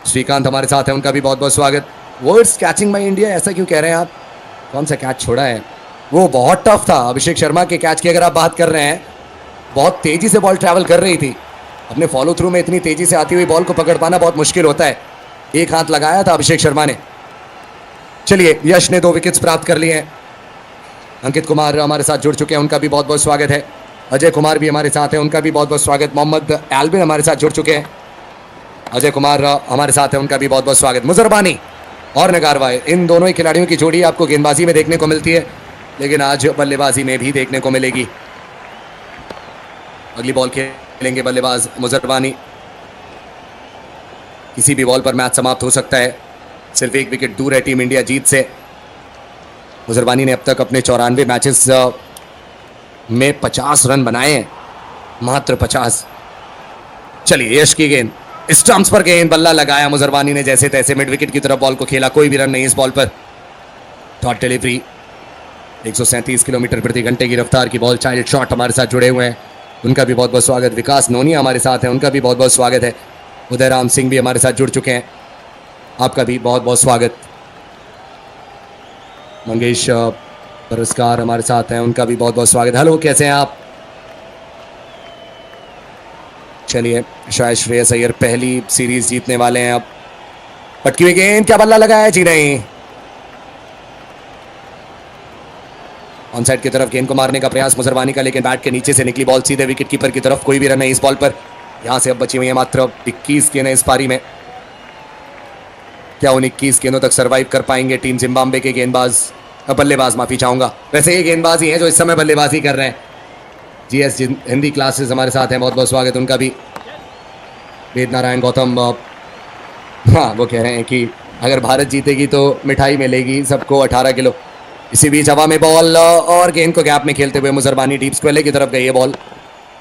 श्रीकांत हमारे साथ है, उनका भी बहुत बहुत स्वागत। वर्ड्स कैचिंग बाय इंडिया, ऐसा क्यों कह रहे हैं आप? कौन सा कैच छोड़ा है? वो बहुत टफ था अभिषेक शर्मा के कैच की अगर आप बात कर रहे हैं। बहुत तेजी से बॉल ट्रैवल कर रही थी, अपने फॉलो थ्रू में इतनी तेजी से आती हुई बॉल को पकड़ पाना बहुत मुश्किल होता है। एक हाथ लगाया था अभिषेक शर्मा ने। चलिए, यश ने 2 विकेट्स प्राप्त कर लिए हैं। अंकित कुमार हमारे साथ जुड़ चुके हैं, उनका भी बहुत बहुत स्वागत है। अजय कुमार भी हमारे साथ है, उनका भी बहुत बहुत स्वागत। मोहम्मद एल्बिन हमारे साथ जुड़ चुके हैं, अजय कुमार हमारे साथ है, उनका भी बहुत बहुत स्वागत। मुजरबानी और नगारवा, इन दोनों ही खिलाड़ियों की जोड़ी आपको गेंदबाजी में देखने को मिलती है, लेकिन आज बल्लेबाजी में भी देखने को मिलेगी। अगली बॉल खेलेंगे बल्लेबाज मुजरबानी। किसी भी बॉल पर मैच समाप्त हो सकता है, सिर्फ 1 विकेट दूर है टीम इंडिया जीत से। मुजरबानी ने अब तक अपने 94 मैचेस में 50 रन बनाए हैं, मात्र 50। चलिए, यश की गेंद, स्टंप्स पर गेंद, बल्ला लगाया मुजरबानी ने जैसे तैसे, मिड विकेट की तरफ बॉल को खेला, कोई भी रन नहीं इस बॉल पर। शॉर्ट डिलीवरी, 137 किलोमीटर प्रति घंटे की रफ्तार की बॉल, चाइल्ड शॉट हमारे साथ जुड़े हुए हैं, उनका भी बहुत बहुत स्वागत। विकास नोनिया हमारे साथ है, उनका भी बहुत बहुत स्वागत है। उदय राम सिंह भी हमारे साथ जुड़ चुके हैं, आपका भी बहुत बहुत स्वागत। मंगेश पुरस्कार हमारे साथ हैं, उनका भी बहुत बहुत स्वागत। हेलो, कैसे हैं आप? चलिए, शायद श्रेयस अय्यर पहली सीरीज जीतने वाले हैं अब। पटकी हुई गेंद, क्या बल्ला लगाया? जी नहीं। ऑन साइड की तरफ गेंद को मारने का प्रयास मुजरबानी का, लेकिन बैट के नीचे से निकली बॉल सीधे विकेट कीपर की तरफ। कोई भी रन नहीं इस बॉल पर। यहां से अब बची हुई है मात्र 21 गेंदें इस पारी में। क्या उन 21 गेंदों तक सर्वाइव कर पाएंगे टीम जिम्बाब्वे के गेंदबाज, बल्लेबाज, माफी चाहूंगा। वैसे ये गेंदबाज ही हैं जो इस समय बल्लेबाजी कर रहे हैं। जीएस हिंदी क्लासेस हमारे साथ हैं, बहुत बहुत स्वागत उनका भी। वेद नारायण गौतम, हाँ, वो कह रहे हैं कि अगर भारत जीतेगी तो मिठाई मिलेगी सबको 18 किलो। इसी बीच हवा में बॉल और गेंद को गैप में खेलते हुए मुजरबानी डीप स्क्वेयर की तरफ गई है बॉल।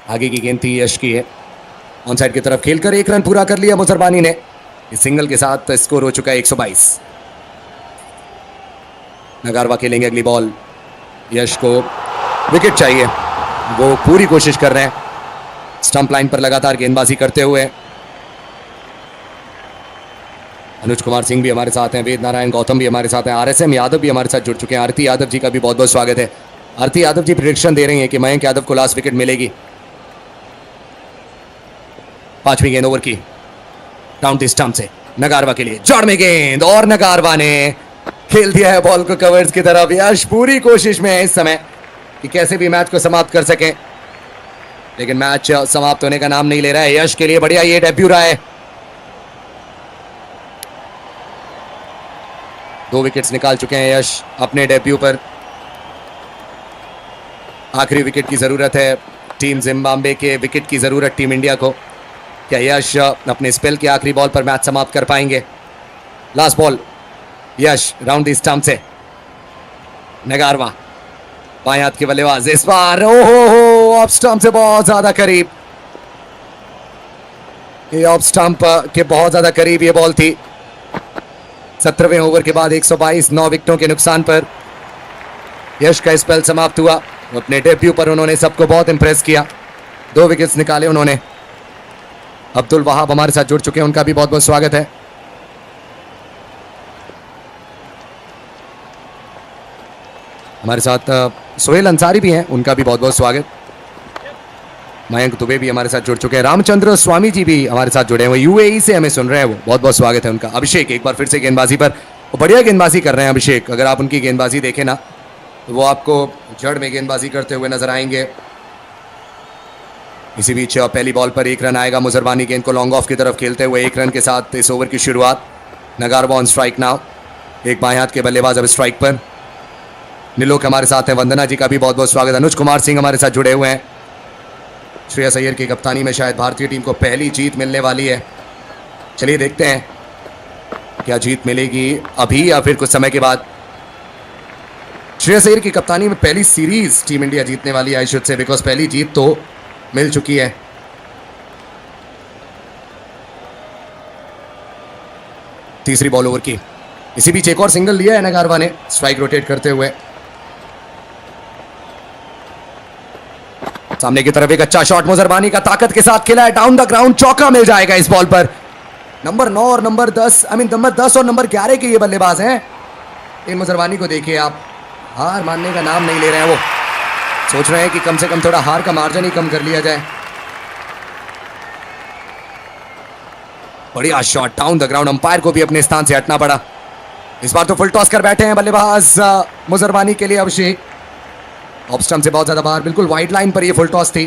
आगे की गेंद थी, यश की है। ऑन साइड की तरफ खेलकर 1 रन पूरा कर लिया मुजरबानी ने। इस सिंगल के साथ स्कोर हो चुका है 122। नगारवा खेलेंगे अगली बॉल। यश को विकेट चाहिए, वो पूरी कोशिश कर रहे हैं स्टंप लाइन पर लगातार गेंदबाजी करते हुए। अनुज कुमार सिंह भी हमारे साथ हैं, वेद नारायण गौतम भी हमारे साथ हैं, RSM यादव भी हमारे साथ जुड़ चुके हैं। आरती यादव जी का भी बहुत बहुत स्वागत है। आरती यादव जी प्रेडिक्शन दे रही हैं कि मयंक यादव को लास्ट विकेट मिलेगी। 5वीं गेंद ओवर की, राउंड द स्टंप से नगारवा के लिए जड़ में गेंद, और नगारवा ने खेल दिया है बॉल को कवर्स की तरफ। यश पूरी कोशिश में है इस समय कि कैसे भी मैच को समाप्त कर सके, लेकिन मैच समाप्त होने का नाम नहीं ले रहा है। यश के लिए बढ़िया ये डेब्यू रहा है। 2 विकेट्स निकाल चुके हैं यश अपने डेब्यू पर। आखिरी विकेट की जरूरत है टीम जिम्बाब्वे के, विकेट की जरूरत टीम इंडिया को। क्या यश अपने स्पेल के आखिरी बॉल पर मैच समाप्त कर पाएंगे? Last ball, Yash round the stump से नगारवा, बाएं हाथ के बल्लेबाज इस बार ओहो ऑफ स्टंप से बहुत ज्यादा करीब। ये ऑफ स्टंप के बहुत ज्यादा करीब ये बॉल थी। 17वें ओवर के बाद 122, 9 विकेटों के नुकसान पर यश का स्पेल समाप्त हुआ। अपने डेब्यू पर उन्होंने सबको बहुत इंप्रेस किया, 2 विकेट्स निकाले उन्होंने। अब्दुल वहाब हमारे साथ जुड़ चुके हैं, उनका भी बहुत बहुत स्वागत है। हमारे साथ सोहेल अंसारी भी हैं, उनका भी बहुत बहुत स्वागत। मयंक दुबे भी हमारे साथ जुड़ चुके हैं। रामचंद्र स्वामी जी भी हमारे साथ जुड़े हुए, UAE से हमें सुन रहे हैं, वो बहुत बहुत स्वागत है उनका। अभिषेक एक बार फिर से गेंदबाजी पर, वो बढ़िया गेंदबाजी कर रहे हैं अभिषेक। अगर आप उनकी गेंदबाजी देखें ना तो वो आपको जड़ में गेंदबाजी करते हुए नजर आएंगे। इसी बीच पहली बॉल पर 1 रन आएगा। मुजरबानी गेंद को लॉन्ग ऑफ की तरफ खेलते हुए 1 रन के साथ इस ओवर की शुरुआत। नगारवा ऑन स्ट्राइक नाउ, एक बाएं हाथ के बल्लेबाज अब स्ट्राइक पर। निलोक हमारे साथ हैं, वंदना जी का भी बहुत बहुत स्वागत। अनुज कुमार सिंह हमारे साथ जुड़े हुए हैं। श्रेयस अय्यर की कप्तानी में शायद भारतीय टीम को पहली जीत मिलने वाली है। चलिए देखते हैं क्या जीत मिलेगी अभी या फिर कुछ समय के बाद। श्रेयस अय्यर की कप्तानी में पहली सीरीज टीम इंडिया जीतने वाली है, आई शुड से, बिकॉज पहली जीत तो मिल चुकी है। तीसरी बॉल ओवर की, इसी बीच एक और सिंगल लिया है नगारवा ने स्ट्राइक रोटेट करते हुए। सामने की तरफ एक अच्छा शॉट मुजरबानी का ताकत के साथ खेला है, डाउन द ग्राउंड, चौका मिल जाएगा इस बॉल पर। नंबर 9 और नंबर 10 नंबर 10 और नंबर 11 के ये बल्लेबाज हैं। इन मुजरबानी को देखिए आप, हार मानने का नाम नहीं ले रहे हैं। वो सोच रहे हैं कि कम से कम थोड़ा हार का मार्जिन ही कम कर लिया जाए। बढ़िया shot down the ground, umpire को भी अपने स्थान से हटना पड़ा। इस बार तो फुल टॉस कर बैठे हैं बल्लेबाज मुजरबानी के लिए अभिषेक। ऑफ स्टंप से बहुत ज्यादा बाहर, बिल्कुल वाइड लाइन पर ये फुल टॉस थी,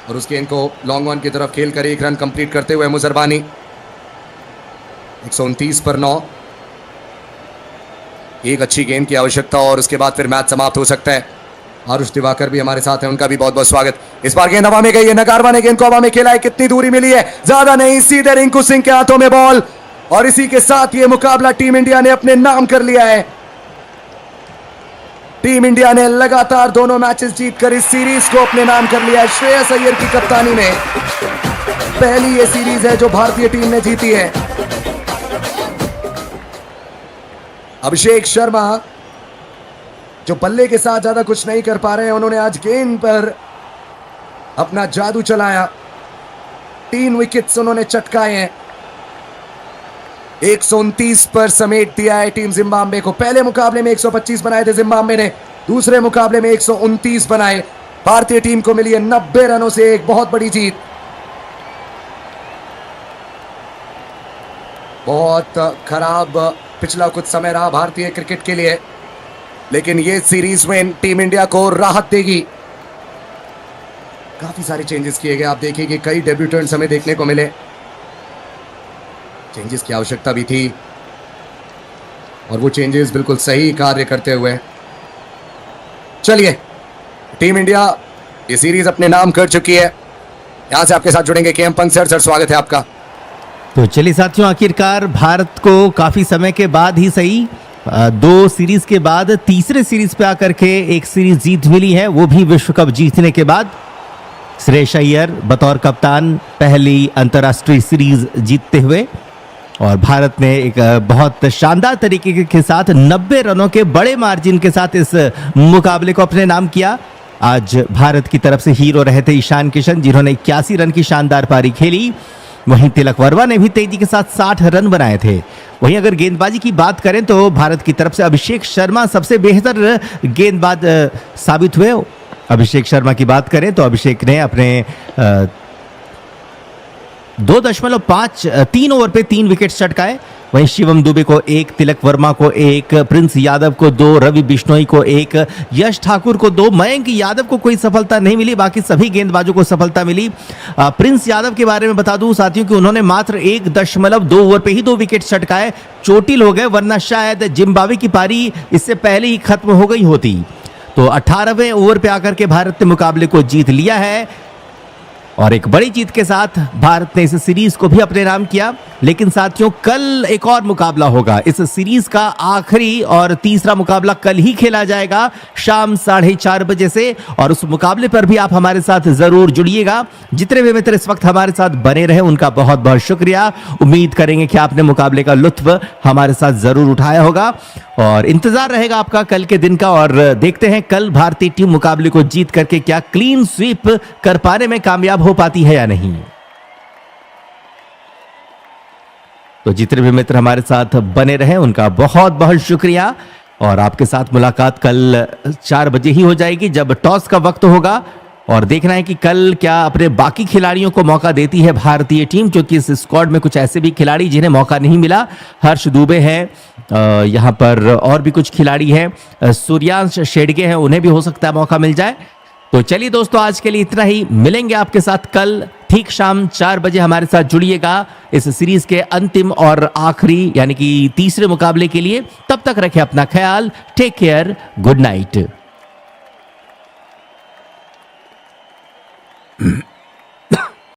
और उस गेंद को लॉन्ग ऑन की तरफ खेलकर 1 रन कंप्लीट करते हुए मुजरबानी। 129 पर 9, एक अच्छी गेंद की आवश्यकता और उसके बाद फिर मैच समाप्त हो सकता है। आरुष दिवाकर भी हमारे साथ हैं, उनका भी बहुत बहुत स्वागत। इस बार गेंद हवा में गई है, नगारवा ने गेंद को हवा में खेला है, कितनी दूरी मिली है? ज्यादा नहीं, सीधे रिंकू सिंह के हाथों में बॉल, और इसी के साथ ये मुकाबला टीम इंडिया ने अपने नाम कर लिया है। टीम इंडिया ने लगातार दोनों मैचेस जीतकर इस सीरीज को अपने नाम कर लिया है। श्रेयस अय्यर की कप्तानी में पहली ये सीरीज है जो भारतीय टीम ने जीती है। अभिषेक शर्मा जो बल्ले के साथ ज्यादा कुछ नहीं कर पा रहे हैं, उन्होंने आज गेंद पर अपना जादू चलाया। 3 विकेट्स उन्होंने चटकाए हैं। 129 पर समेट दिया है टीम जिम्बाब्वे को। पहले मुकाबले में 125 बनाए थे जिम्बाब्वे ने, दूसरे मुकाबले में 129 बनाए। भारतीय टीम को मिली है 90 रनों से एक बहुत बड़ी जीत। बहुत खराब पिछला कुछ समय रहा भारतीय क्रिकेट के लिए, लेकिन ये सीरीज में टीम इंडिया को राहत देगी। काफी सारे चेंजेस किए गए, आप देखिए कि कई डेब्यूटेंट्स हमें देखने को मिले। चेंजेस की आवश्यकता भी थी और वो चेंजेस बिल्कुल सही कार्य करते हुए। चलिए, टीम इंडिया ये सीरीज अपने नाम कर चुकी है। यहां से आपके साथ जुड़ेंगे KM पंग सर। स्वागत है आपका। तो चलिए साथियों, आखिरकार भारत को काफ़ी समय के बाद ही सही दो सीरीज के बाद तीसरे सीरीज पे आकर के एक सीरीज जीत मिली है, वो भी विश्व कप जीतने के बाद। श्रेयस अय्यर बतौर कप्तान पहली अंतर्राष्ट्रीय सीरीज जीतते हुए, और भारत ने एक बहुत शानदार तरीके के साथ 90 रनों के बड़े मार्जिन के साथ इस मुकाबले को अपने नाम किया। आज भारत की तरफ से हीरो रहे थे ईशान किशन, जिन्होंने 81 रन की शानदार पारी खेली। वहीं तिलक वर्मा ने भी तेजी के साथ 60 रन बनाए थे। वहीं अगर गेंदबाजी की बात करें तो भारत की तरफ से अभिषेक शर्मा सबसे बेहतर गेंदबाज साबित हुए। अभिषेक शर्मा की बात करें तो अभिषेक ने अपने 2.3 ओवर पे 3 विकेट चटकाए। वहीं शिवम दुबे को 1, तिलक वर्मा को 1, प्रिंस यादव को 2, रवि बिश्नोई को 1, यश ठाकुर को 2, मयंक यादव को कोई सफलता नहीं मिली, बाकी सभी गेंदबाजों को सफलता मिली। प्रिंस यादव के बारे में बता दूं साथियों कि उन्होंने मात्र 1.2 ओवर पे ही 2 विकेट चटकाए, चोटिल हो गए, वरना शायद जिम्बाब्वे की पारी इससे पहले ही खत्म हो गई होती। तो 18वें ओवर पे आकर के भारत ने मुकाबले को जीत लिया है, और एक बड़ी जीत के साथ भारत ने इस सीरीज को भी अपने नाम किया। लेकिन साथियों, कल एक और मुकाबला होगा। इस सीरीज का आखिरी और तीसरा मुकाबला कल ही खेला जाएगा शाम 4:30 बजे से, और उस मुकाबले पर भी आप हमारे साथ जरूर जुड़िएगा। जितने भी मित्र इस वक्त हमारे साथ बने रहे उनका बहुत बहुत शुक्रिया। उम्मीद करेंगे कि आपने मुकाबले का लुत्फ हमारे साथ जरूर उठाया होगा, और इंतजार रहेगा आपका कल के दिन का। और देखते हैं कल भारतीय टीम मुकाबले को जीत करके क्या क्लीन स्वीप कर पाने में कामयाब हो पाती है या नहीं। तो जितने भी मित्र हमारे साथ बने रहे उनका बहुत बहुत शुक्रिया, और आपके साथ मुलाकात कल 4 बजे ही हो जाएगी जब टॉस का वक्त होगा। और देखना है कि कल क्या अपने बाकी खिलाड़ियों को मौका देती है भारतीय टीम, क्योंकि इस स्क्वाड में कुछ ऐसे भी खिलाड़ी जिन्हें मौका नहीं मिला। हर्ष दुबे है, यहाँ पर और भी कुछ खिलाड़ी हैं, सूर्यांश शेडगे हैं, उन्हें भी हो सकता है मौका मिल जाए। तो चलिए दोस्तों, आज के लिए इतना ही। मिलेंगे आपके साथ कल ठीक शाम 4 बजे। हमारे साथ जुड़िएगा इस सीरीज के अंतिम और आखिरी यानी कि तीसरे मुकाबले के लिए। तब तक रखें अपना ख्याल। Take care, good night.